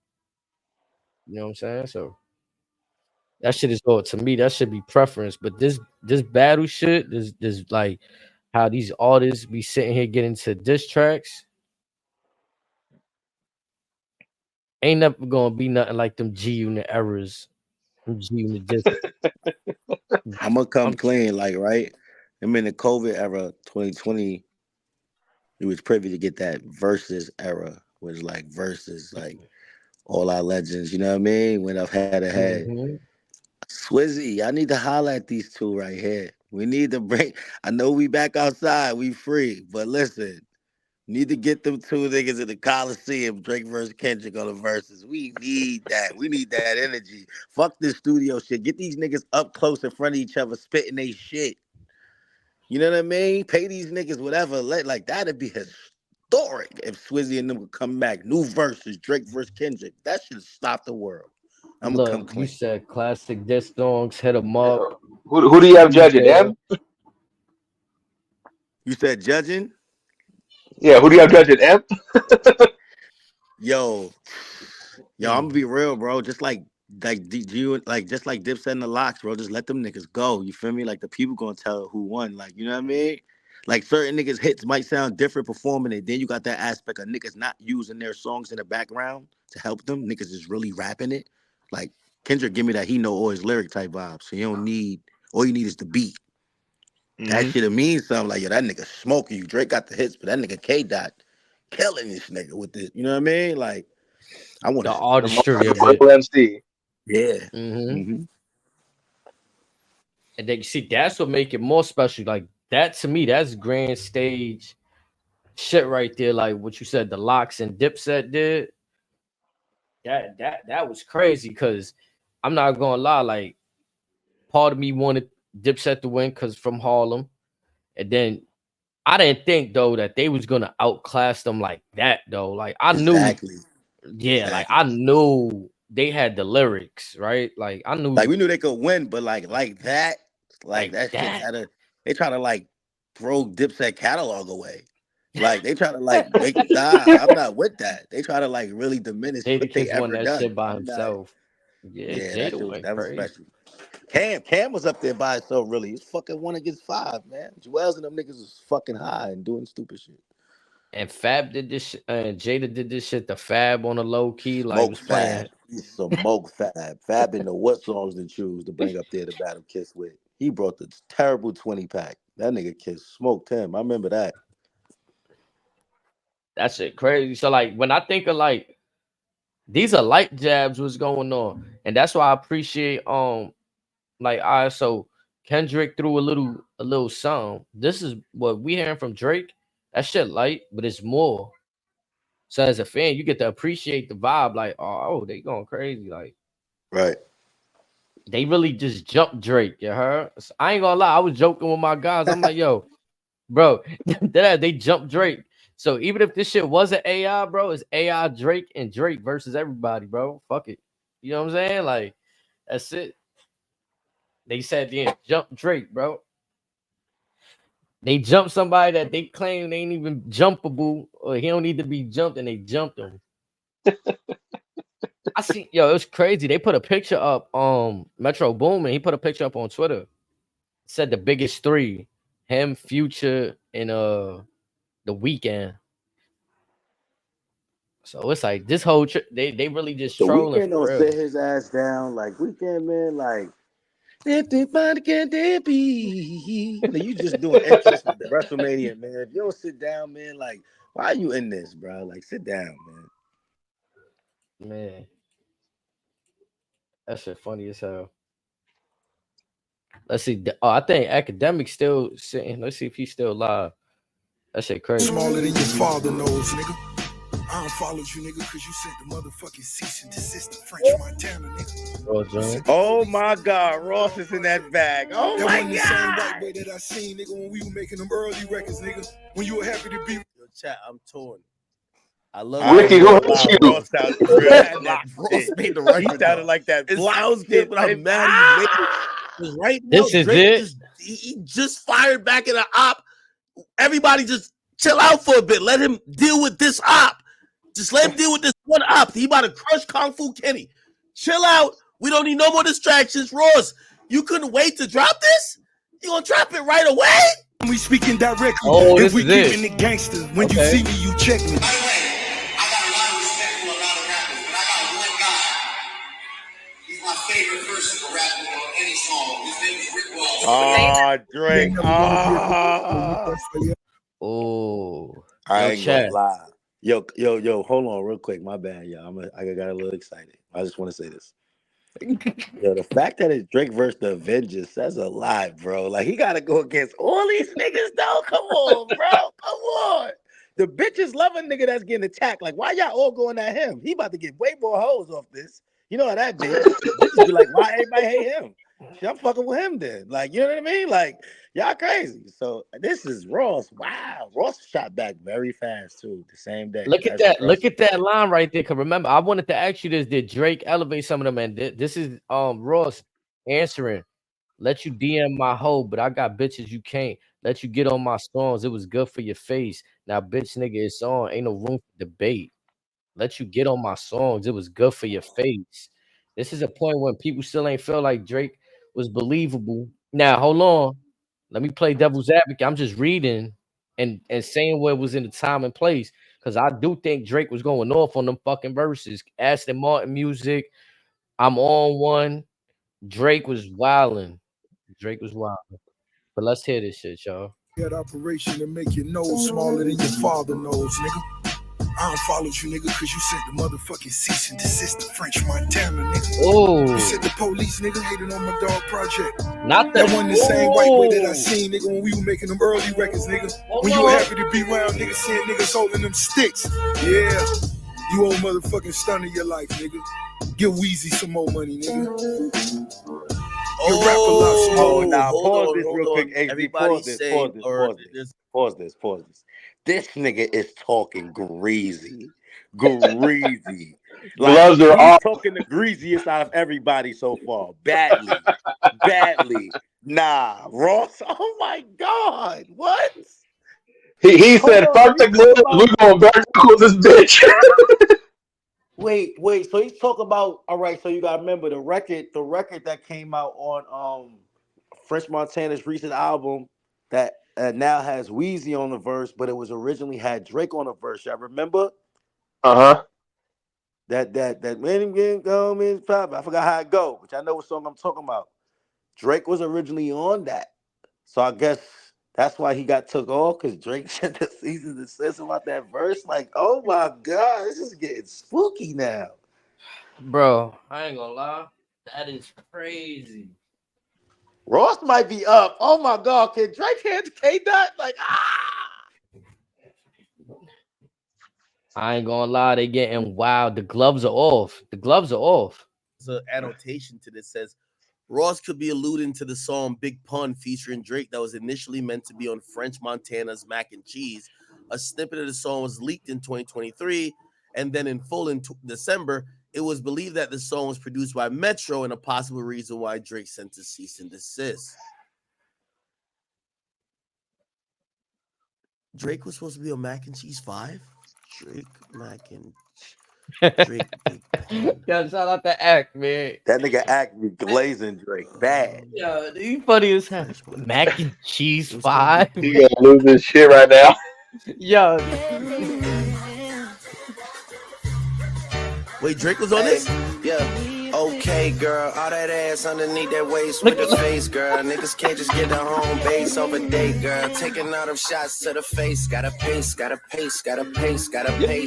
You know what I'm saying? So that shit is all to me. That should be preference. But this battle shit, this like how these artists be sitting here getting to diss tracks. Ain't never gonna be nothing like them G Unit errors. Them G Unit diss. I'm gonna come I'm clean, like right. I'm in the COVID era, 2020. He was privy to get that versus era, was like versus, like all our legends. You know what I mean? Went up head to head. mhm. Swizzy, I need to holler at these two right here. We need to bring. I know we back outside, we free, but listen, need to get them two niggas in the Coliseum, Drake versus Kendrick on the verses. We need that. We need that energy. Fuck this studio shit. Get these niggas up close in front of each other, spitting they shit. You know what I mean? Pay these niggas whatever. Like that'd be historic if Swizzy and them would come back. New verses, Drake versus Kendrick. That should stop the world. I'm gonna Look, come you clean. said classic diss songs, hit them Yeah. up. Who do you have Be judging? there. Him? You said judging? Yeah, who do you have judging? Him? Yo, I'm gonna be real, bro. Just like you like just like Dipset and the Locks, bro. Just let them niggas go. You feel me? Like the people gonna tell who won. Like, you know what I mean? Like certain niggas hits might sound different performing it. Then you got that aspect of niggas not using their songs in the background to help them. Niggas is really rapping it. Like Kendrick give me that he know all his lyric type vibes. So you don't need all you need is the beat. That shit'll mean something. Like, yo, that nigga smoking you. Drake got the hits, but that nigga K Dot killing this nigga with this. You know what I mean? Like, I want The to artistry of Real it. MC. yeah. And then you see that's what make it more special. Like that to me, that's grand stage shit right there. Like what you said, the Locks and Dipset did. That was crazy because I'm not gonna lie, like part of me wanted Dipset to win because from Harlem. And then I didn't think though that they was gonna outclass them like that though. Like I knew, Exactly. like I knew they had the lyrics, right? Like I knew, Like we knew they could win, but like that, like that shit that. had a. They try to like throw Dipset catalog away. Like they try to like make I'm not with that. They try to like really diminish what they Jadakiss won ever that done. shit by I'm not. himself. Yeah, Yeah, Jada went that was crazy. special. Cam was up there by himself. Really, he's fucking 1 against 5, man. Joel's and them niggas was fucking high and doing stupid shit. And Fab did this shit, and Jada did this shit. The Fab on a low key, like Smoke was Fab. playing. He's smoke Fab. Fab didn't know what songs to choose to bring up there to battle Kiss with. He brought the terrible 20-pack. That nigga Kiss smoked him. I remember that. That shit crazy. So like when I think of like these are light jabs, what's going on, and that's why I appreciate like so Kendrick threw a little song. This is what we hearing from Drake. That shit light, but it's more. So as a fan, you get to appreciate the vibe. Like, oh, they going crazy. Like, Right. they really just jumped Drake. You heard? So I ain't gonna lie. I was joking with my guys. I'm like, yo, bro, they jumped Drake. So even if this shit wasn't AI, bro, it's AI Drake and Drake versus everybody, bro. Fuck it. You know what I'm saying? Like, that's it. They said then jump Drake, bro. They jumped somebody that they claim they ain't even jumpable, or he don't need to be jumped, and they jumped him. I see, yo, it was crazy. They put a picture up Metro Boomin. He put a picture up on Twitter. Said the biggest three: him, Future, and the Weeknd. So it's like this whole they really just The trolling Weeknd for don't real. sit his ass down. Like Weeknd, man, like everybody can there be. Like, you just doing intros for WrestleMania, man. If you don't sit down, man, like why are you in this, bro? Like sit down, man. Man, that shit funny as hell. Let's see. Oh, I think Academic still sitting. Let's see if he's still live. That shit crazy. Smaller than your father knows, nigga. I don't follow you, nigga, because you sent the motherfucking cease and desist to French Montana, nigga. Oh my God, Ross is in that bag. Oh that my wasn't God. the same white boy that I seen, nigga, when we were making them early records, nigga. When you were happy to be. Yo, chat, I'm torn. I love Ricky, who hurt you? Ross sounds real. Ross made the record. He sounded like that. It sounds good, but I'm mad he made it. Because right now, This is Drake it. he just fired back in the op. Everybody just chill out for a bit. Let him deal with this op. Just let him deal with this one op. He about to crush Kung Fu Kenny. Chill out. We don't need no more distractions. Ross, you couldn't wait to drop this? You gonna drop it right away? We speaking directly. Oh, if this we is it. keeping it gangster, when you see me, you check me. By the way, I got a lot of respect for a lot of rappers, but I got one guy. He's my favorite person to rap on any song. His name is Rick Ross. Drake. Oh, I yo, ain't chat. gonna lie. Yo, hold on real quick. My bad, y'all. I got a little excited. I just want to say this. Yo, the fact that it's Drake versus the Avengers says a lot, bro. Like he gotta go against all these niggas, though. Come on, bro. Come on. The bitches love a nigga that's getting attacked. Like, why y'all all going at him? He about to get way more hoes off this. You know how that be. Bitches be like, why everybody hate him? Shit, I'm fucking with him then. Like, you know what I mean? Like, y'all crazy. So this is Ross. Wow. Ross shot back very fast too, the same day. Look at That's that. Look impressive. at that line right there. Cause remember, I wanted to ask you this: did Drake elevate some of them? And this is Ross answering. Let you DM my hoe, but I got bitches you can't. Let you get on my songs. It was good for your face. Now, bitch, nigga, it's on. Ain't no room for debate. let you get on my songs. It was good for your face. This is a point when people still ain't feel like Drake was believable. Now, hold on. Let me play devil's advocate. I'm just reading and saying what was in the time and place. Because I do think Drake was going off on them fucking verses. Aston Martin music. I'm on one. Drake was wilding. Drake was wilding. But let's hear this shit, y'all. That operation to make your nose smaller than your father knows, nigga. I unfollowed you, nigga, cause you sent the motherfucking cease and desist to French Montana, nigga. Oh, You said the police, nigga, hated on my dog project. not That that wasn't the same white boy that I seen, nigga, when we were making them early records, nigga. When you were happy to be around, nigga, seeing niggas holding them sticks. Yeah, you old motherfucking stun of your life, nigga. Give Weezy some more money, nigga. Now pause this real quick. HD, Everybody pause this. say, Pause this. This nigga is talking greasy. Greasy. Gloves are he's off. talking the greasiest out of everybody so far. Badly. Nah, Ross. Oh my God. What? He said, Hold on, fuck the gloves. We're going back with this bitch. Wait. So he's talking about, all right, so you gotta remember the record that came out on French Montana's recent album that now has Weezy on the verse, but it was originally had Drake on the verse. Y'all remember? Uh-huh. That man again go man pop. I forgot how it go, but I know what song I'm talking about. Drake was originally on that. So I guess that's why he got took off, because Drake sent the season to says about that verse. Like, oh my God, this is getting spooky now. bro. I ain't gonna lie. That is crazy. Ross might be up. Oh my God, can Drake hand K-Dot? Like, I ain't gonna lie, they getting wild. The gloves are off. There's an annotation to this says Ross could be alluding to the song Big Pun featuring Drake that was initially meant to be on French Montana's Mac and Cheese. A snippet of the song was leaked in 2023, and then in full in December. It was believed that the song was produced by Metro, and a possible reason why Drake sent a cease and desist. Drake was supposed to be on Mac and Cheese 5? Drake, Mac and Drake, Big Pun. Yeah, shout out to Act, man. that nigga act be glazing Drake bad. Yeah, you funny as hell. Mac and Cheese 5. He gonna lose his shit right now. Yo, wait, Drake was on this? Yeah. Okay, girl, all that ass underneath that waist with the face, girl. Niggas can't just get the home base over day, girl. Taking all them shots to the face. Gotta pace,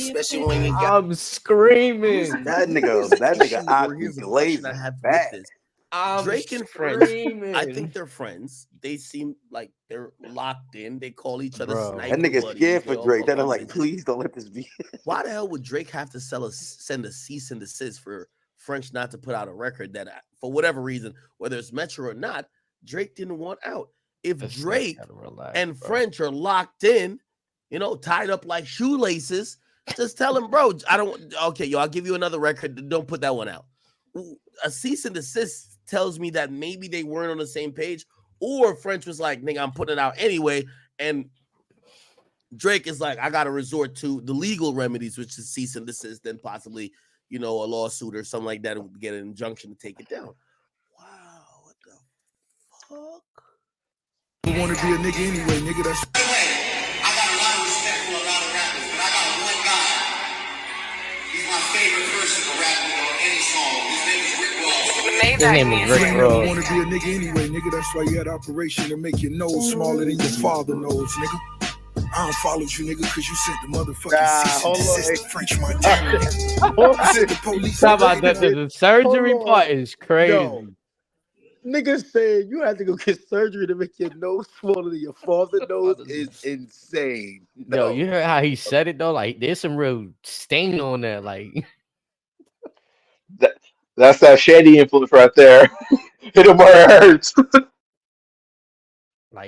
especially when you got. I'm screaming. That nigga act be Here's a question glazing I have with bad. this. I'm Drake and friends, screaming. I think they're friends. They seem like they're locked in. They call each other Bro. sniper That nigga buddies. scared They for all Drake. Then fuck I'm with like, bitches. please don't let this be. Why the hell would Drake have to send a cease and desist for French not to put out a record that, for whatever reason, whether it's Metro or not, Drake didn't want out? If Drake and French are locked in, tied up like shoelaces, just tell him, bro, I don't. Okay, yo, I'll give you another record. Don't put that one out. A cease and desist tells me that maybe they weren't on the same page, or French was like, nigga, I'm putting it out anyway, and Drake is like, I got to resort to the legal remedies, which is cease and desist, then possibly, a lawsuit or something like that, and get an injunction to take it down. Wow, what the fuck? You want to be a nigga anyway, nigga. That's. I got a lot of respect for a lot of rappers, but I got one guy. He's my favorite person to rap with on any song. His name is Rick Ross. His name is Rick You Ross. want to be a nigga anyway, nigga. That's why you had operation to make your nose smaller than your father knows, nigga. I unfollowed you, nigga, because you sent the motherfucking cease and desist to French Montana, nigga. You sent the police. Talk about that. The surgery part is crazy. Yo, niggas saying you had to go get surgery to make your nose smaller than your father's nose is insane. Yo, you heard how he said it though? Like, there's some real stain on that. Like, That's that shady influence right there. Hit him where it hurts.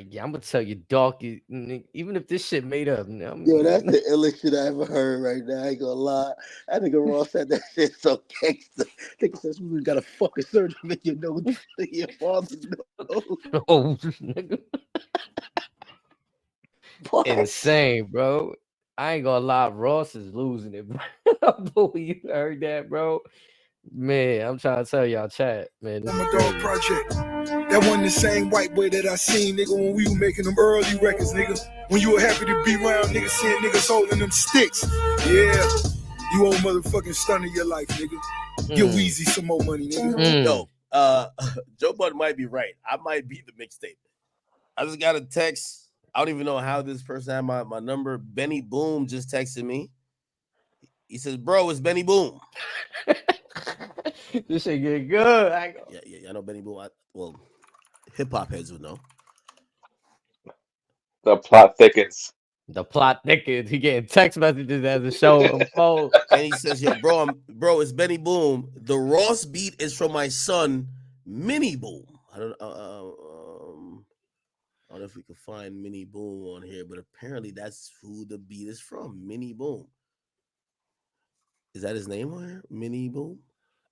yeah, I'm gonna tell you, dog. Even if this shit made up, Yo, that's the illest shit I ever heard right now. I ain't gonna lie. That nigga Ross said that shit so gangster. Nigga says we got a fucking surgery to make your nose your father's nose. oh, nigga. What? Insane, bro. I ain't gonna lie, Ross is losing it, bro. Boy, you heard that, bro? Man, I'm trying to tell y'all, chat, man. This On is my dog crazy. project. That wasn't the same white boy that I seen, nigga, when we were making them early records, nigga. When you were happy to be around, nigga, seeing niggas holding them sticks. Yeah, you old motherfucking stun of your life, nigga. Give Weezy some more money, nigga. Yo, Joe Budden might be right. I might be the mixtape. I just got a text. I don't even know how this person had my number. Benny Boom just texted me. He says, bro, it's Benny Boom. This shit get good. Yeah, I know Benny Boom. Well, hip-hop heads would know. The plot thickens. The plot thickens. He getting text messages as the show unfolds. And he says, yo, bro, it's Benny Boom. The Ross beat is from my son, Mini Boom. I don't know if we can find Mini Boom on here, but apparently that's who the beat is from, Mini Boom. Is that his name on here? Mini Boom?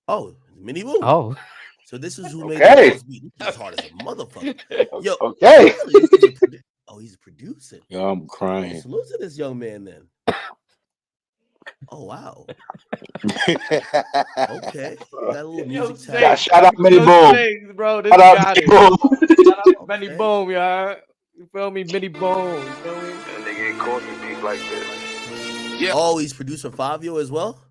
Oh, Mini Boom. Oh. So this is who made the Ross beat. This is hard as a motherfucker. Yo, okay. Oh, he's producing. Yo, I'm crying. Salute to this young man then. Oh, wow. Okay. Got a little music tag. Shout out Benny Boom. Things, bro. This Shout out got Benny it. Boom. Shout out Benny Boom, y'all. You feel me? Benny Boom. You feel me? And they get caught to speak like this. Yeah. Oh, he's producer Fabio as well?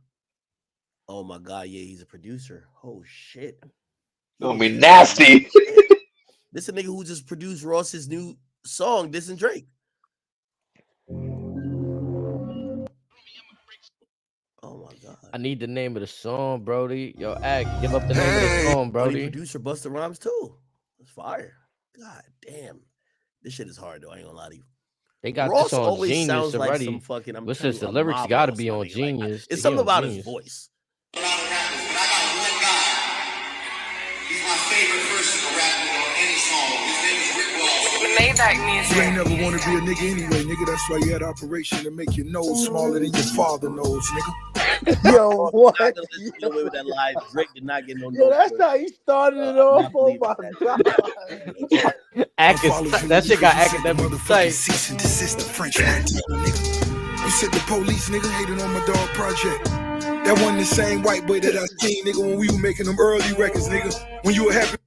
Oh, my God. Yeah, he's a producer. Oh, shit. Gonna be nasty. This a nigga who just produced Ross's new song, Dissing Drake. Oh my God. I need the name of the song, Brody. Yo, act, give up the name of the song, Brody. Producer Busta Rhymes too. It's fire. God damn. This shit is hard though. I ain't gonna lie to you. They got Ross this on always Genius sounds like already. some fucking. What's this? The lyrics gotta be on Genius. It's something about his voice. A lot of rappers, but I got one guy. He's my favorite person to rap with on any song. His name is Rick Ross. You ain't never want to be a nigga anyway, nigga. That's why you had operation to make your nose smaller than your father nose, nigga. Yo, what? Not gonna listen to the way with that live. Drake did not get no. Yo, that's how he started it off. Oh my God. That shit got academic sight. Cease and desist the French Montana, nigga. You said the police, nigga, hated on my dog project. That wasn't the same white boy that I seen, nigga, when we were making them early records, nigga. When you were happy.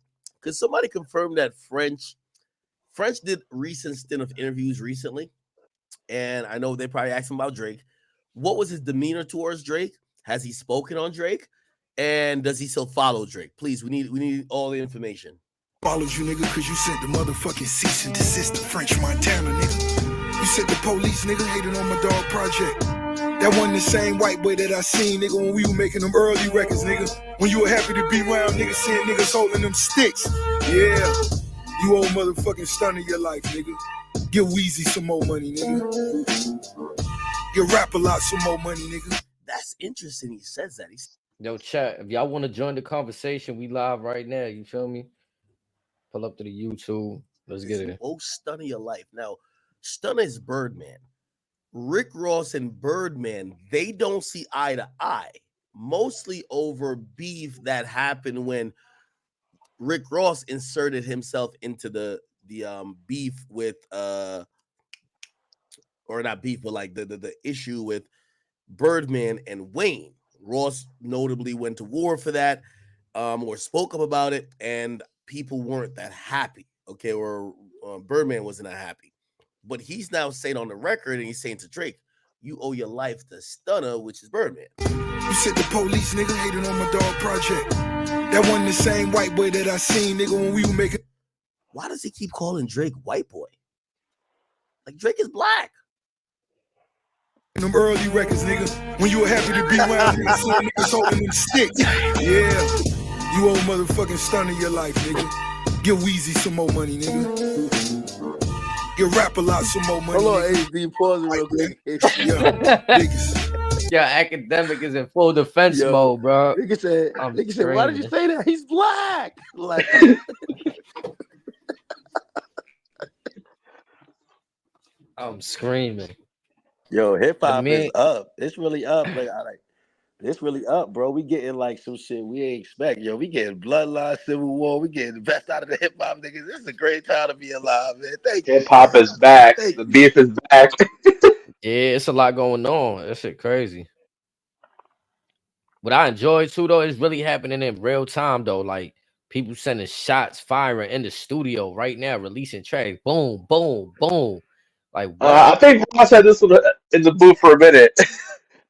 Could somebody confirm that French did recent stint of interviews recently, and I know they probably asked him about Drake. What was his demeanor towards Drake? Has he spoken on Drake? And does he still follow Drake? Please, we need all the information. Followed you, nigga, because you sent the motherfucking cease and desist to French Montana, nigga. You said the police, nigga, hated on my dog project. That wasn't the same white boy that I seen, nigga, when we were making them early records, nigga. When you were happy to be around, nigga, seeing niggas holding them sticks. Yeah, you old motherfucking stun of your life, nigga. Give Weezy some more money, nigga. Give Rap a Lot some more money, nigga. That's interesting. He says that. Yo, chat, if y'all want to join the conversation, we live right now. You feel me? Pull up to the YouTube. Let's get it. Most stun of your life. Now, stun is Birdman. Rick Ross and Birdman, they don't see eye to eye. Mostly over beef that happened when Rick Ross inserted himself into the beef with or not beef, but like the issue with Birdman and Wayne. Ross notably went to war for that, or spoke up about it, and people weren't that happy. Okay, or Birdman wasn't that happy. But he's now saying on the record, and he's saying to Drake, you owe your life to Stunner, which is Birdman. You said the police, nigga, hated on my dog project. That wasn't the same white boy that I seen, nigga, when we were making. Why does he keep calling Drake white boy? Like Drake is black. Them early records, nigga. When you were happy to be around, nigga, seeing niggas holding them sticks. Yeah, you old motherfucking stun of your life, nigga. Give Weezy some more money, nigga. Give Rap a Lot some more money. Hold on, HD, pause it real quick. Yeah, biggest. Yeah, academic is in full defense mode, bro. Nigga said, why did you say that? He's black. Like, I'm screaming. yo, hip hop The is man- up. It's really up. It's really up, bro. We getting like some shit we ain't expect. Yo, we getting Bloodline, Civil War. We getting the best out of the hip hop niggas. This is a great time to be alive, man. Thank you. Hip hop is back. Thank The beef is back. Yeah, it's a lot going on. That shit crazy. What I enjoy too, though, is really happening in real time, though. Like people sending shots, firing in the studio right now, releasing tracks. Boom, boom, boom. Like what? I think Ross had this one in the booth for a minute.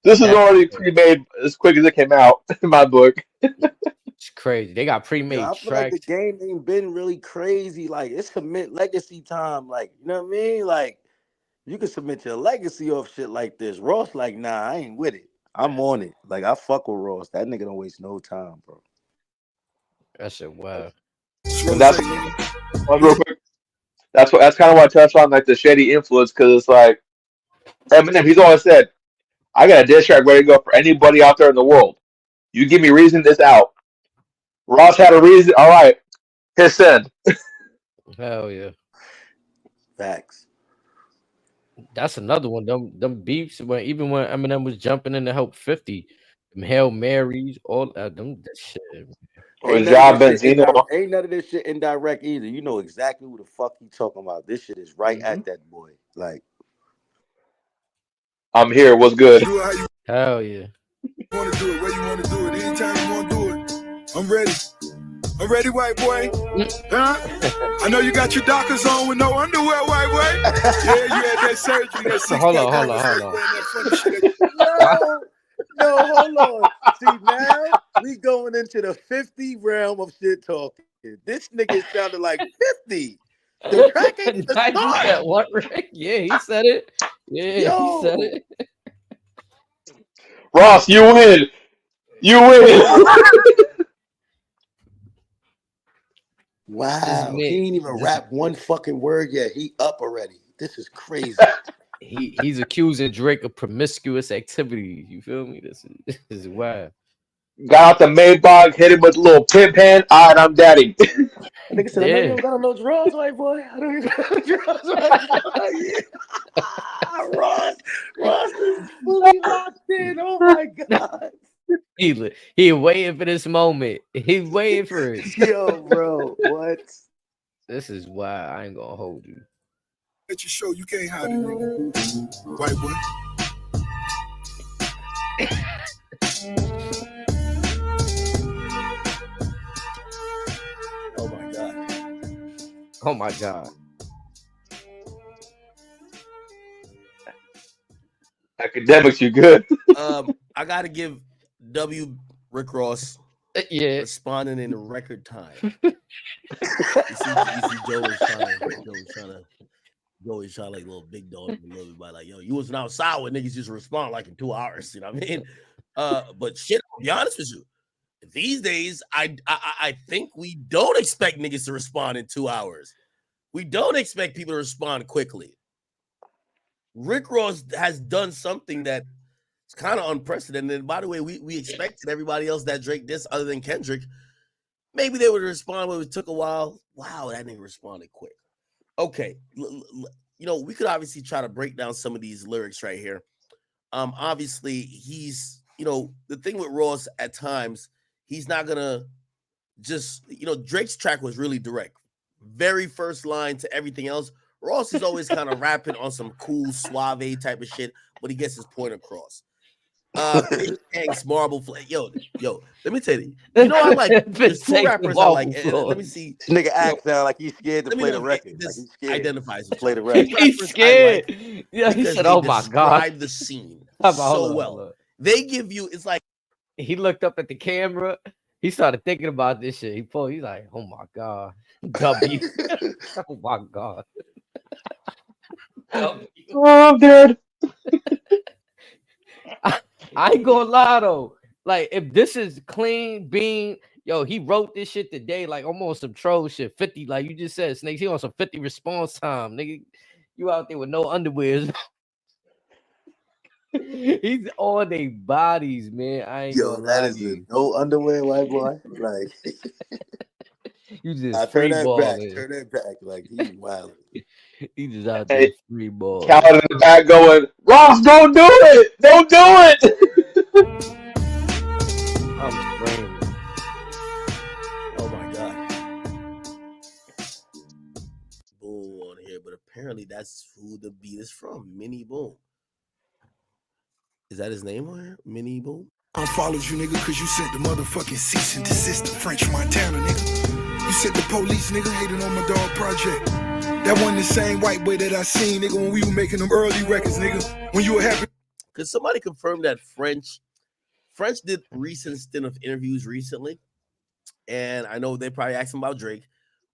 This is That's already pre-made as quick as it came out in my book. it's crazy. They got Yo, pre-made I feel like the tracks. game ain't been really crazy. Like it's submit legacy time. Like you know what I mean? Like you can submit your legacy off shit like this. Ross, like, nah, I ain't with it. I'm on it. Like I fuck with Ross. That nigga don't waste no time, bro. That shit wow. And that's real quick. That's kind of why I touched on like the shady influence because it's like Eminem. He's always said, "I got a diss track ready to go for anybody out there in the world. You give me reason this out." Ross had a reason. All right, hit send. Hell yeah. Facts. That's another one. Them beefs even when Eminem was jumping in to help 50, them Hail Marys, all them that shit. Or Ain't none of Ja this shit Benzino. ain't none of this shit indirect either. You know exactly who the fuck he talking about. This shit is right Mm-hmm. at that boy. Like I'm here. What's good? Do it how you Hell yeah. want to do it, where you want to do it, anytime you want to do it. I'm ready. I'm ready, white boy. Huh? I know you got your Dockers on with no underwear, white boy. Yeah, you had that surgery, that six Hold pack. on. That funny shit. no, hold on. See now we going into the 50 realm of shit talking. This nigga sounded like 50. The track ain't even Nigel said start. what, Rick? Yeah, he said it. Yeah, he said Yo. it. Ross, you win. You win. This Wow. man, He ain't even this rap one fucking word yet. He up already. This is crazy. he's accusing Drake of promiscuous activity. You feel me? This is wild. Got out the Maybach, hit him with a little pimp hand. All right, I'm daddy. That nigga said, I know you Yeah. don't got no draws, white boy. I know you got no draws, white boy. Yeah. Ross is fully locked in. Oh my God. He waiting for this moment. He's waiting for it. Yo, bro. What? This is why I ain't gonna hold you. At your show, you can't hide it, nigga. White boy. Oh my God. Oh my God. Academics, you good? I gotta give Rick Ross Yeah. responding in a record time. you see Joe is trying like a little big dog a little bit by like, yo, you wasn't outside when niggas just respond like in 2 hours. You know what I mean? But shit, I'll be honest with you. These days, I think we don't expect niggas to respond in 2 hours. We don't expect people to respond quickly. Rick Ross has done something that it's kind of unprecedented. And by the way, we expected everybody else that Drake did other than Kendrick. Maybe they would respond, but it took a while. Wow, that nigga responded quick. Okay, we could obviously try to break down some of these lyrics right here. Obviously, he's, the thing with Ross at times, he's not gonna just, Drake's track was really direct. Very first line to everything else. Ross is always kind of rapping on some cool, suave type of shit, but he gets his point across. Thanks, Marble Flake. Yo, let me tell you. You know, I like there's two rappers I like. Let me see. This nigga acts now like he's scared to Let me play know the if record. this Like he's scared identifies to with play you. the record. He's scared. Yeah, he Because said, they "Oh my God." describe the scene Hold so on. well. They give you, it's like He looked up at the camera. He started thinking about this shit. He's like, "Oh my God, W." Oh my God. W. Oh, I'm dead. I ain't gonna lie though. Like, if this is clean bean, yo, he wrote this shit today, like almost some troll shit. 50, like you just said, Snakes. He on some 50 response time, nigga. You out there with no underwears. He's on their bodies, man. I ain't Yo, gonna that lie to is a you. no underwear white boy. Like You I just turn free that back. balling. Turn that back. Like he's wild. He just out there Hey, free balling. Khaled in the back going, Ross, don't do it. Don't do it. I'm screaming. oh my God. Boom on here, but apparently that's who the beat is from. Mini Boom. Is that his name on here? Mini Boom? Unfollowed you, nigga, cause you sent the motherfucking cease and desist to French Montana, nigga. You sent the police, nigga, hating on my dog project. That wasn't the same white boy that I seen, nigga, when we were making them early records, nigga. When you were happy. Could somebody confirm that French did recent stint of interviews recently? And I know they probably asked him about Drake.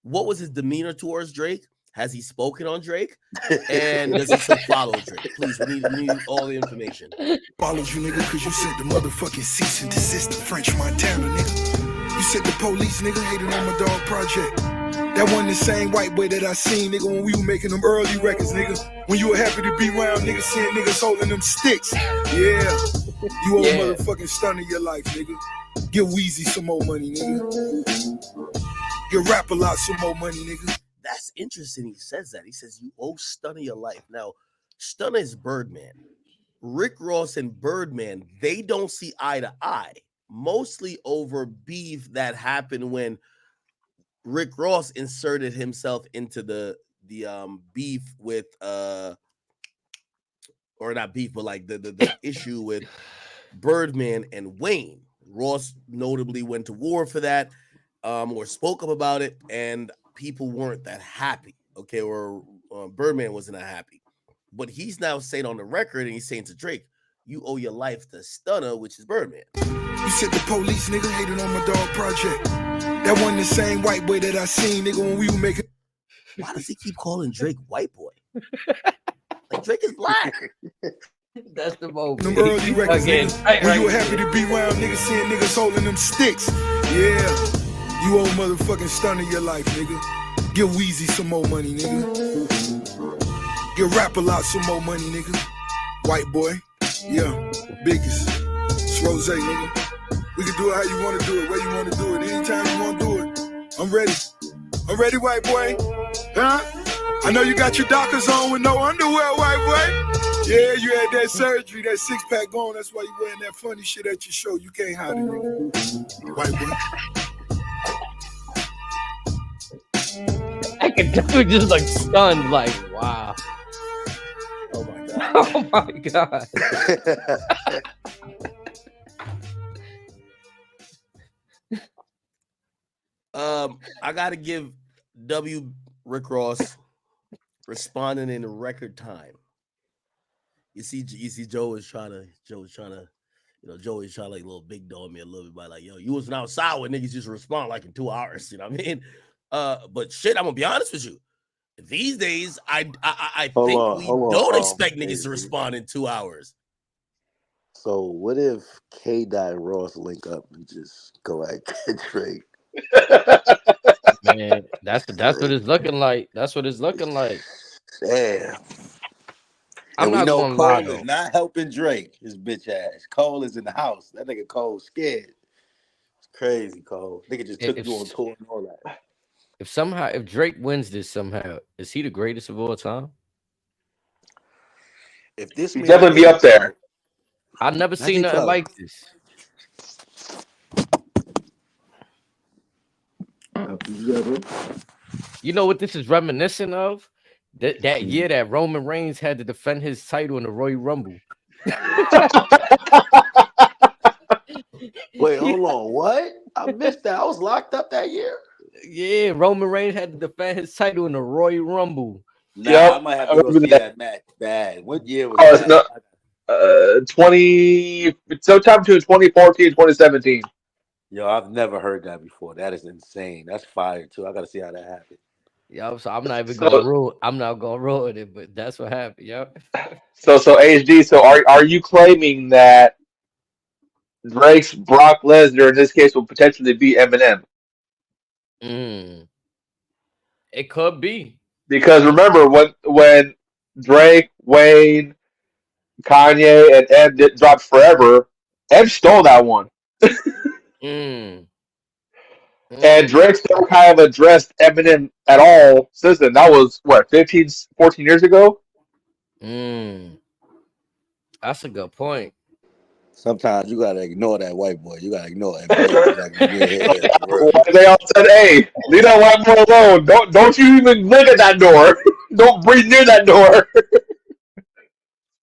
What was his demeanor towards Drake? Has he spoken on Drake? And does he still follow Drake? Please, we need all the information. Followed you, nigga, cause you sent the motherfucking cease and desist to French Montana, nigga. You sent the police, nigga, hating on my dog project. That wasn't the same white boy that I seen, nigga, when we were making them early records, nigga. When you were happy to be around, nigga, seeing niggas holding them sticks. Yeah. You old motherfucking stun of your life, nigga. Give Weezy some more money, nigga. Give Rap a Lot some more money, nigga. That's interesting. He says that. He says, you owe Stunner your life. Now, Stunner is Birdman. Rick Ross and Birdman, they don't see eye to eye, mostly over beef that happened when Rick Ross inserted himself into the beef with or not beef, but like the issue with Birdman and Wayne. Ross notably went to war for that, or spoke up about it, and people weren't that happy, okay, or Birdman wasn't that happy. But he's now saying on the record, and he's saying to Drake, you owe your life to Stunner, which is Birdman. You said the police, nigga, hating on my dog project. That wasn't the same white boy that I seen, nigga, when we were making... Why does he keep calling Drake white boy? Like, Drake is black. That's the moment. Them early records, nigga, when you were happy to be around, niggas seeing niggas holding them sticks. Yeah. You old motherfucking Stunner your life, nigga. Give Weezy some more money, nigga. Give Rap a Lot some more money, nigga. White boy. Yeah. Biggest. It's Rose, nigga. We can do it how you want to do it, where you want to do it, anytime you want to do it. I'm ready. I'm ready, white boy. Huh? I know you got your Dockers on with no underwear, white boy. Yeah, you had that surgery, that six-pack going. That's why you wearing that funny shit at your show. You can't hide it, nigga. White boy. I could definitely just like stunned, like, wow. Oh my god. Oh my god. I gotta give Rick Ross responding in record time. You see, Joe is trying to, Joe is trying to like little big dog me a little bit by like, yo, you wasn't outside when niggas just respond like in 2 hours. You know what I mean? But shit, I'm gonna be honest with you. These days, I think we don't expect niggas to respond in 2 hours. So what if K-Dot and Ross link up and just go at Drake? Man, that's what it's looking like. That's what it's looking like. Damn. I'm not know gonna Cole lie, is though. not helping Drake, his bitch ass. Cole is in the house. That nigga Cole's scared. It's crazy, Cole. Nigga just took you on tour and all that. If Drake wins this somehow, is he the greatest of all time? If this He'd definitely be up there. I've never seen nothing like this. You know what this is reminiscent of? That year that Roman Reigns had to defend his title in the Royal Rumble. Wait, hold on. What? I missed that. I was locked up that year. Yeah, Roman Reigns had to defend his title in the Royal Rumble. Nah, yep, I might have to go see that match. Bad. What year was that? No, 20. Sometime between 2014 and 2017. Yo, I've never heard that before. That is insane. That's fire too. I gotta see how that happened. Yeah, so I'm not even gonna rule. I'm not gonna rule it, but that's what happened. Yep. So HD. So are you claiming that Drake's Brock Lesnar in this case will potentially be Eminem? It could be, because remember when Drake, Wayne, Kanye, and M dropped Forever, M stole that one. And Drake's never kind of addressed Eminem at all since then. That was, what, 15, 14 years ago? That's a good point. Sometimes you gotta ignore that white boy. You gotta ignore him. They all said, "Hey, leave that white boy alone. Don't you even look at that door. Don't breathe near that door."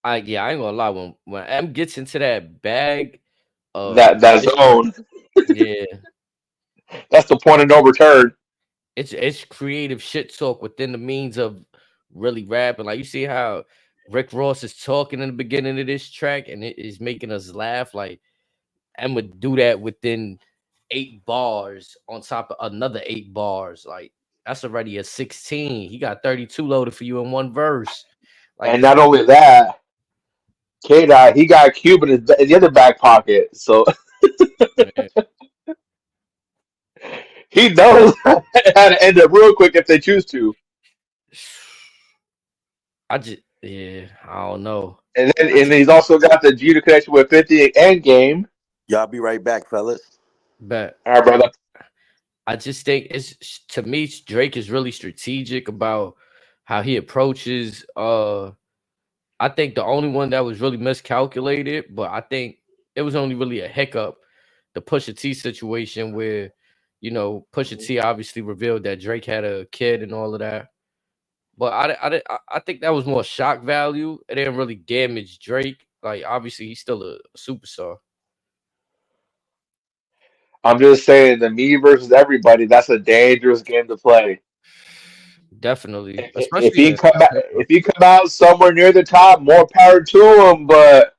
I ain't gonna lie. When M gets into that bag, That it's zone. yeah, That's the point of no return. it's creative shit talk within the means of really rapping. Like you see how Rick Ross is talking in the beginning of this track, and it is making us laugh. Like M would do that within 8 bars on top of another 8 bars. Like that's already a 16. He got 32 loaded for you in one verse. Like And this, not only that, K-Dot, he got Cube in the other back pocket. So man, he knows how to end up real quick if they choose to. I don't know. And he's also got the Judo connection with 50 and Game. Y'all be right back, fellas. But All right, brother. I just think it's to me Drake is really strategic about how he approaches. I think the only one that was really miscalculated, but I think it was only really a hiccup, the Pusha T situation where Pusha T obviously revealed that Drake had a kid and all of that. But I think that was more shock value. It didn't really damage Drake. Like obviously he's still a superstar. I'm just saying, the me versus everybody, that's a dangerous game to play. Definitely, If especially he in come back, if he come out somewhere near the top, more power to him. But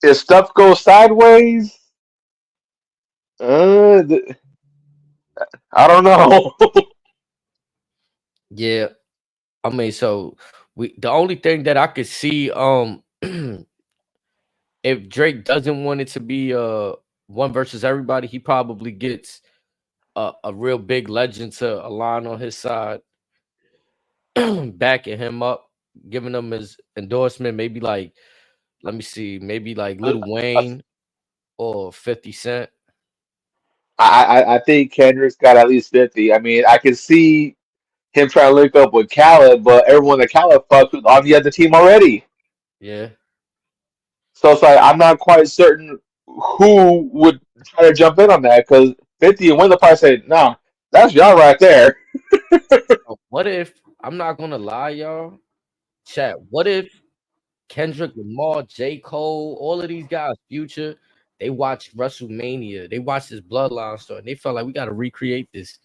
if stuff goes sideways, I don't know. yeah. I mean, so the only thing that I could see, if Drake doesn't want it to be one versus everybody, he probably gets a real big legend to align on his side, backing him up, giving him his endorsement. Maybe like, let me see, maybe like Lil Wayne or 50 Cent. I think Kendrick's got at least 50. I mean, I can see him trying to link up with Khaled, but everyone that Khaled fucks with on the other team already. Yeah. So it's like I'm not quite certain who would try to jump in on that because 50 and Wendell probably say, "No, that's y'all right there." What if I'm not gonna lie, y'all? Chat. What if Kendrick Lamar, J. Cole, all of these guys, Future, they watched WrestleMania. They watched this Bloodline story. And they felt like we got to recreate this.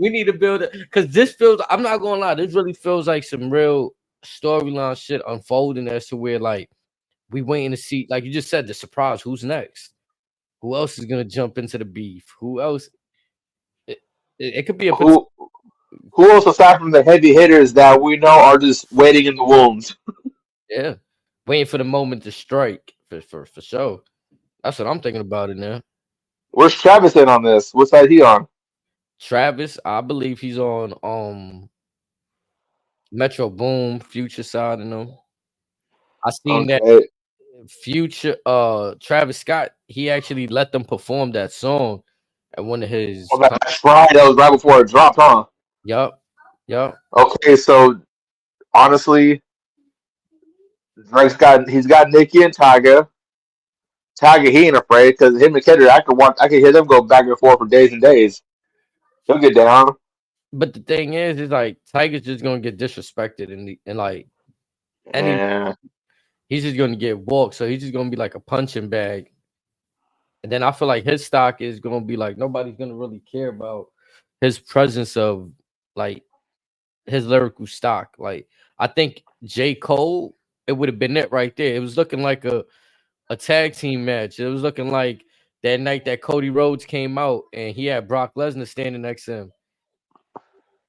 We need to build it because this feels. I'm not gonna lie. This really feels like some real storyline shit unfolding as to where like we waiting to see. Like you just said, the surprise. Who's next? Who else is gonna jump into the beef? Who else? It could be a Who who else aside from the heavy hitters that we know are just waiting in the wombs? yeah, waiting for the moment to strike for sure. That's what I'm thinking about it now. Where's Travis in on this? What side he on? Travis, I believe he's on Metro Boom, Future side of them. I seen that Okay. Future Travis Scott, he actually let them perform that song at one of his Well, that's right. That was right before it dropped, huh? yup. Okay, so honestly, he's got Nicki and Tyga. Tyga, he ain't afraid because him and Kendrick, I could hear them go back and forth for days and days. He'll get down. But the thing is like Tiger's just gonna get disrespected and like any Yeah. he's just gonna get walked, so he's just gonna be like a punching bag. And then I feel like his stock is gonna be like nobody's gonna really care about his presence of like his lyrical stock. Like I think J. Cole, it would have been it right there. It was looking like a tag team match. It was looking like that night that Cody Rhodes came out and he had Brock Lesnar standing next to him.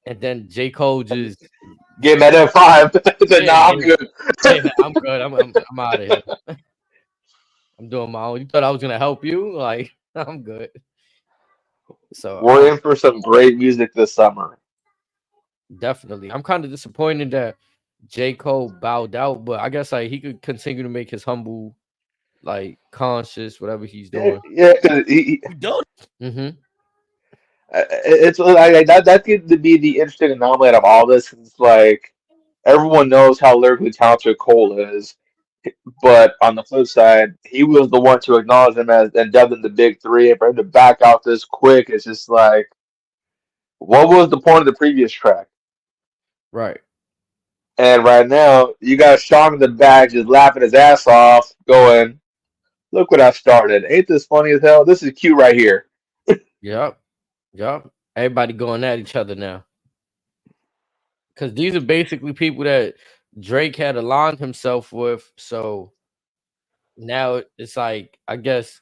And then J. Cole just Get him at F5. yeah, Nah, I'm good. yeah, I'm good. I'm out of here. I'm doing my own. You thought I was gonna help you? Like I'm good. So We're in for some great music this summer. definitely, I'm kind of disappointed that J. Cole bowed out, but I guess like he could continue to make his humble, like conscious, whatever he's doing. Yeah, because Don't. Mm-hmm. it's like that's going to be the interesting anomaly out of all this. It's like everyone knows how lyrically talented Cole is, but on the flip side, he was the one to acknowledge him as and dub him the big three, and for him to back out this quick, it's just like, what was the point of the previous track? Right. And right now, you got Sean in the back just laughing his ass off, going, "Look what I started! Ain't this funny as hell? This is cute right here." Yep. Yep. Everybody going at each other now. Because these are basically people that Drake had aligned himself with. So now it's like, I guess,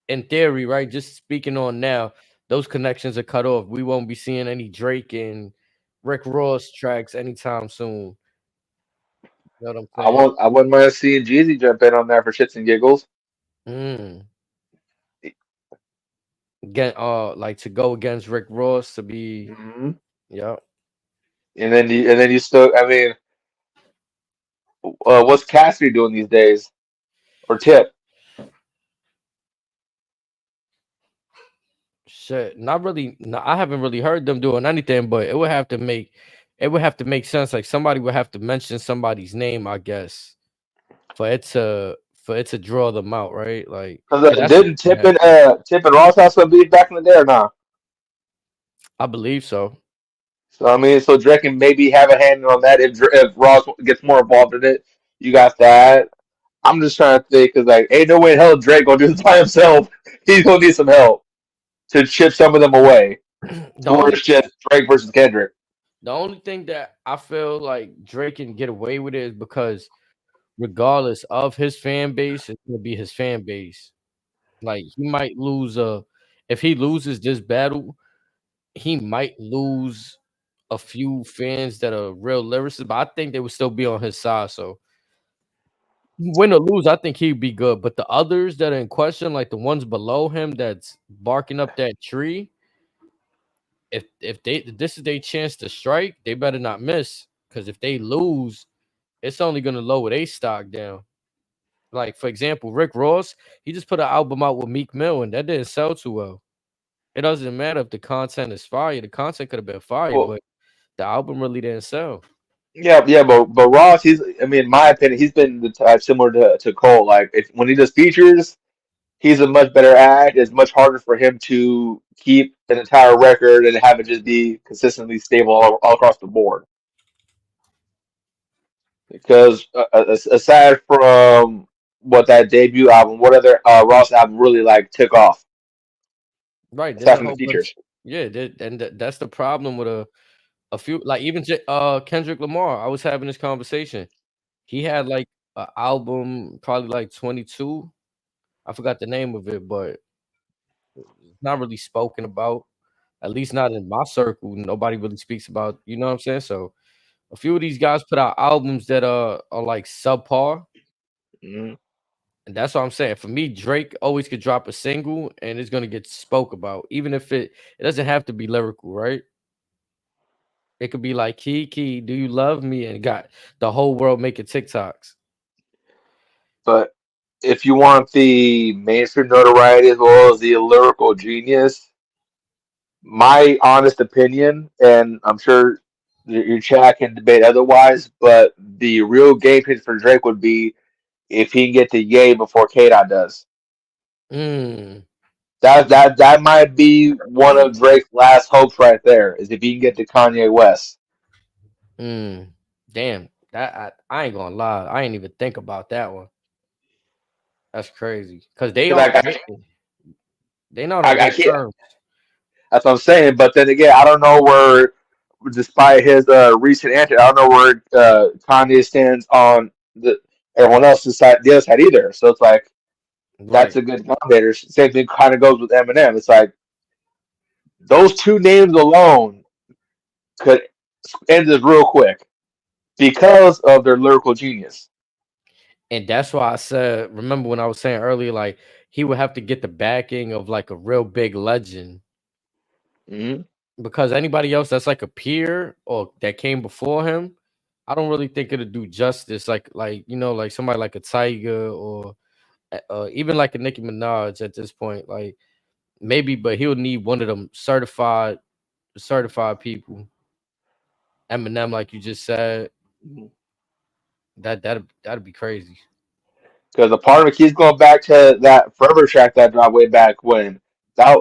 in theory, right? Just speaking on now, those connections are cut off. We won't be seeing any Drake and Rick Ross tracks anytime soon. You know what I'm saying? I wouldn't mind seeing Jeezy jump in on that for shits and giggles. Mm. Get like to go against Rick Ross to be, Hmm. yeah. And then you still, I mean, what's Cassidy doing these days? Or Tip? Shit, not really. No, I haven't really heard them doing anything, but it would have to make sense. Like somebody would have to mention somebody's name, I guess, for it to draw them out, right? Like, Because 'cause that's what didn't would happen. Tip and Ross have some beef back in the day or not? I believe so. So I mean, so Drake can maybe have a hand on that if Ross gets more involved in it. You got that. I'm just trying to think because like, ain't no way in hell Drake gonna do this by himself. He's gonna need some help to chip some of them away. The To where only it's just Drake versus Kendrick. the only thing that I feel like Drake can get away with it is because regardless of his fan base, it's gonna be his fan base. Like he might lose if he loses this battle, he might lose a few fans that are real lyricists, but I think they would still be on his side. So win or lose, I think he'd be good. But the others that are in question, like the ones below him that's barking up that tree, if this is their chance to strike, they better not miss. Because if they lose, it's only gonna lower their stock down. Like for example, Rick Ross, he just put an album out with Meek Mill, and that didn't sell too well. It doesn't matter if the content is fire. The content could have been fire, Well, but the album really didn't sell. yeah, but Ross, he's I mean, in my opinion, he's been the type similar to Cole. Like if, when he does features, he's a much better act. It's much harder for him to keep an entire record and have it just be consistently stable all across the board. Because aside from what that debut album, what other Ross album really like took off Right. There's aside a from the whole bunch. features? Yeah, that's the problem with a few like even Kendrick Lamar. I was having this conversation. He had like an album, probably like 22. I forgot the name of it, but it's not really spoken about. At least not in my circle. Nobody really speaks about, you know what I'm saying? So a few of these guys put out albums that are like subpar. Hmm. And that's what I'm saying. For me, Drake always could drop a single and it's gonna get spoke about, even if it doesn't have to be lyrical, right? It could be like Kiki, do you love me? And got the whole world making TikToks. But if you want the mainstream notoriety as well as the lyrical genius, my honest opinion, and I'm sure your chat can debate otherwise, but the real game changer for Drake would be if he can get to Ye before K Dot does. Mm, That might be one of Drake's last hopes right there, is if he can get to Kanye West. mm. Damn. I ain't gonna lie. I ain't even think about that one. That's crazy. Cause Because they not on I good can't. terms. That's what I'm saying. But then again, I don't know where, despite his recent answer, I don't know where Kanye stands on the everyone else's side, the other side either. So it's like that's Right. a good combinator. Same thing kind of goes with Eminem. It's like those two names alone could end this real quick because of their lyrical genius. And that's why I said, remember when I was saying earlier, like he would have to get the backing of like a real big legend. Hmm. Because anybody else that's like a peer or that came before him, I don't really think it'll do justice. Like you know, like somebody like a Tiger or even like a Nicki Minaj at this point. Like maybe, but he'll need one of them certified people. Eminem, like you just said, that'd be crazy. Because the part of it keeps going back to that Forever track that dropped way back when. That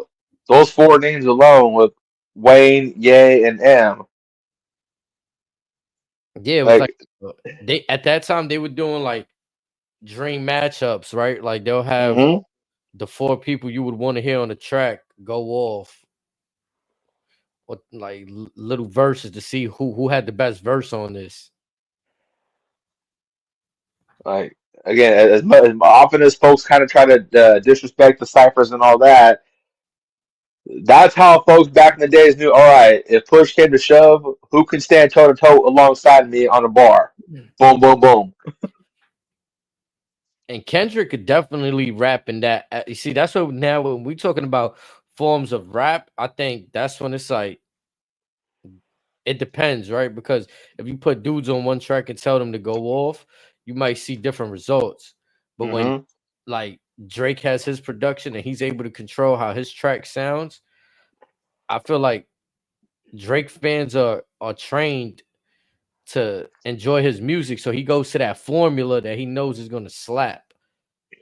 those four names alone with Wayne, Ye, and M Yeah, it was Like, like they at that time they were doing like dream matchups, right? Like they'll have mhm. the 4 people you would want to hear on the track go off, or like little verses to see who had the best verse on this. Like again, as often as folks kind of try to disrespect the ciphers and all that, that's how folks back in the days knew. All right, if push came to shove, who can stand toe to toe alongside me on a bar? Boom, boom, boom. And Kendrick could definitely rap in that. You see, that's what now when we talking about forms of rap, I think that's when it's like it depends, right? Because if you put dudes on one track and tell them to go off, you might see different results. But when Hmm. like Drake has his production and he's able to control how his track sounds, I feel like Drake fans are trained to enjoy his music, so he goes to that formula that he knows is gonna slap.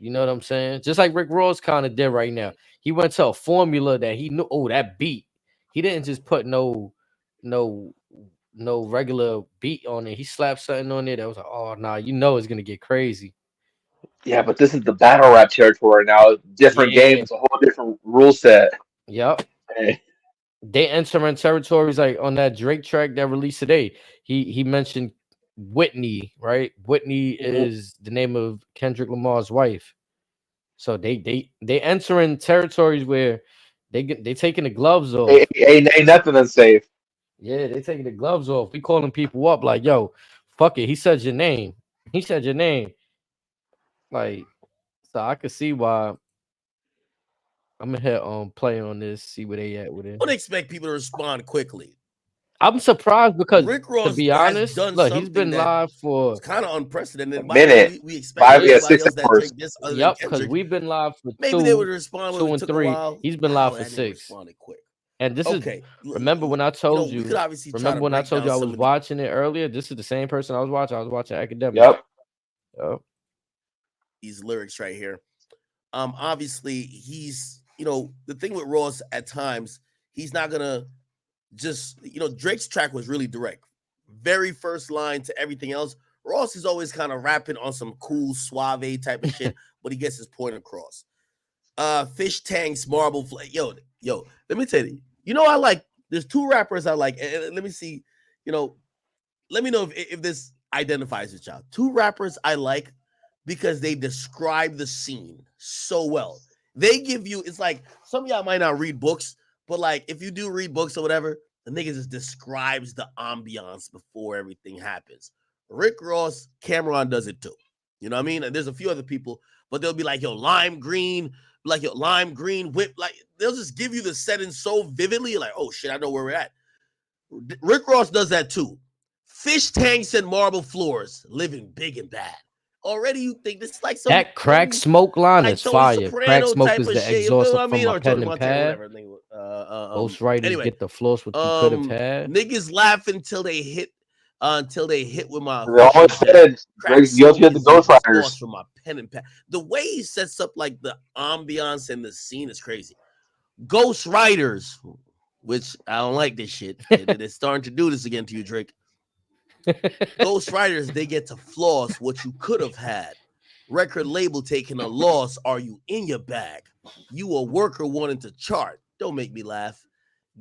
You know what I'm saying? Just like Rick Ross kind of did right now. He went to a formula that he knew. Oh, that beat. He didn't just put no, no regular beat on it. He slapped something on it that was like, oh nah, you know it's gonna get crazy. Yeah, but this is the battle rap territory now. Different game. Yeah. It's a whole different rule set. Yep. Hey, They entering territories like on that Drake track that released today. He mentioned Whitney, right? Whitney mhm. is the name of Kendrick Lamar's wife. So they entering territories where they taking the gloves off. Ain't nothing unsafe. Yeah, they taking the gloves off. We calling people up like, yo, fuck it. He said your name. He said your name. Like, so I could see why I'm gonna hit play on this, see where they at with it. Don't expect people to respond quickly. I'm surprised because Rick to Ross be has honest, done look, he's something been that live is for kind of unprecedented. A By the way, minute. we expect Yeah, anybody else that 6 hours. Drake this other than yep, because Kendrick. we've been live for Maybe they would two, respond, but two it and took a three. while. He's been live Wow, for that nigga 6. responded quick. And this is Okay, remember when I you told know, we could you, obviously try to remember when I break told down you I some was of the. watching it earlier? This is the same person I was watching. I was watching Academics. Yep. Yep. These lyrics right here. Obviously, he's the thing with Ross at times, he's not gonna just Drake's track was really direct. Very first line to everything else. Ross is always kind of rapping on some cool suave type of shit, but he gets his point across. Fish tanks, marble yo, let me tell you. I like there's 2 rappers I like. And let me see, let me know if this identifies with y'all. 2 rappers I like because they describe the scene so well. They give you, it's like some of y'all might not read books, but like if you do read books or whatever, the nigga just describes the ambiance before everything happens. Rick Ross, Cameron does it too. You know what I mean? And there's a few other people, but they'll be like, yo, lime green, whip. Like they'll just give you the setting so vividly, like, oh shit, I know where we're at. Rick Ross does that too. Fish tanks and marble floors, living big and bad. Already you think this is like some That crack smoke line like is Tony fire. Crack Soprano smoke type is of the shit. You feel exhaust what I from mean? my Or pen Tony and Montana, pad. whatever. Ghostwriters Anyway, get the floss what you could have had. niggas laugh until they hit with my They official always jet. said Crack Drake's guilty smoke of the is the exhaust ghostwriters. from my pen and pad. The way he sets up like the ambiance and the scene is crazy. Ghost Riders, which I don't like this shit. They're starting to do this again to you, Drake. Ghost Riders, they get to floss what you could have had. Record label taking a loss. Are you in your bag? You a worker wanting to chart. Don't make me laugh.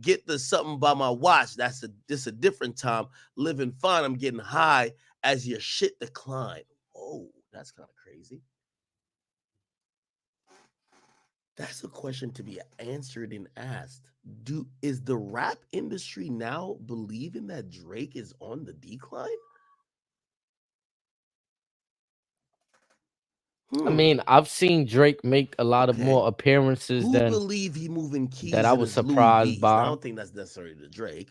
Get the something by my watch. This a different time. Living fine. I'm getting high as your shit decline. Oh, that's kind of crazy. That's a question to be answered and asked. Is the rap industry now believing that Drake is on the decline? I mean, I've seen Drake make a lot of Okay. more appearances Who than believe he moving that keys I in was his Louis surprised V's? I by. don't think that's necessarily the Drake.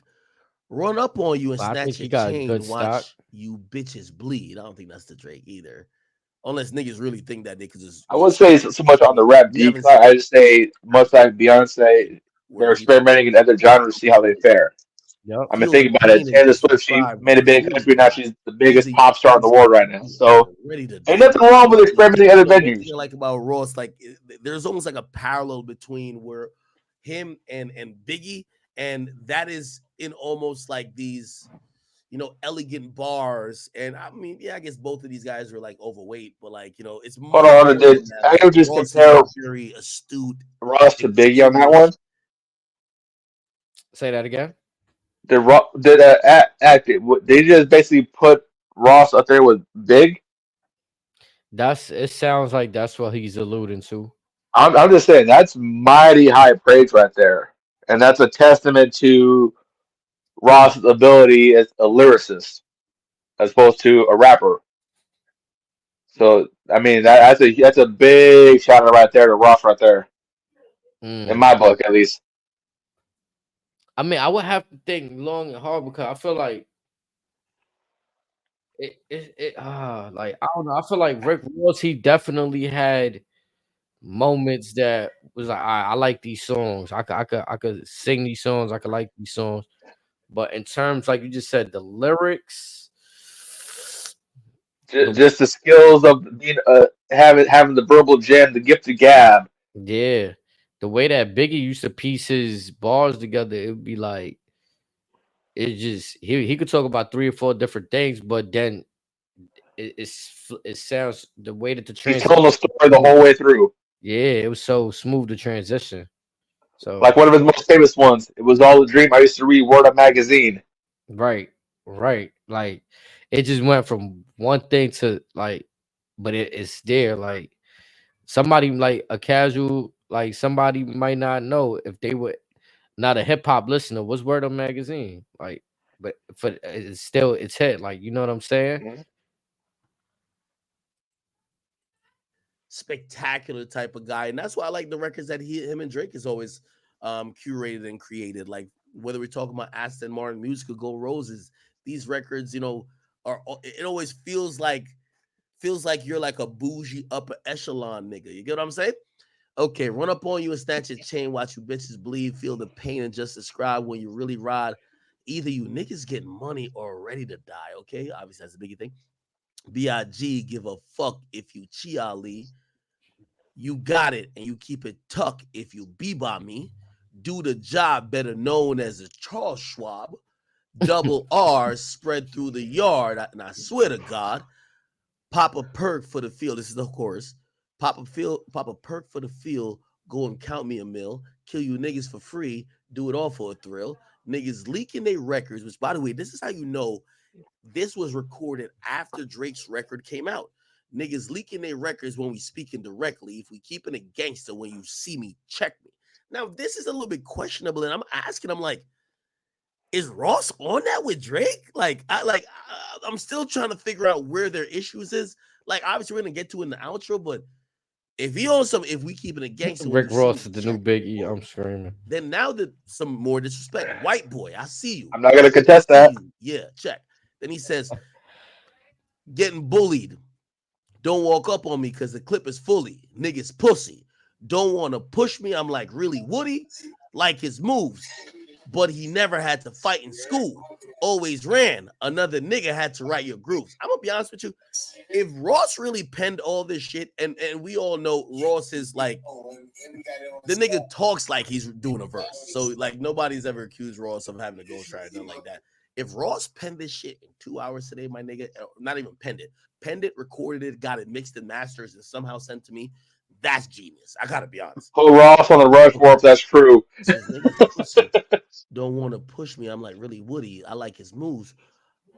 Run up on you and But I think snatch he your got chain. good stock. Watch you bitches bleed. I don't think that's the Drake either. Unless niggas really think that they could just. I wouldn't say so much on the rap We haven't decline. I just say much like seen Beyonce, they're where he experimenting in other genres to see how they fare. Yep. I mean, feel the think about it. pain and Taylor Swift, she describe made the a big feeling. country. Now she's the He's biggest a pop star in the world right now. So ready to ain't die. nothing wrong with experimenting in other One thing venues. I like about Ross, like there's almost like a parallel between where him and Biggie, and that is in almost like these, elegant bars. And I mean, yeah, I guess both of these guys were like overweight, but like, it's Hold more on, important that I like would just Ross is compare a very astute, Ross to Biggie on that one. experienced. Say that again. They just basically put Ross up there with Big. It sounds like that's what he's alluding to. I'm just saying that's mighty high praise right there, and that's a testament to Ross's ability as a lyricist as opposed to a rapper. So I mean that's a big shout out right there to Ross right there in Mm. my book at least. I mean, I would have to think long and hard because I feel like like I don't know. I feel like Rick Ross, he definitely had moments that was like, I like these songs. I could sing these songs. I could like these songs. But in terms, like you just said, the lyrics, Just the skills of being having the verbal gem, the gift of gab. yeah, the way that Biggie used to piece his bars together, it would be like it just he could talk about 3 or 4 different things, but then it sounds the way that the He's transition. telling the story the whole way through. Yeah, it was so smooth the transition. Like So one of his most famous ones. It was all a dream. I used to read Word Up magazine. right, right, like it just went from one thing to like, but it's there. Like somebody like a casual, like somebody might not know if they were not a hip hop listener. What's Word Up magazine? Like, but for it's still it's hit. Like you know what I'm saying? Mhm. Spectacular type of guy, and that's why I like the records that him and Drake is always curated and created. Like whether we're talking about Aston Martin, Musical Go Roses, these records, are it always feels like you're like a bougie upper echelon nigga. You get what I'm saying? Okay, run up on you and snatch your chain, watch you bitches bleed, feel the pain, and just describe when you really ride. Either you niggas getting money or ready to die. Okay, obviously that's a biggie thing. Big give a fuck if you Chi Ali. You got it, and you keep it tuck if you be by me. Do the job, better known as a Charles Schwab. Double R's spread through the yard, and I swear to God, pop a perk for the field. This is the chorus. Pop a perk for the field. Go and count me a mill. Kill you niggas for free. Do it all for a thrill. Niggas leaking their records, which, by the way, this is how you know this was recorded after Drake's record came out. Niggas leaking their records when we speaking directly. If we keeping it gangster, when you see me, check me. Now, this is a little bit questionable, and I'm like, is Ross on that with Drake? I'm still trying to figure out where their issues is. Like, obviously, we're gonna get to in the outro, but if we keeping it gangster, when Rick you see Ross me, is the new Big E. I'm screaming. then now that some more disrespect, white boy, I see you. I'm not gonna contest that. Yeah, check. Then he says, getting bullied. Don't walk up on me because the clip is fully. Niggas pussy. Don't want to push me. I'm like, really, Woody? Like his moves. But he never had to fight in school. Always ran. Another nigga had to write your grooves. I'm going to be honest with you. If Ross really penned all this shit, and we all know Ross is like, the nigga talks like he's doing a verse. So, like, nobody's ever accused Ross of having a ghostwriter, nothing like that. If Ross penned this shit in 2 hours today, my nigga, not even penned it, recorded it, got it mixed and masters, and somehow sent to me, that's genius. I gotta be honest. Put Ross on the rush for if that's true. Don't want to push me. I'm like, really, Woody? I like his moves,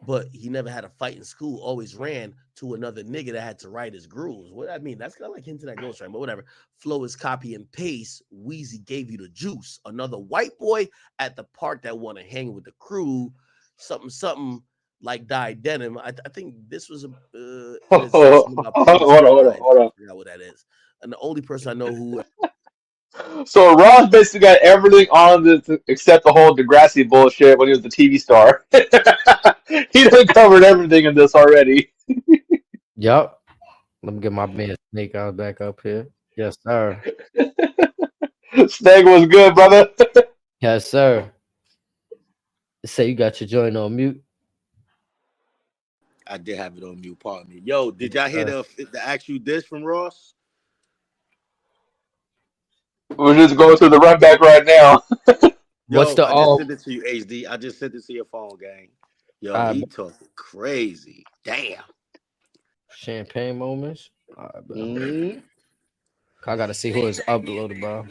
but he never had a fight in school. Always ran to another nigga that had to write his grooves. What I mean, that's kind of like hinting at ghostwriting, but whatever. Flow is copy and paste. Wheezy gave you the juice. Another white boy at the park that want to hang with the crew. Something like dyed denim. I think this was Hold on. I forgot what that is. And the only person I know who. So Ross basically got everything on this except the whole Degrassi bullshit when he was the TV star. He done covered everything in this already. Yup. Let me get my man Snake Eyes back up here. Yes, sir. Snake was good, brother. Yes, sir. Say you got your joint on mute. I did have it on mute. Pardon me. Yo, did y'all hear the actual dish from Ross? We're just going through the run back right now. What's the I just sent it to you, HD. I just sent it to your phone, gang. Yo, he talking crazy. Damn. Champagne moments. Mm-hmm. I gotta see who is uploaded, bro.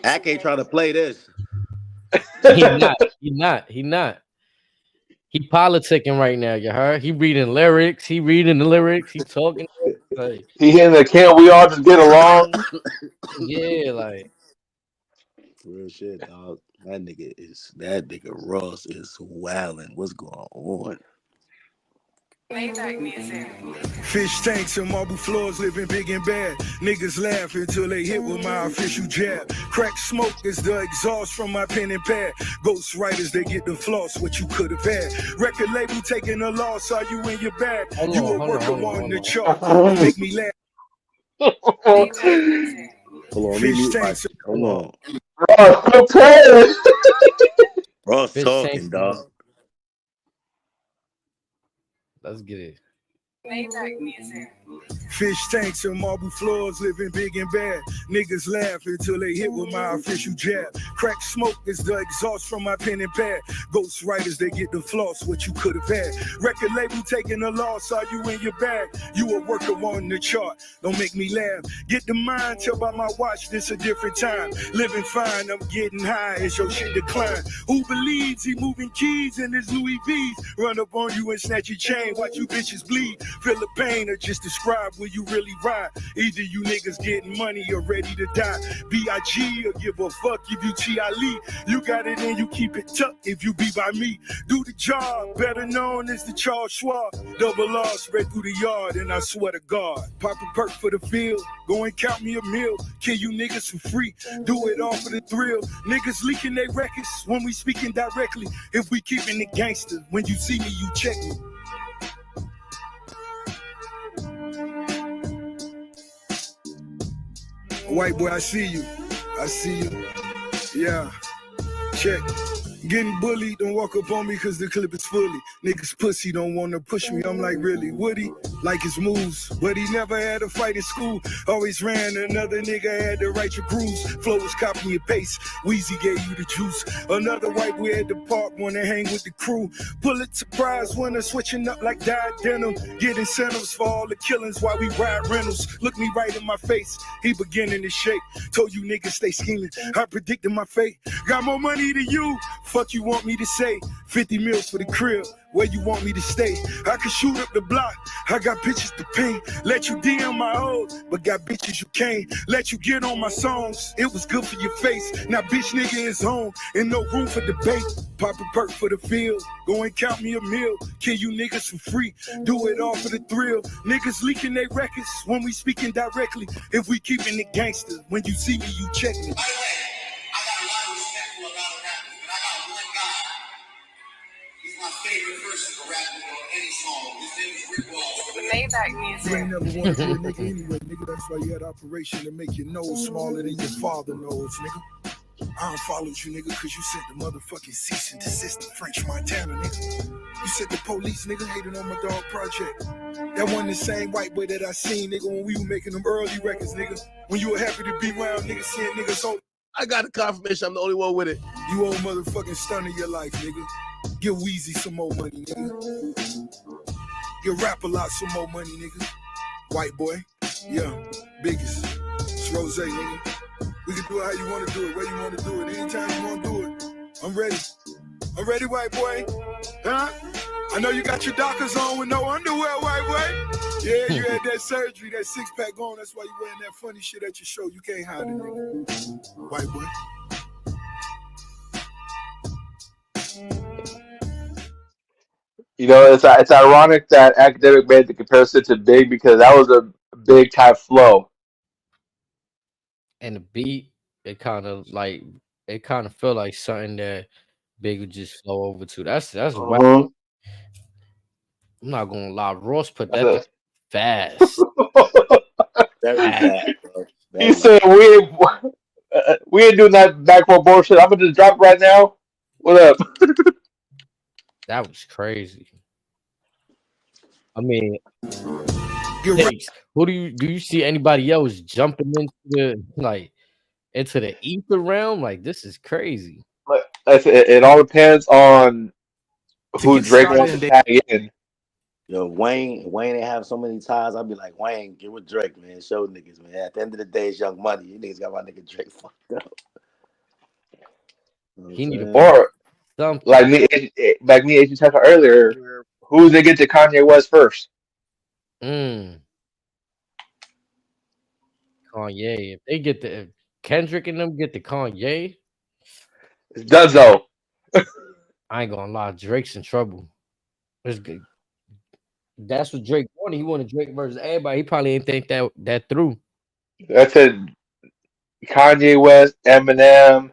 Ack ain't trying to play this. He not. He not. He not. He politicking right now. You heard? He reading lyrics. He reading the lyrics. He talking. Like, He hitting the can. We all just get along. yeah, like Real shit, dog. That nigga Ross is wilding. What's going on? Fish tanks and marble floors living big and bad. Niggas laugh until they hit with my official jab. Crack smoke is the exhaust from my pen and pad. Ghost writers, they get the floss, what you could have had. Record label taking a loss, are you in your bag? You a worker on the chart, make me laugh. Hold on, Fish tanks. Hold on. Ross Fish talking, tanks. dog. Let's get it. Fish tanks and marble floors living big and bad. Niggas laugh until they hit with my official jab. Crack smoke is the exhaust from my pen and pad. Ghost writers, they get the floss, what you could have had. Record label taking a loss, are you in your bag? You a worker on the chart, don't make me laugh. Get the mind, tell by my watch, this a different time. Living fine, I'm getting high as your shit decline. Who believes he moving keys in his Louis V's? Run up on you and snatch your chain, watch you bitches bleed. Feel the pain or just describe where you really ride. Either you niggas getting money or ready to die. B.I.G. or give a fuck if you T.I.Lee. You got it and you keep it tucked if you be by me. Do the job, better known as the Charles Schwab. Double R spread through the yard and I swear to God. Pop a perk for the field, go and count me a meal. Kill you niggas for free, do it all for the thrill. Niggas leaking their records when we speaking directly. If we keeping it gangster, when you see me, you check me. White boy, I see you. I see you. Yeah. Check. Getting bullied, don't walk up on me cause the clip is fully. Niggas pussy don't wanna push me, I'm like, really? Would he? Like his moves, but he never had a fight in school. Always ran, another nigga had to write your grooves. Flow was copy and paste, Weezy gave you the juice. Another white boy at the park wanna hang with the crew. Pulitzer Prize winner, switching up like dyed denim. Get incentives for all the killings while we ride rentals. Look me right in my face, he beginning to shake. Told you niggas stay scheming, I predicted my fate. Got more money than you, fuck you want me to say. 50 mils for the crib, where you want me to stay. I can shoot up the block, I got pictures to paint. Let you DM my hoes, but got bitches you can't. Let you get on my songs, it was good for your face. Now bitch nigga is home, and no room for debate. Pop a perk for the field, go and count me a meal. Kill you niggas for free, do it all for the thrill. Niggas leaking their records when we speaking directly. If we keeping it gangster, when you see me, you check me. By the way, I got a lot of respect for a lot of rappers, but I got one guy. He's my favorite person to rap with on any song. His name is Rick Ross. You ain't never wanted to be a nigga anyway, nigga. That's why you had operation to make your nose smaller than your father nose, nigga. I don't follow you, nigga, cause you sent the motherfucking cease and desist to French Montana, nigga. You said the police, nigga, hated on my dog project. That wasn't the same white boy that I seen, nigga, when we were making them early records, nigga. When you were happy to be around, nigga, seeing niggas hold. I got a confirmation I'm the only one with it. You old motherfucking stun of your life, nigga. Give Weezy some more money, nigga. Give Rap a lot some more money, nigga. White boy, yeah, biggest. It's Rose, nigga. We can do it how you want to do it, where you want to do it, anytime you want to do it. I'm ready. I'm ready, white boy. Huh? I know you got your Dockers on with no underwear, white boy. Yeah, you had that surgery, that six-pack on. That's why you wearing that funny shit at your show. You can't hide it, nigga. White boy. You know, it's ironic that Academic made the comparison to Big because that was a big type flow. And the beat, it kind of felt like something that Big would just flow over to. That's whack. Mhm. I'm not gonna lie, Ross put That's that fast. Very bad, bro. He said we ain't doing that backboard bullshit. I'm gonna just drop it right now. What up? That was crazy. I mean, You're right. who do you see anybody else jumping into the ether realm? Like, this is crazy. It all depends on who get Drake started wants and to they tag in. Yo, Wayne ain't have so many ties. I'll be like, Wayne, get with Drake, man. Show niggas, man. At the end of the day, it's Young Money. You niggas got my nigga Drake fucked up. You know what He I'm need to saying? Or something. like me, as you talked about earlier, who's they get to Kanye West first? Kanye. If they get if Kendrick and them get the Kanye, It's Dunzo. I ain't gonna lie, Drake's in trouble. It's good. That's what Drake wanted. He wanted Drake versus everybody. He probably ain't think that through. That's it. Kanye West, Eminem.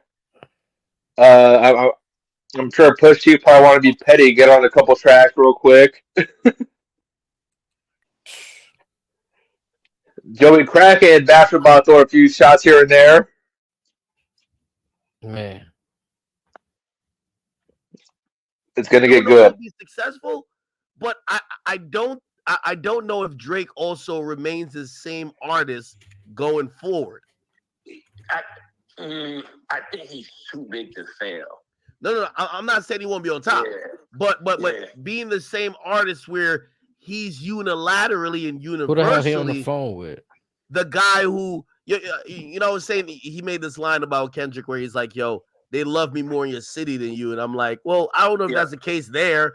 I'm sure Push T probably want to be petty, get on a couple tracks real quick. Joey Crackhead, basketball, throw a few shots here and there. Man, It's gonna I get don't know if he'll good. be successful, but I don't know if Drake also remains the same artist going forward. I think he's too big to fail. No, I'm not saying he won't be on top, but being the same artist where he's unilaterally and who the hell he on the universally phone with? the guy who you know saying he made this line about Kendrick where he's like, yo, they love me more in your city than you. And I'm like, well, I don't know if that's the case there,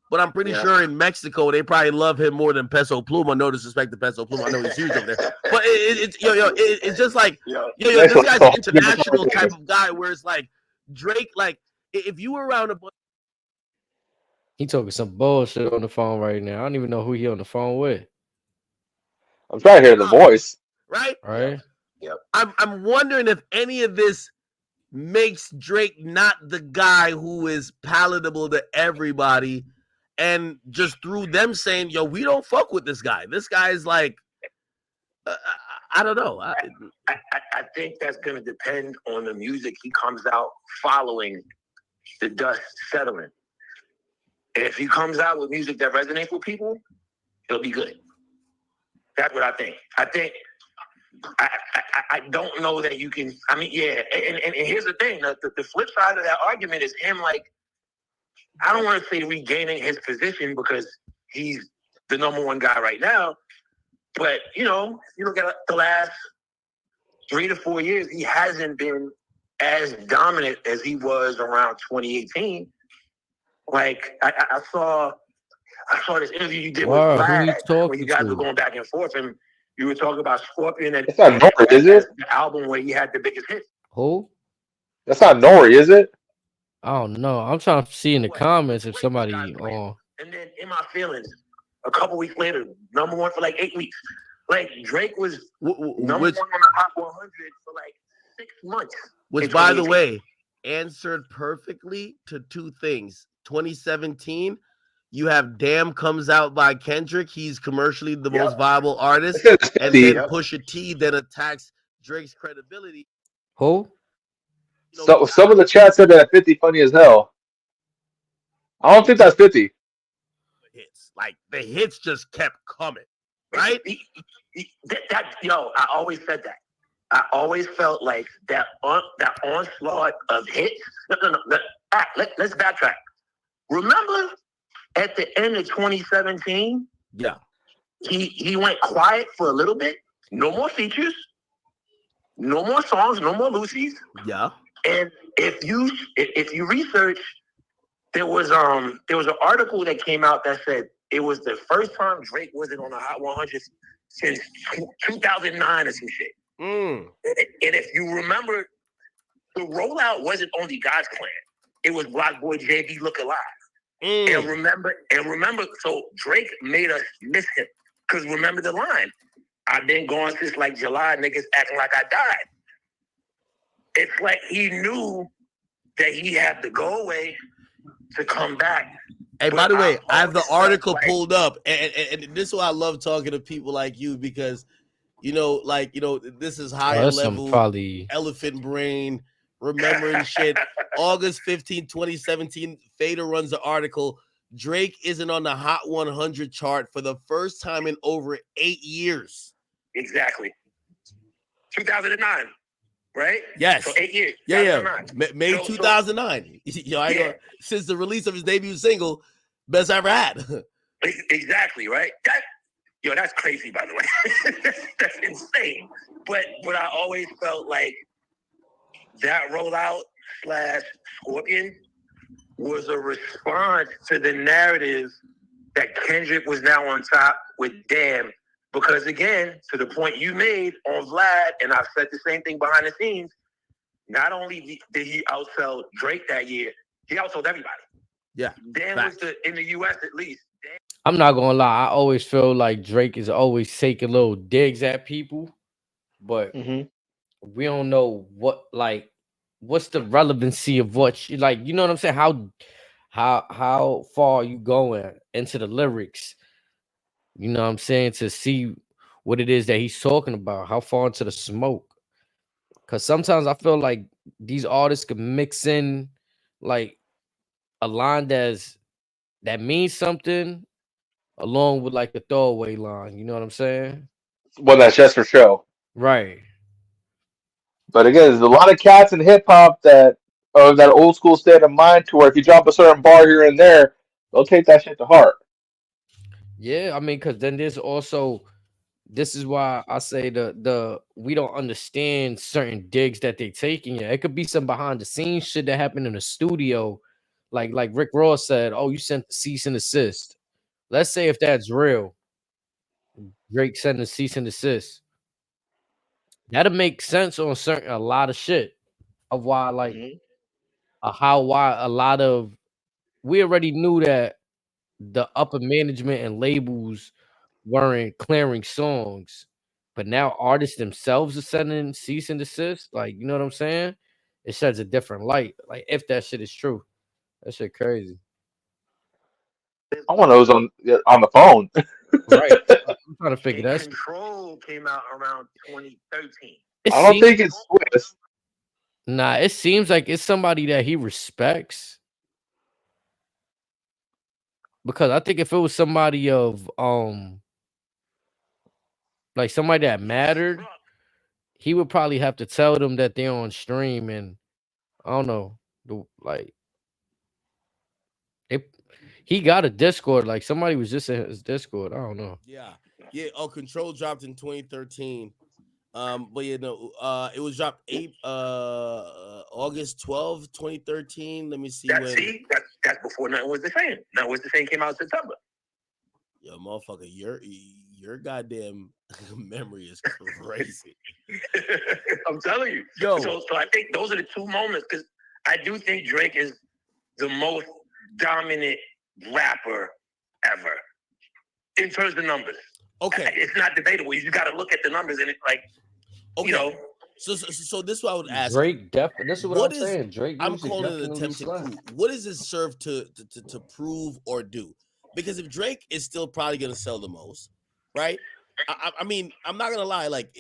but I'm pretty sure in Mexico they probably love him more than Peso Pluma. No disrespect to Peso Pluma, I know he's huge over there, but it's just like this guy's an international type of guy where it's like Drake, like if you were around a bunch. He talking some bullshit on the phone right now. I don't even know who he on the phone with. I'm trying to hear the voice. Right? Right? Yep. I'm wondering if any of this makes Drake not the guy who is palatable to everybody, and just through them saying, yo, we don't fuck with this guy. This guy is like, I don't know. I think that's going to depend on the music he comes out following the dust settling. And if he comes out with music that resonates with people, it'll be good. That's what I think. I don't know that you can. I mean, yeah. And here's the thing: the flip side of that argument is him. Like, I don't want to say regaining his position because he's the number one guy right now. But you know, if you look at the last 3 to 4 years, he hasn't been as dominant as he was around 2018. Like I saw this interview you did with Vlad when you guys were going back and forth, and you were talking about Scorpion and it's not Nori, is it? The album where he had the biggest hit. Who? That's not Nori, is it? I don't know. I'm trying to see in the comments if somebody on. And then In My Feelings, a couple weeks later, number one for like 8 weeks. Like Drake was number one on the Hot 100 for like 6 months. Which, by the way, answered perfectly to two things. 2017, you have Damn comes out by Kendrick. He's commercially the most viable artist. And then Pusha T then attacks Drake's credibility. Who? So some of the chat said that 50 funny as hell. I don't think that's 50. Hits. Like the hits just kept coming. Right? I always said that. I always felt like that onslaught of hits. No. Let's backtrack. Remember at the end of 2017? Yeah. He went quiet for a little bit. No more features. No more songs. No more Lucy's. Yeah. And if you research, there was an article that came out that said it was the first time Drake wasn't on the Hot 100 since 2009 or some shit. And if you remember, the rollout wasn't only God's Plan. It was Block Boy JB Look Alive. And remember, so Drake made us miss him. Because remember the line, I've been gone since like July, niggas acting like I died. It's like he knew that he had to go away to come back. Hey, by the way, I have the article pulled up, and this is why I love talking to people like you, because this is higher level, elephant brain, remembering shit. August 15, 2017, Fader runs the article. Drake isn't on the Hot 100 chart for the first time in over 8 years. Exactly. 2009. right? Yes. So 8 years. Yeah. 2009. May 2009. Yo, I go, since the release of his debut single, best I ever had. Exactly, right? That's crazy, by the way. That's insane. But I always felt like that rollout / Scorpion was a response to the narrative that Kendrick was now on top with Damn. Because again, to the point you made on Vlad, and I've said the same thing behind the scenes, not only did he outsell Drake that year, he outsold everybody. Yeah. Damn was in the US at least. Damn. I'm not gonna lie, I always feel like Drake is always taking little digs at people, but we don't know what's the relevancy of what you like, you know what I'm saying? How far are you going into the lyrics? You know what I'm saying? To see what it is that he's talking about, how far into the smoke. Cause sometimes I feel like these artists can mix in like a line that means something along with like a throwaway line. You know what I'm saying? Well, that's just for show. Right. But again, there's a lot of cats in hip hop that are that old school state of mind to where if you drop a certain bar here and there, they'll take that shit to heart. Yeah, I mean, because then there's also, this is why I say the we don't understand certain digs that they taking. Yeah, it could be some behind the scenes shit that happened in the studio, like Rick Ross said, "Oh, you sent the cease and desist." Let's say if that's real, Drake sent a cease and desist. That'll make sense on a lot of shit of why why a lot of, we already knew that the upper management and labels weren't clearing songs, but now artists themselves are sending cease and desist. Like, you know what I'm saying? It sheds a different light. Like, if that shit is true, that shit crazy. I want those on the phone. Right. I'm trying to figure that. Control came out around 2013. I don't think it's Swiss. Nah, it seems like it's somebody that he respects. Because I think if it was somebody of like somebody that mattered, he would probably have to tell them that they're on stream, and I don't know, he got a Discord. Like somebody was just in his Discord. I don't know. Yeah. Oh, Control dropped in 2013. But it was dropped August 12, 2013. Let me see when. See, that's before Nothing Was the Same. Nothing Was the Same came out in September. Yo, motherfucker, your goddamn memory is crazy. I'm telling you. Yo. So I think those are the two moments, because I do think Drake is the most dominant rapper ever in terms of numbers. Okay, it's not debatable. You just got to look at the numbers, and it's like, okay. You know. So this is what I would ask. Drake definitely. This is what I'm saying. Drake. I'm calling it an attempted coup. What does this serve to prove or do? Because if Drake is still probably going to sell the most, right? I mean, I'm not going to lie. Like,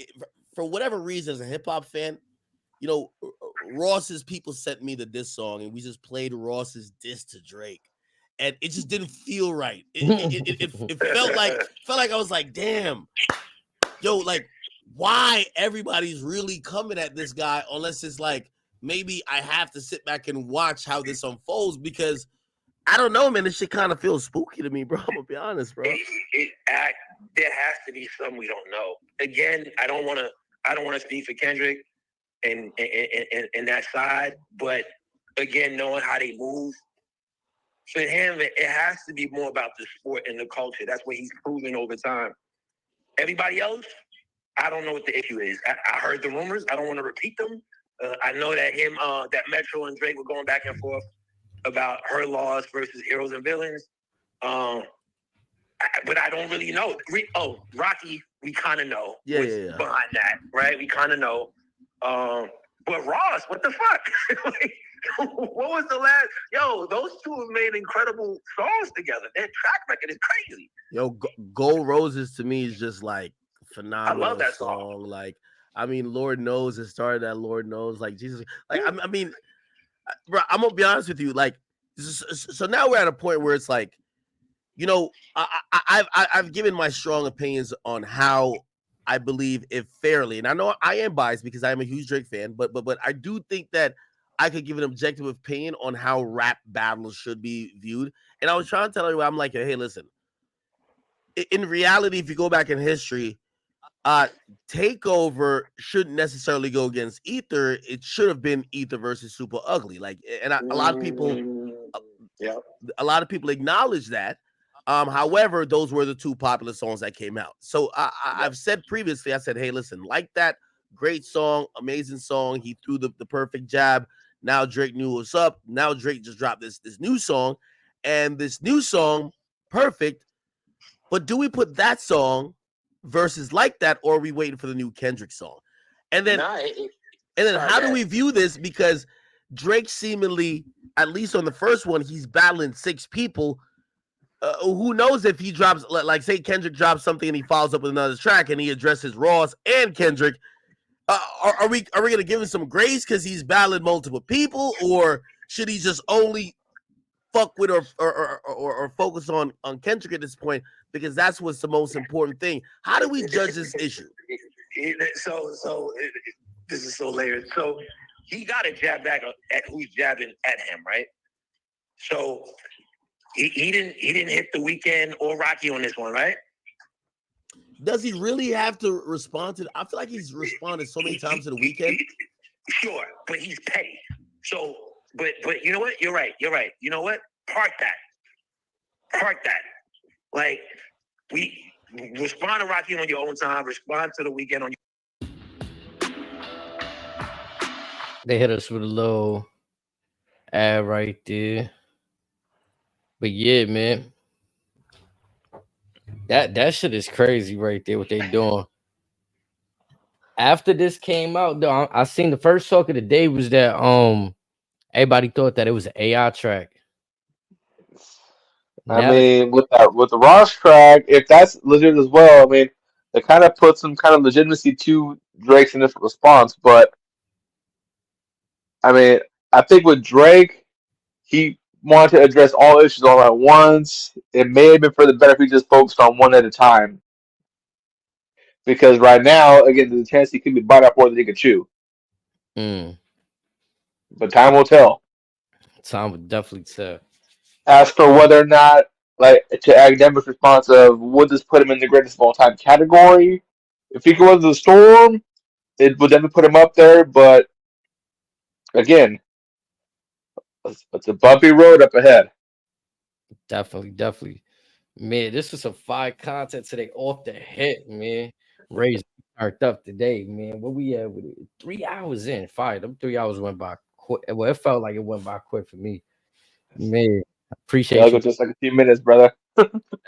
for whatever reason, as a hip hop fan, you know, Ross's people sent me the diss song, and we just played Ross's diss to Drake, and it just didn't feel right. It felt like I was like, damn, yo, like, why everybody's really coming at this guy, unless it's like maybe I have to sit back and watch how this unfolds, because I don't know, man. This shit kind of feels spooky to me, bro. I'm gonna be honest, bro. There has to be some we don't know. Again, I don't want to speak for Kendrick and that side, but again, knowing how they move, for him, it has to be more about the sport and the culture. That's what he's proven over time. Everybody else, I don't know what the issue is. I heard the rumors. I don't want to repeat them. I know that that Metro and Drake were going back and forth about Her Loss versus Heroes and Villains. But I don't really know. Rocky, we kind of know what's behind that, right? We kind of know. But Ross, what the fuck? What was the last? Yo, those two have made incredible songs together. Their track record is crazy. Yo, Gold Roses to me is just like phenomenal. I love that song. Like, I mean, Lord knows it started at Lord knows. Like, Jesus. Like, I mean, bro, I'm gonna be honest with you. Like, so now we're at a point where it's like, you know, I've given my strong opinions on how I believe, if fairly, and I know I am biased because I am a huge Drake fan, but I do think that I could give an objective opinion on how rap battles should be viewed. And I was trying to tell you, I'm like, hey, listen, in reality, if you go back in history, Takeover shouldn't necessarily go against Ether. It should have been Ether versus Super Ugly. Like, and a lot of people, a lot of people acknowledge that. However, those were the two popular songs that came out. So I've said previously, I said, hey, listen, like that, great song, amazing song. He threw the perfect jab. Now Drake knew what's up. Now Drake just dropped this new song, and this new song, perfect. But do we put that song versus like that, or are we waiting for the new Kendrick song? And then, how do we view this? Because Drake seemingly, at least on the first one, he's battling 6 people. Who knows if he drops, like say Kendrick drops something and he follows up with another track and he addresses Ross and Kendrick. Are we going to give him some grace because he's battling multiple people, or should he just only fuck with or focus on Kendrick at this point, because that's what's the most important thing? How do we judge this issue? So this is so layered. So he got a jab back at who's jabbing at him, right? So he didn't hit The Weeknd or Rocky on this one, right? Does he really have to respond to? I feel like he's responded so many times to The Weeknd. Sure, but he's petty. So, but you know what? You're right. You know what? Park that. Like, we respond to Rocky on your own time. Respond to The Weeknd on your. They hit us with a little ad right there. But yeah, man, that shit is crazy right there. What they doing? After this came out, though, I seen the first talk of the day was that everybody thought that it was an AI track. I mean, with the Ross track, if that's legit as well, I mean, it kind of puts some kind of legitimacy to Drake's initial response. But I mean, I think with Drake, he wanted to address all issues all at once. It may have been for the better if he just focused on one at a time. Because right now, again, there's a chance he could be bite off more than he could chew. But time will tell. Time will definitely tell. As for whether or not, like, to Academic's response of would this put him in the greatest of all time category? If he could weather the storm, it would definitely put him up there. But again, it's a bumpy road up ahead. Definitely. Man, this was some fire content today off the hit, man. Raised marked up today, man. What we at with it? 3 hours in. Fire. Them 3 hours went by quick. Well, it felt like it went by quick for me. Man, I appreciate you. Just like a few minutes, brother.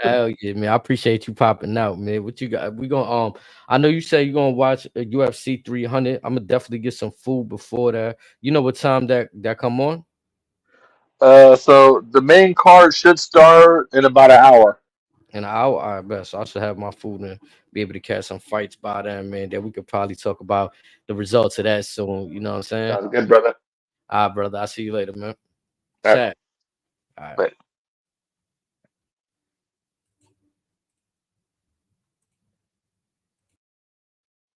Hell yeah, man. I appreciate you popping out, man. What you got? We gonna I know you say you're gonna watch UFC 300. I'm gonna definitely get some food before that. You know what time that come on? So the main card should start in about an hour. An hour, all right, best. I should have my food and be able to catch some fights by then, man. That we could probably talk about the results of that soon. You know what I'm saying? Sounds good, brother. All right, brother. I'll see you later, man. All right. All right. Bye.